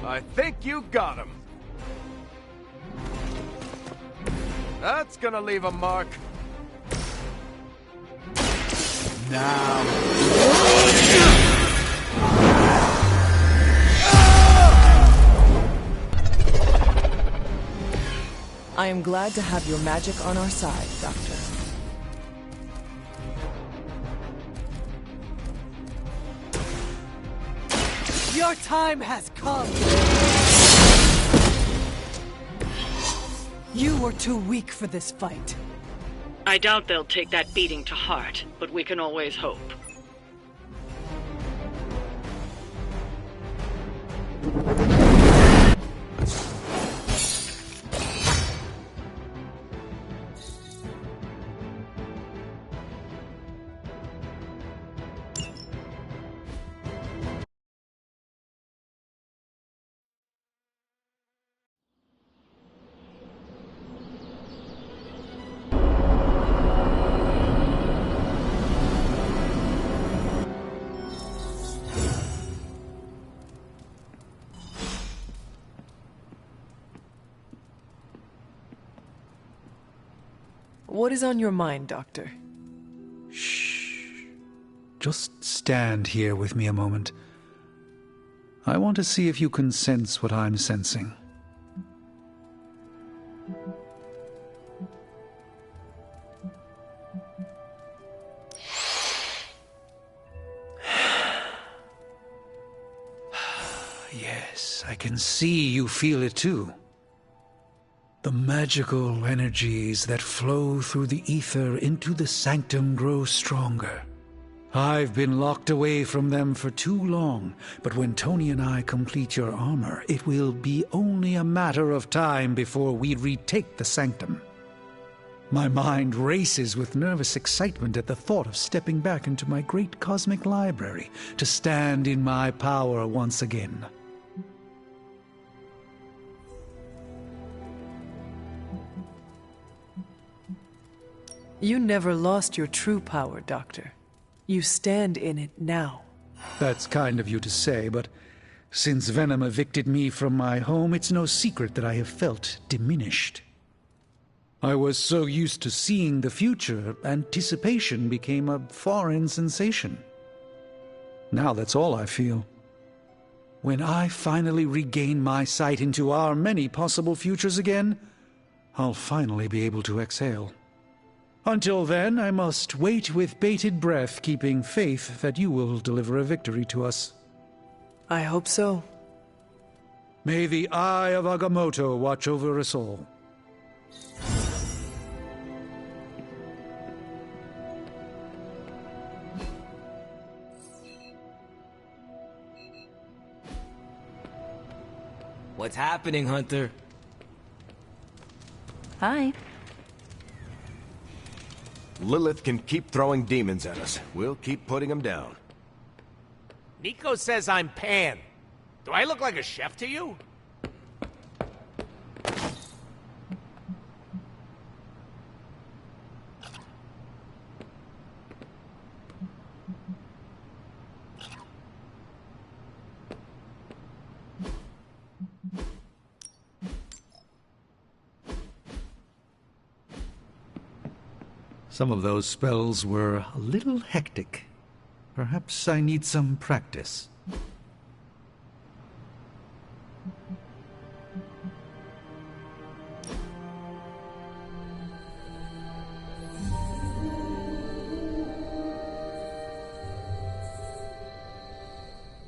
I think you got him. That's gonna leave a mark. I am glad to have your magic on our side, Doctor. Your time has come! You were too weak for this fight. I doubt they'll take that beating to heart, but we can always hope. What is on your mind, Doctor? Just stand here with me a moment. I want to see if you can sense what I'm sensing. Yes, I can see you feel it too. The magical energies that flow through the ether into the sanctum grow stronger. I've been locked away from them for too long, but when Tony and I complete your armor, it will be only a matter of time before we retake the sanctum. My mind races with nervous excitement at the thought of stepping back into my great cosmic library to stand in my power once again. You never lost your true power, Doctor. You stand in it now. That's kind of you to say, but since Venom evicted me from my home, it's no secret that I have felt diminished. I was so used to seeing the future, anticipation became a foreign sensation. Now that's all I feel. When I finally regain my sight into our many possible futures again, I'll finally be able to exhale. Until then, I must wait with bated breath, keeping faith that you will deliver a victory to us. I hope so. May the Eye of Agamotto watch over us all. What's happening, Hunter? Hi. Lilith can keep throwing demons at us. We'll keep putting them down. Nico says I'm Pan. Do I look like a chef to you? Some of those spells were a little hectic. Perhaps I need some practice.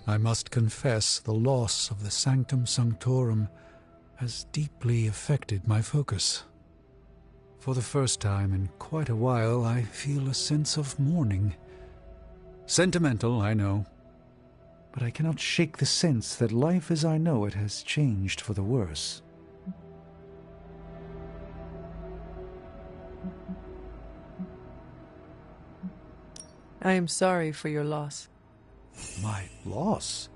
I must confess the loss of the Sanctum Sanctorum has deeply affected my focus. For the first time in quite a while, I feel a sense of mourning. Sentimental, I know, but I cannot shake the sense that life as I know it has changed for the worse. I am sorry for your loss. My loss?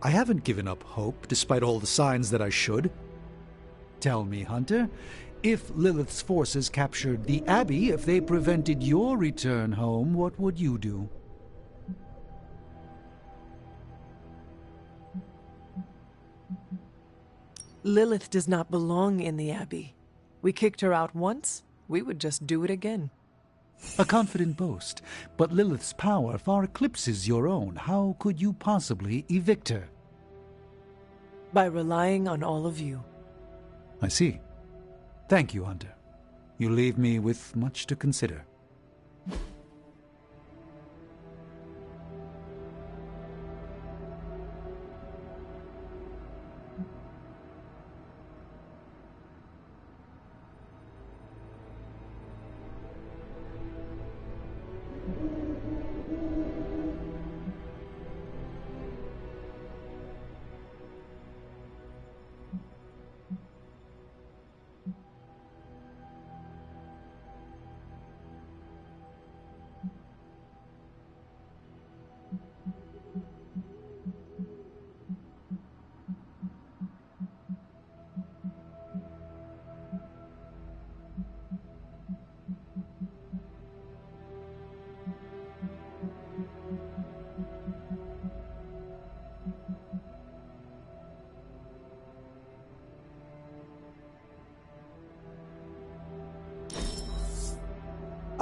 I haven't given up hope, despite all the signs that I should. Tell me, Hunter, if Lilith's forces captured the Abbey, if they prevented your return home, what would you do? Lilith does not belong in the Abbey. We kicked her out once, we would just do it again. A confident boast, but Lilith's power far eclipses your own. How could you possibly evict her? By relying on all of you. I see. Thank you, Hunter. You leave me with much to consider.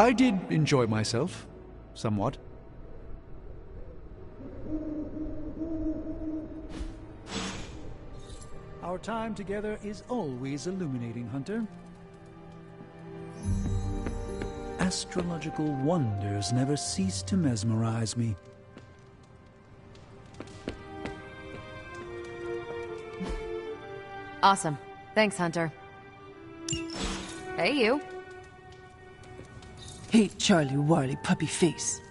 I did enjoy myself, somewhat. Our time together is always illuminating, Hunter. Astrological wonders never cease to mesmerize me. Awesome. Thanks, Hunter. Hey, you. Hey, Charlie Warley puppy face.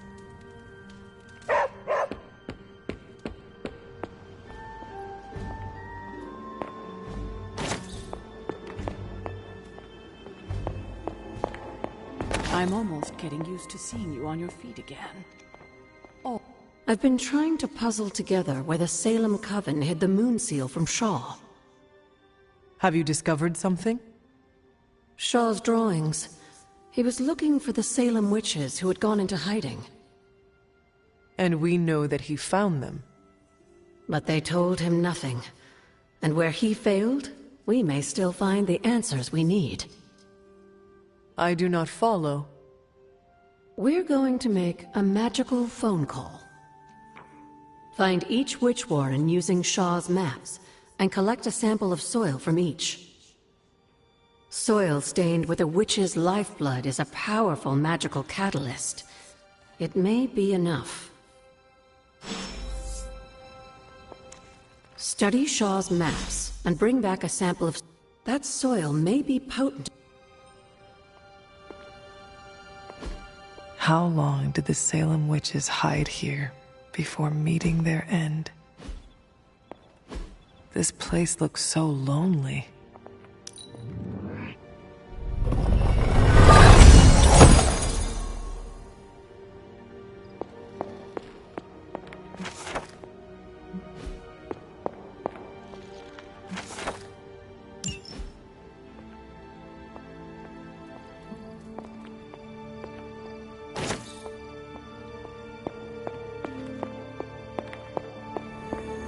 I'm almost getting used to seeing you on your feet again. Oh. I've been trying to puzzle together where the Salem Coven hid the moon seal from Shaw. Have you discovered something? Shaw's drawings. He was looking for the Salem witches who had gone into hiding. And we know that he found them. But they told him nothing. And where he failed, we may still find the answers we need. I do not follow. We're going to make a magical phone call. Find each witch warren using Shaw's maps, and collect a sample of soil from each. Soil stained with a witch's lifeblood is a powerful magical catalyst. It may be enough. Study Shaw's maps, and bring back a sample of... That soil may be potent. How long did the Salem witches hide here before meeting their end? This place looks so lonely.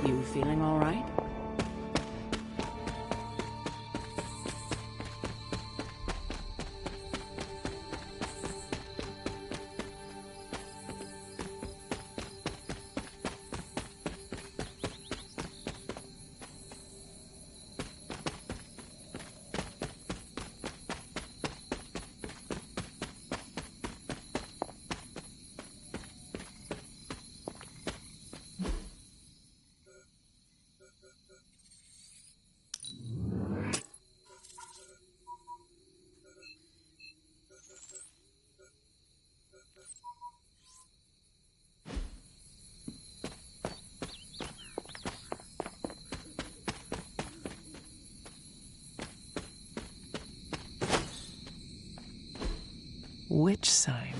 You feeling all right? Witch sign.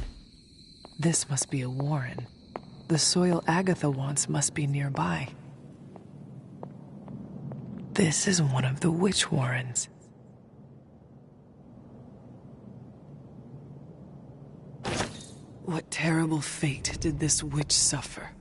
This must be a warren. The soil Agatha wants must be nearby. This is one of the witch warrens. What terrible fate did this witch suffer?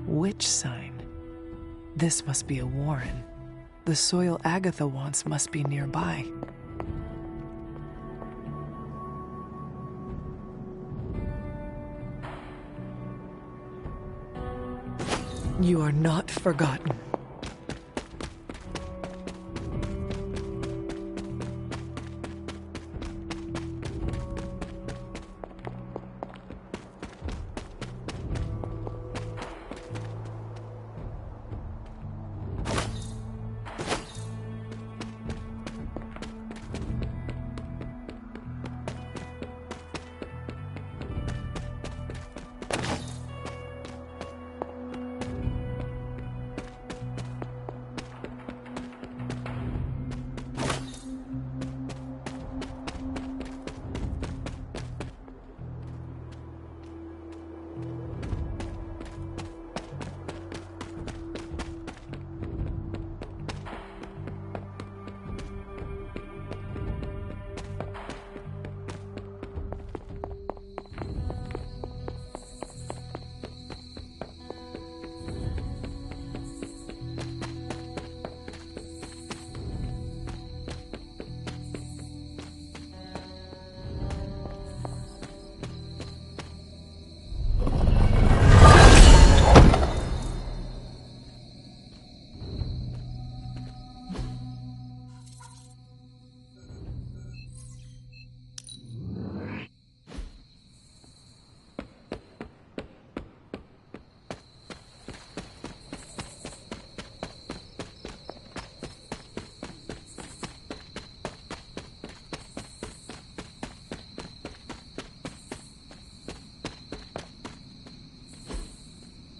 Witch sign. This must be a warren. The soil Agatha wants must be nearby. You are not forgotten.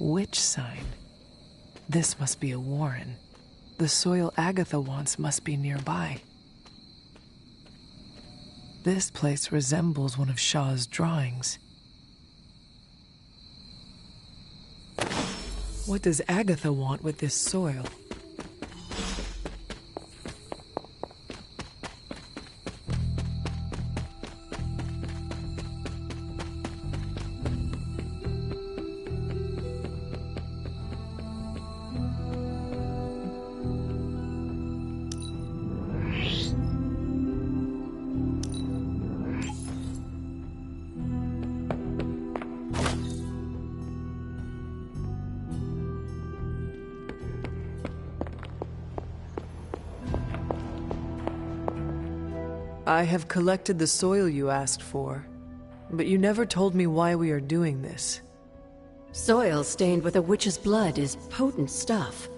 Witch sign. This must be a warren. The soil Agatha wants must be nearby. This place resembles one of Shaw's drawings. What does Agatha want with this soil? I have collected the soil you asked for, but you never told me why we are doing this. Soil stained with a witch's blood is potent stuff.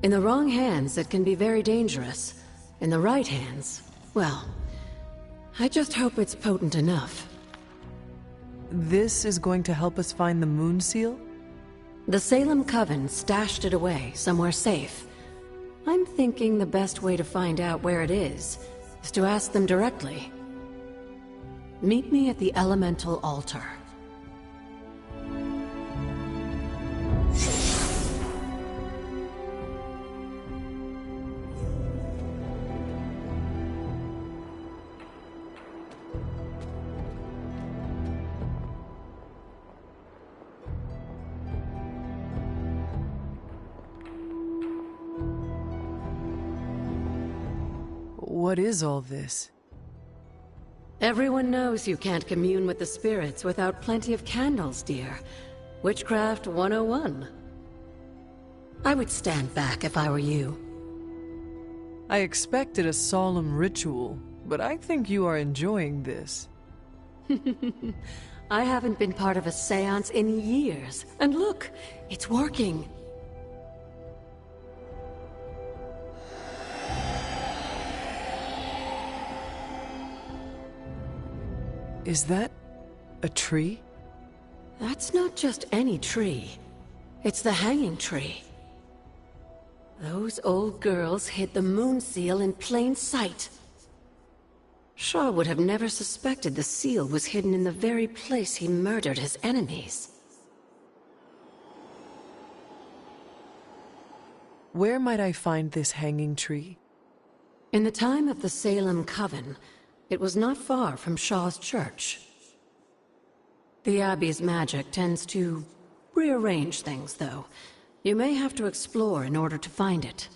In the wrong hands, it can be very dangerous. In the right hands, well, I just hope it's potent enough. This is going to help us find the Moon Seal? The Salem Coven stashed it away somewhere safe. I'm thinking the best way to find out where it is to ask them directly. Meet me at the Elemental Altar. What is all this? Everyone knows you can't commune with the spirits without plenty of candles, dear. Witchcraft 101. I would stand back if I were you. I expected a solemn ritual, but I think you are enjoying this. I haven't been part of a seance in years, and look, it's working. Is that a tree? That's not just any tree. It's the hanging tree. Those old girls hid the Moon Seal in plain sight. Shaw would have never suspected the seal was hidden in the very place he murdered his enemies. Where might I find this hanging tree? In the time of the Salem Coven, it was not far from Shaw's church. The Abbey's magic tends to rearrange things, though. You may have to explore in order to find it.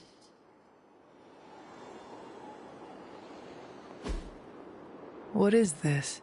What is this?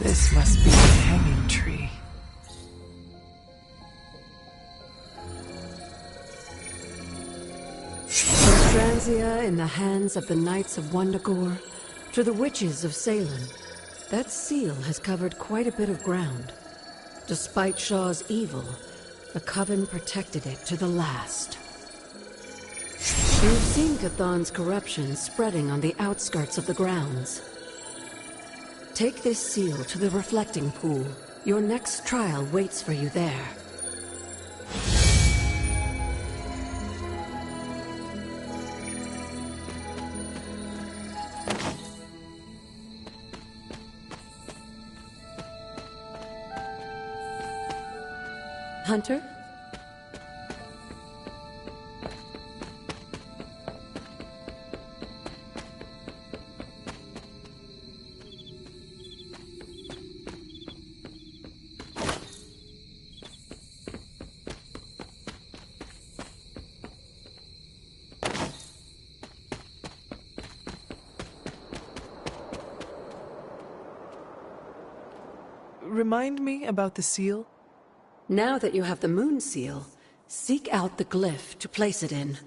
This must be the hanging tree. From Stranzia in the hands of the Knights of Wundagore to the witches of Salem, that seal has covered quite a bit of ground. Despite Shaw's evil, the Coven protected it to the last. You've seen Chthon's corruption spreading on the outskirts of the grounds. Take this seal to the reflecting pool. Your next trial waits for you there. Hunter? Remind me about the seal? Now that you have the moon seal, seek out the glyph to place it in.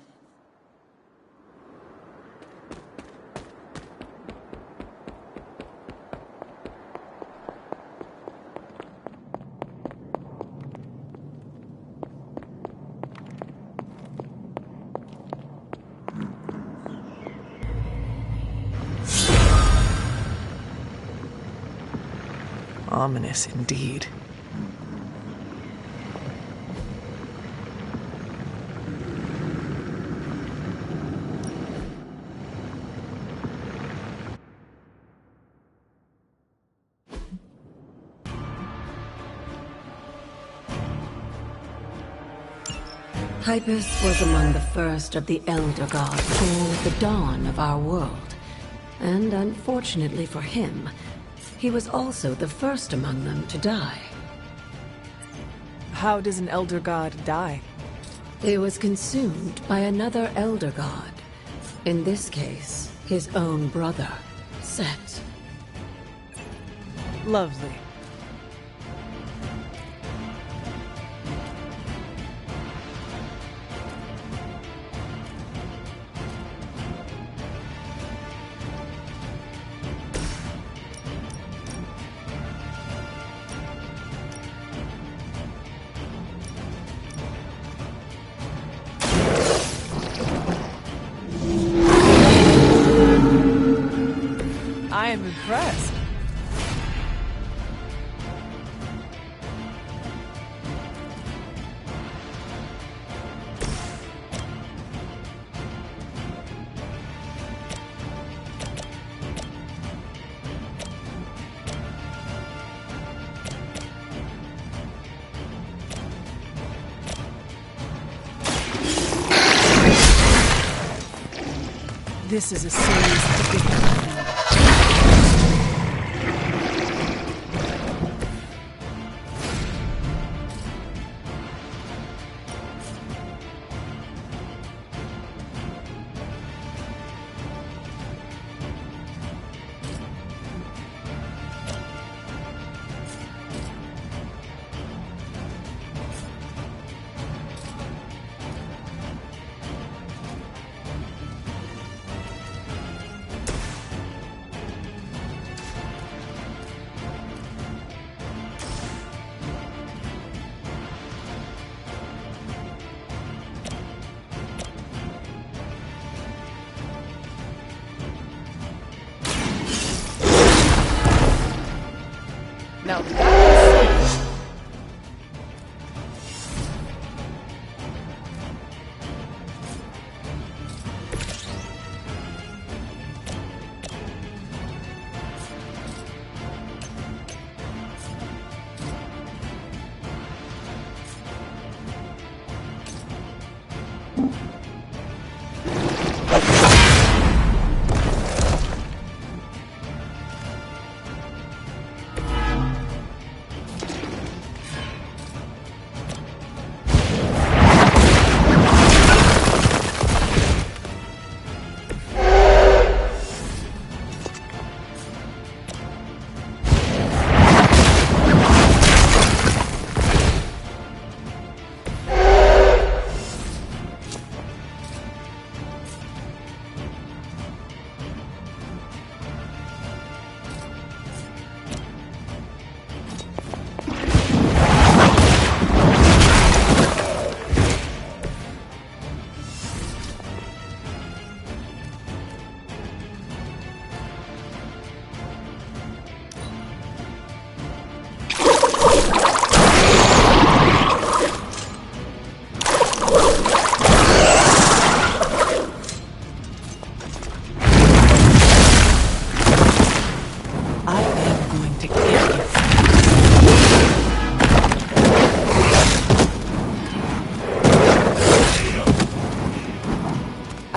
Ominous indeed. Hypus was among the first of the Elder Gods, called the dawn of our world. And unfortunately for him, he was also the first among them to die. How does an Elder God die? He was consumed by another Elder God. In this case, his own brother, Set. Lovely. I am impressed. This is a serious predicament. Now that's...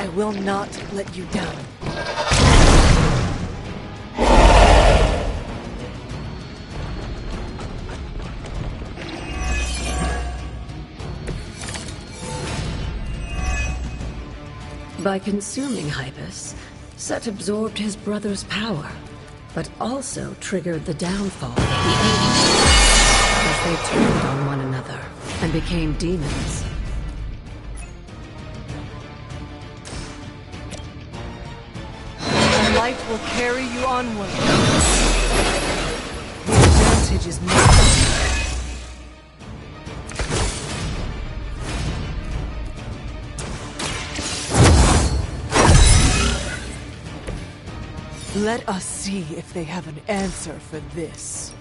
I will not let you down. By consuming Hypus, Set absorbed his brother's power, but also triggered the downfall of the aliens as they turned on one another and became demons. The light will carry you onward. The advantage is mine. Let us see if they have an answer for this.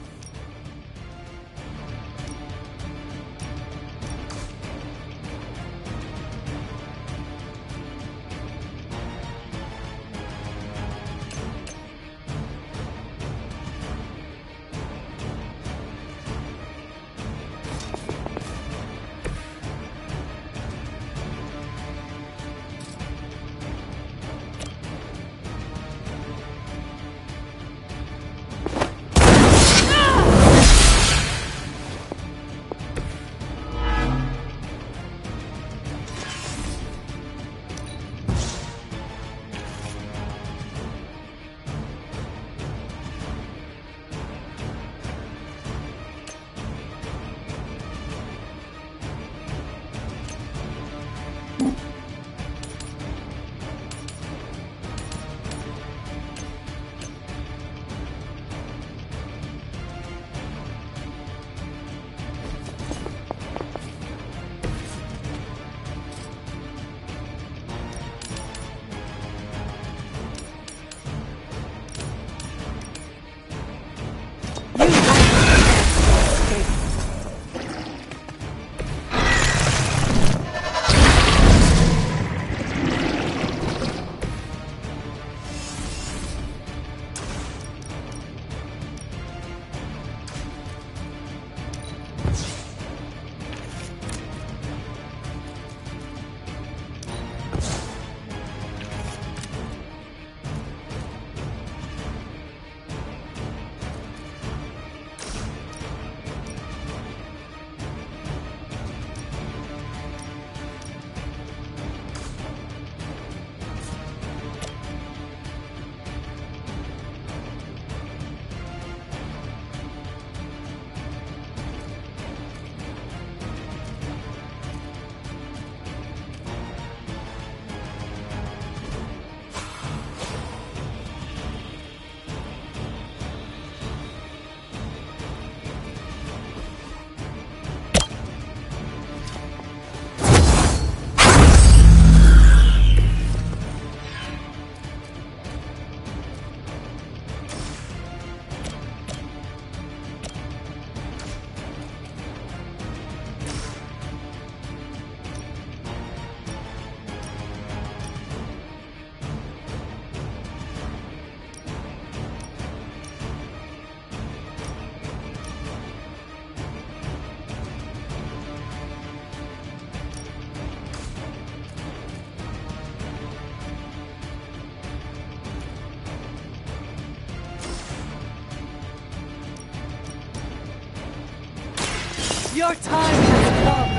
Your time has come.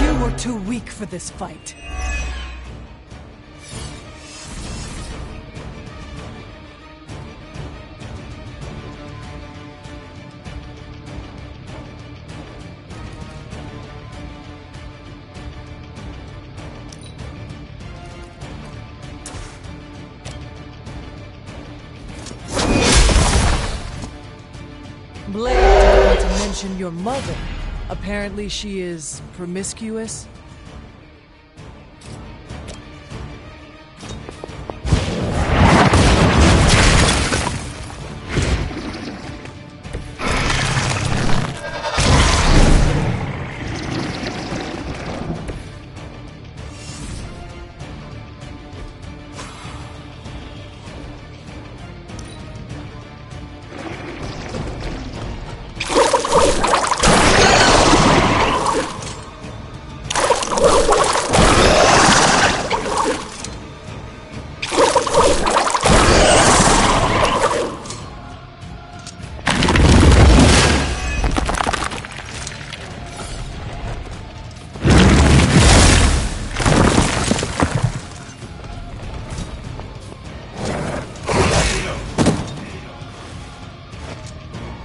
You were too weak for this fight. Blade told me to mention your mother. Apparently she is promiscuous.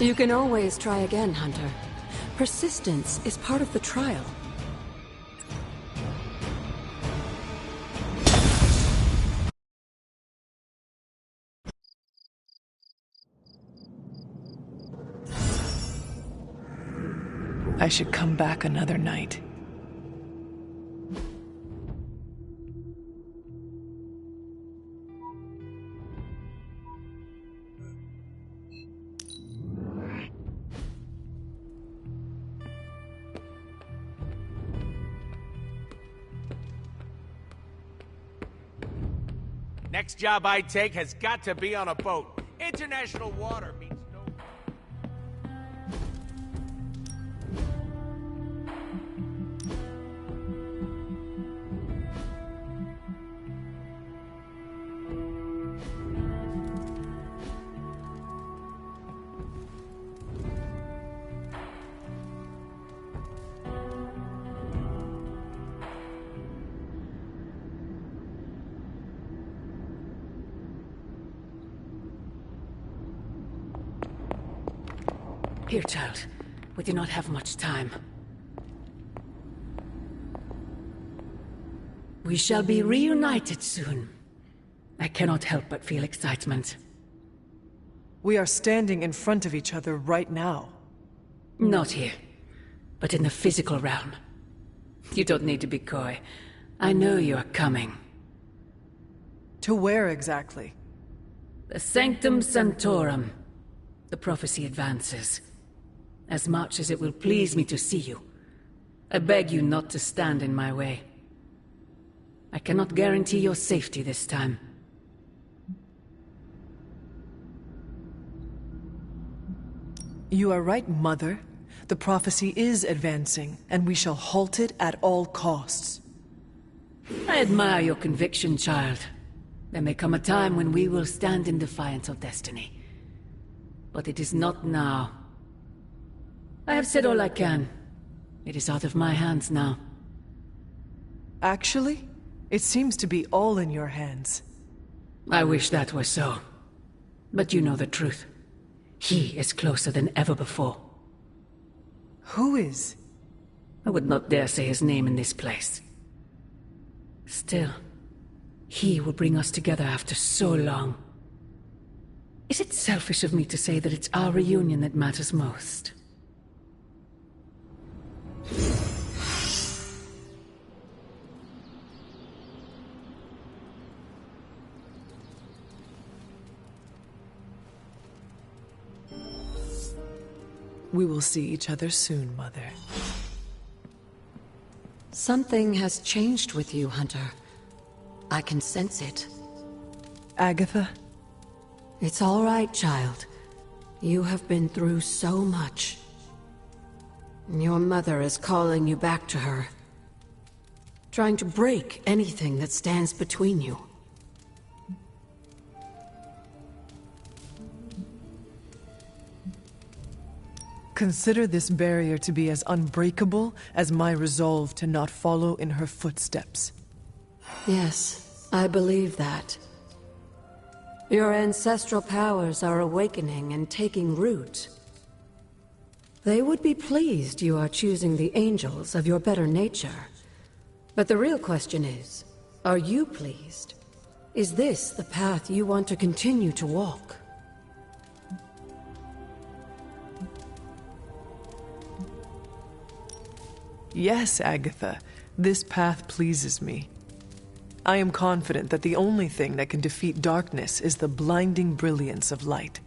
You can always try again, Hunter. Persistence is part of the trial. I should come back another night. Next job I take has got to be on a boat. International water means no... Here, child. We do not have much time. We shall be reunited soon. I cannot help but feel excitement. We are standing in front of each other right now. Not here, but in the physical realm. You don't need to be coy. I know you are coming. To where exactly? The Sanctum Sanctorum. The prophecy advances. As much as it will please me to see you, I beg you not to stand in my way. I cannot guarantee your safety this time. You are right, Mother. The prophecy is advancing, and we shall halt it at all costs. I admire your conviction, child. There may come a time when we will stand in defiance of destiny. But it is not now. I have said all I can. It is out of my hands now. Actually, it seems to be all in your hands. I wish that were so. But you know the truth. He is closer than ever before. Who is? I would not dare say his name in this place. Still, he will bring us together after so long. Is it selfish of me to say that it's our reunion that matters most? We will see each other soon, Mother. Something has changed with you, Hunter. I can sense it. Agatha? It's all right, child. You have been through so much. Your mother is calling you back to her. Trying to break anything that stands between you. Consider this barrier to be as unbreakable as my resolve to not follow in her footsteps. Yes, I believe that. Your ancestral powers are awakening and taking root. They would be pleased you are choosing the angels of your better nature. But the real question is, are you pleased? Is this the path you want to continue to walk? Yes, Agatha. This path pleases me. I am confident that the only thing that can defeat darkness is the blinding brilliance of light.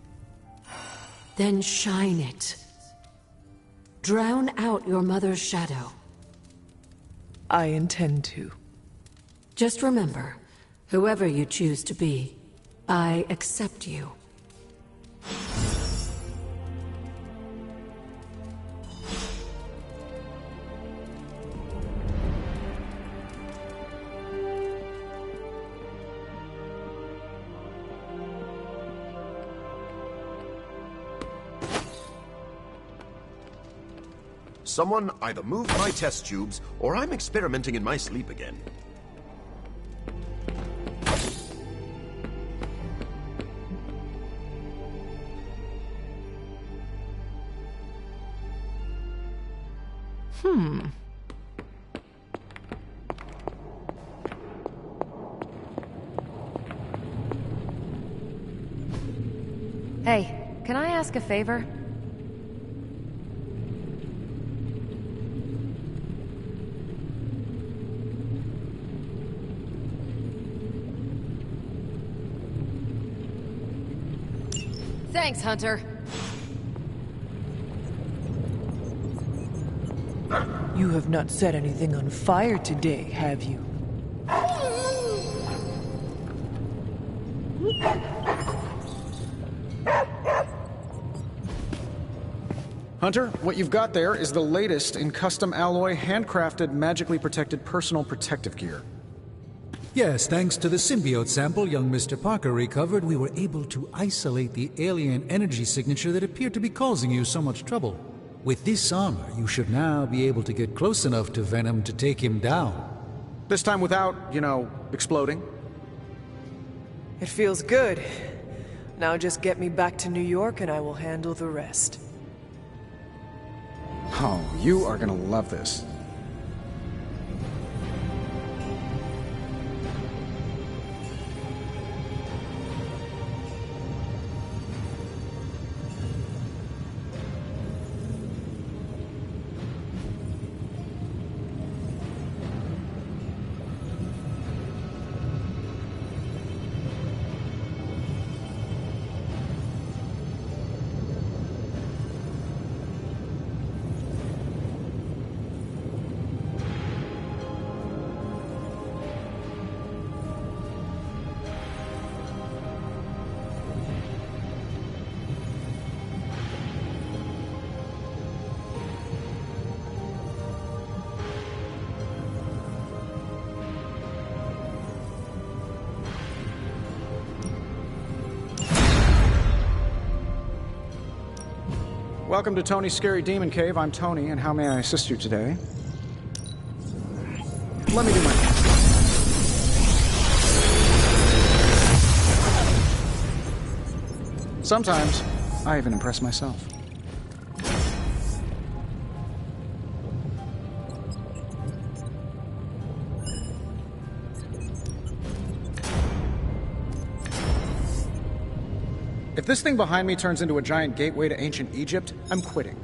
Then shine it. Drown out your mother's shadow. I intend to. Just remember, whoever you choose to be, I accept you. Someone either moved my test tubes, or I'm experimenting in my sleep again. Hey, can I ask a favor? Thanks, Hunter. You have not set anything on fire today, have you? Hunter, what you've got there is the latest in custom alloy, handcrafted, magically protected personal protective gear. Yes, thanks to the symbiote sample young Mr. Parker recovered, we were able to isolate the alien energy signature that appeared to be causing you so much trouble. With this armor, you should now be able to get close enough to Venom to take him down. This time without, exploding. It feels good. Now just get me back to New York and I will handle the rest. Oh, you are gonna love this. Welcome to Tony's Scary Demon Cave. I'm Tony, and how may I assist you today? Let me do my best. Sometimes, I even impress myself. If this thing behind me turns into a giant gateway to ancient Egypt, I'm quitting.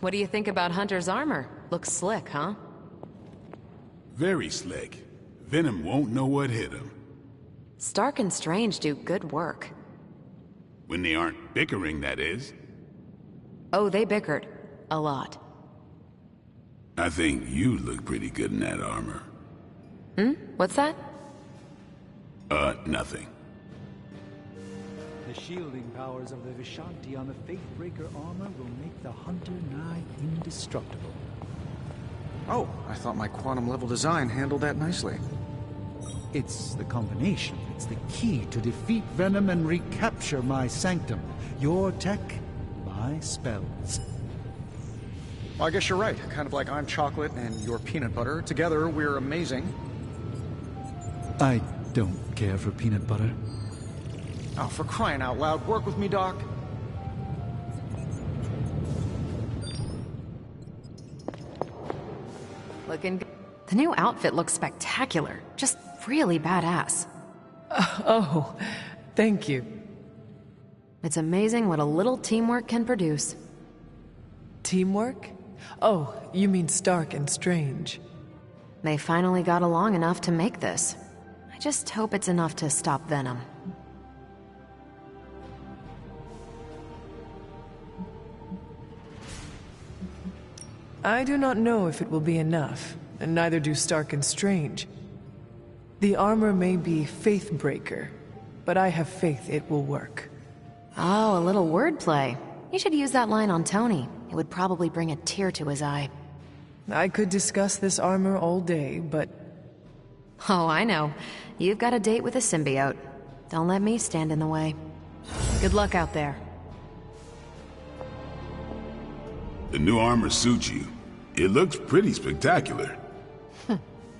What do you think about Hunter's armor? Looks slick, huh? Very slick. Venom won't know what hit him. Stark and Strange do good work. When they aren't bickering, that is. Oh, they bickered. A lot. I think you look pretty good in that armor. What's that? Nothing. The shielding powers of the Vishanti on the Faithbreaker armor will make the Hunter nigh indestructible. Oh, I thought my quantum-level design handled that nicely. It's the combination. It's the key to defeat Venom and recapture my sanctum. Your tech, my spells. Well, I guess you're right. Kind of like I'm chocolate and you're peanut butter. Together, we're amazing. I don't care for peanut butter. Oh, for crying out loud, work with me, Doc. Looking good. The new outfit looks spectacular. Just really badass. Oh, thank you. It's amazing what a little teamwork can produce. Teamwork? Oh, you mean Stark and Strange. They finally got along enough to make this. I just hope it's enough to stop Venom. I do not know if it will be enough, and neither do Stark and Strange. The armor may be Faithbreaker, but I have faith it will work. Oh, a little wordplay. You should use that line on Tony. It would probably bring a tear to his eye. I could discuss this armor all day, but... Oh, I know. You've got a date with a symbiote. Don't let me stand in the way. Good luck out there. The new armor suits you. It looks pretty spectacular.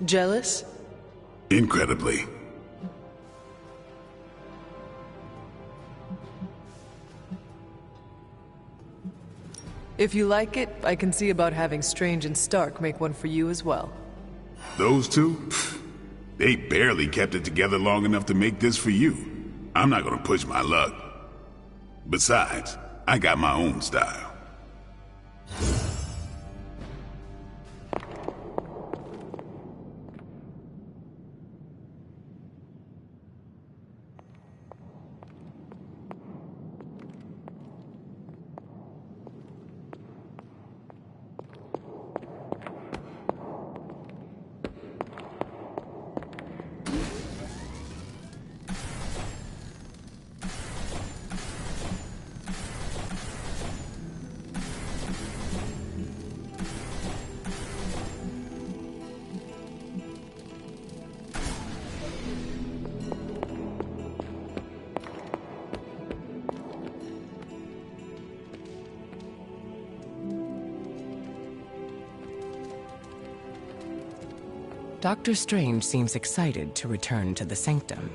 Jealous? Incredibly. If you like it, I can see about having Strange and Stark make one for you as well. Those two? Pfft, they barely kept it together long enough to make this for you. I'm not gonna push my luck. Besides, I got my own style. Dr. Strange seems excited to return to the Sanctum.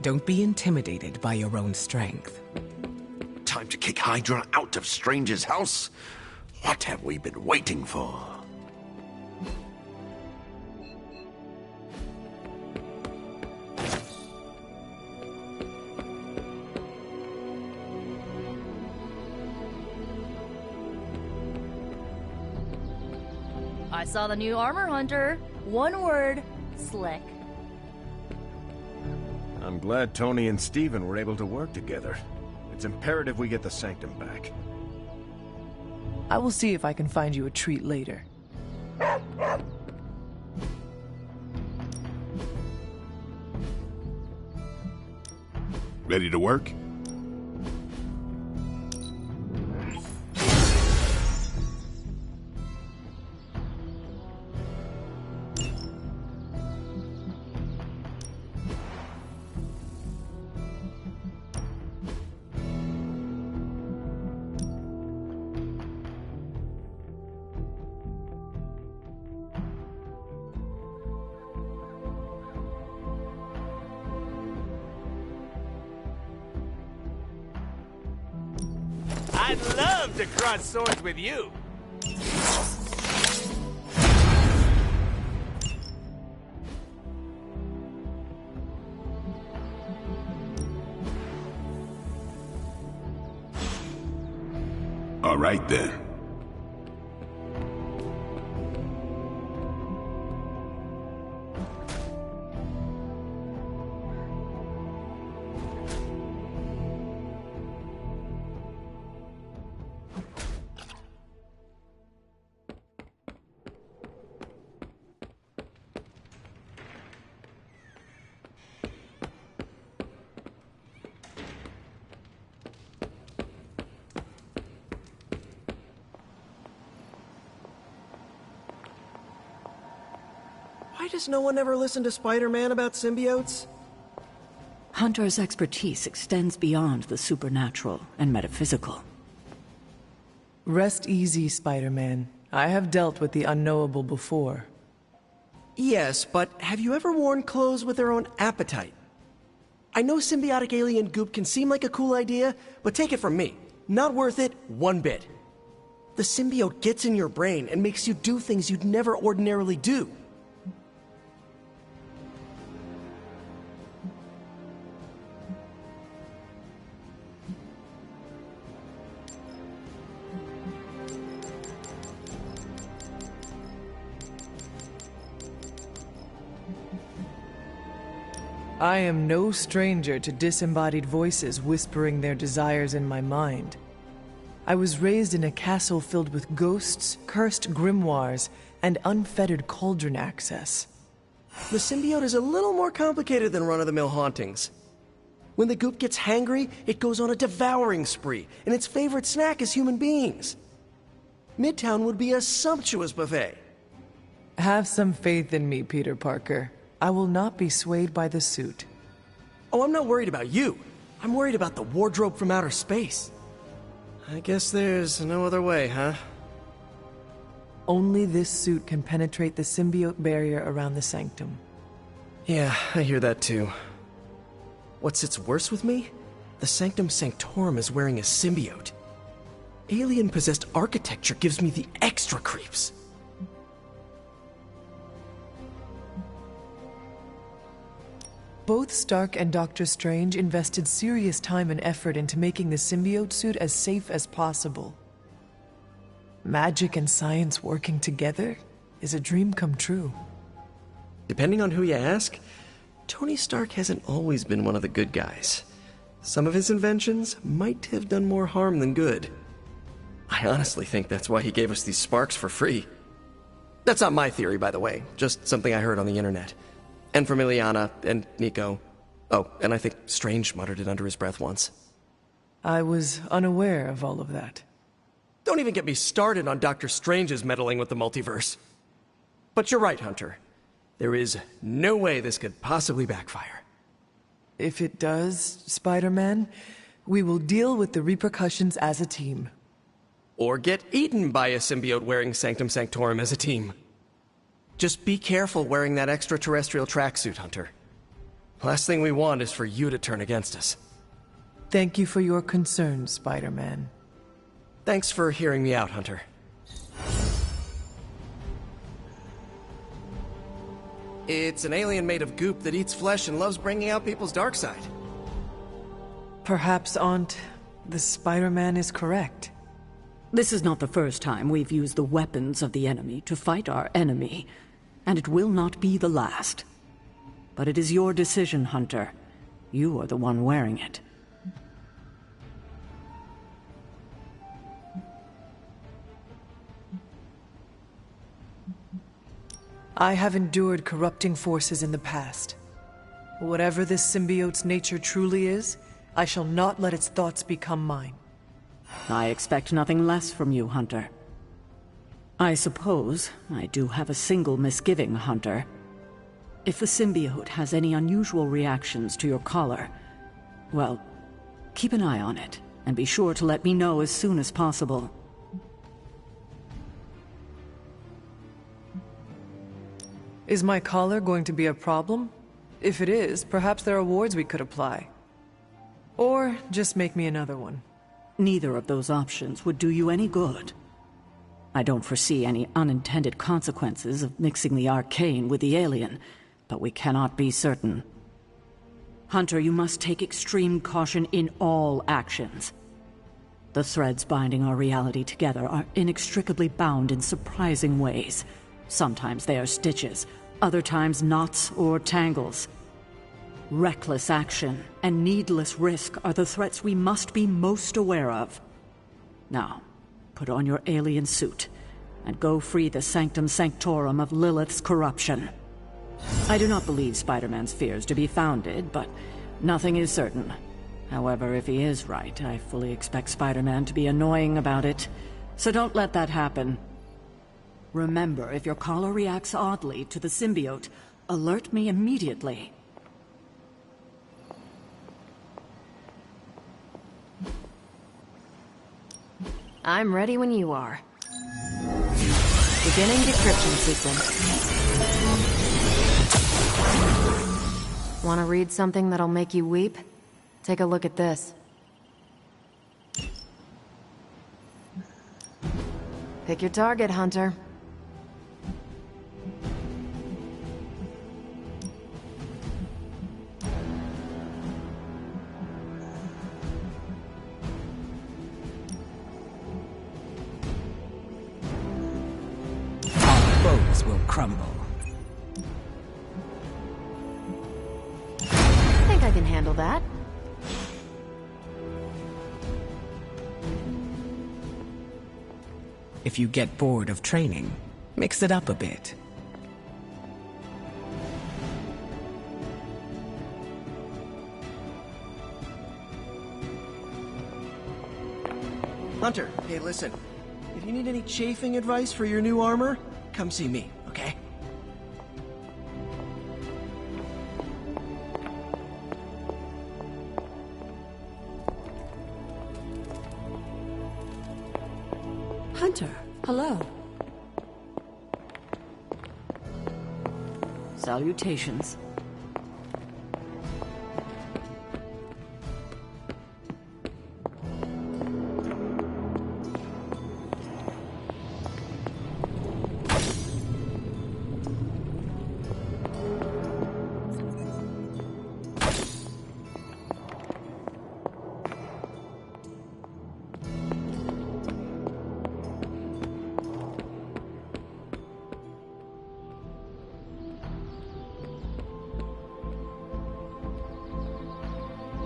Don't be intimidated by your own strength. Time to kick Hydra out of Strange's house? What have we been waiting for? I saw the new armor hunter. One word, slick. I'm glad Tony and Steven were able to work together. It's imperative we get the Sanctum back. I will see if I can find you a treat later. Ready to work? I'd love to cross swords with you. All right then. does no one ever listen to Spider-Man about symbiotes? Hunter's expertise extends beyond the supernatural and metaphysical. Rest easy, Spider-Man. I have dealt with the unknowable before. Yes, but have you ever worn clothes with their own appetite? I know symbiotic alien goop can seem like a cool idea, but take it from me. Not worth it one bit. The symbiote gets in your brain and makes you do things you'd never ordinarily do. I am no stranger to disembodied voices whispering their desires in my mind. I was raised in a castle filled with ghosts, cursed grimoires, and unfettered cauldron access. The symbiote is a little more complicated than run-of-the-mill hauntings. When the goop gets hangry, it goes on a devouring spree, and its favorite snack is human beings. Midtown would be a sumptuous buffet. Have some faith in me, Peter Parker. I will not be swayed by the suit. Oh, I'm not worried about you. I'm worried about the wardrobe from outer space. I guess there's no other way, huh? Only this suit can penetrate the symbiote barrier around the sanctum. Yeah, I hear that too. What sits worse with me? The Sanctum Sanctorum is wearing a symbiote. Alien-possessed architecture gives me the extra creeps. Both Stark and Doctor Strange invested serious time and effort into making the symbiote suit as safe as possible. Magic and science working together is a dream come true. Depending on who you ask, Tony Stark hasn't always been one of the good guys. Some of his inventions might have done more harm than good. I honestly think that's why he gave us these sparks for free. That's not my theory, by the way, just something I heard on the internet. And from Illyana and Nico. Oh, and I think Strange muttered it under his breath once. I was unaware of all of that. Don't even get me started on Doctor Strange's meddling with the multiverse. But you're right, Hunter. There is no way this could possibly backfire. If it does, Spider-Man, we will deal with the repercussions as a team. Or get eaten by a symbiote wearing Sanctum Sanctorum as a team. Just be careful wearing that extraterrestrial tracksuit, Hunter. Last thing we want is for you to turn against us. Thank you for your concern, Spider-Man. Thanks for hearing me out, Hunter. It's an alien made of goop that eats flesh and loves bringing out people's dark side. Perhaps, Aunt, the Spider-Man is correct. This is not the first time we've used the weapons of the enemy to fight our enemy, and it will not be the last. But it is your decision, Hunter. You are the one wearing it. I have endured corrupting forces in the past. Whatever this symbiote's nature truly is, I shall not let its thoughts become mine. I expect nothing less from you, Hunter. I suppose I do have a single misgiving, Hunter. If the symbiote has any unusual reactions to your collar, well, keep an eye on it, and be sure to let me know as soon as possible. Is my collar going to be a problem? If it is, perhaps there are wards we could apply. Or just make me another one. Neither of those options would do you any good. I don't foresee any unintended consequences of mixing the arcane with the alien, but we cannot be certain. Hunter, you must take extreme caution in all actions. The threads binding our reality together are inextricably bound in surprising ways. Sometimes they are stitches, other times knots or tangles. Reckless action and needless risk are the threats we must be most aware of. Now, put on your alien suit and go free the Sanctum Sanctorum of Lilith's corruption. I do not believe Spider-Man's fears to be founded, but nothing is certain. However, if he is right, I fully expect Spider-Man to be annoying about it. So don't let that happen. Remember, if your collar reacts oddly to the symbiote, alert me immediately. I'm ready when you are. Beginning decryption sequence. Want to read something that'll make you weep? Take a look at this. Pick your target, Hunter. Our foes will crumble. I think I can handle that. If you get bored of training, mix it up a bit. Hunter, hey listen. If you need any chafing advice for your new armor, come see me, okay? Hunter, hello. Salutations.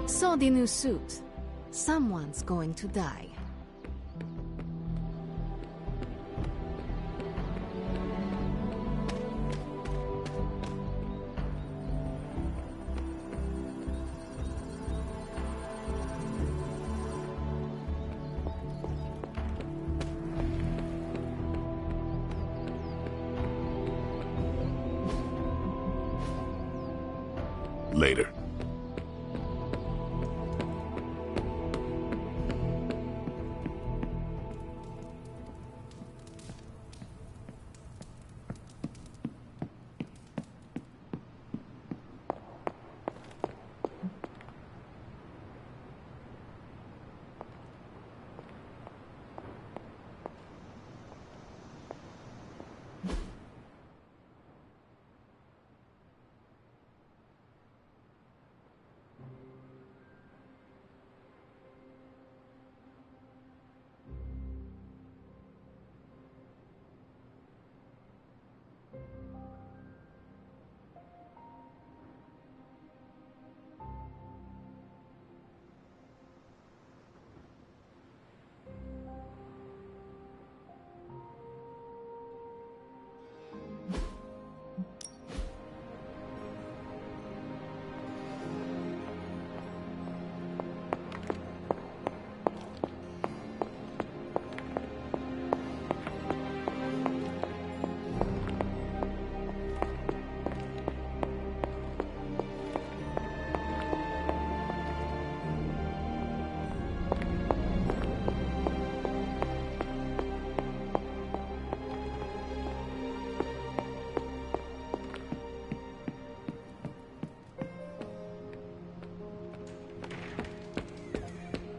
Saw the new suit. Someone's going to die. Later.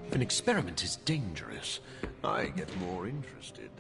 If an experiment is dangerous, I get more interested.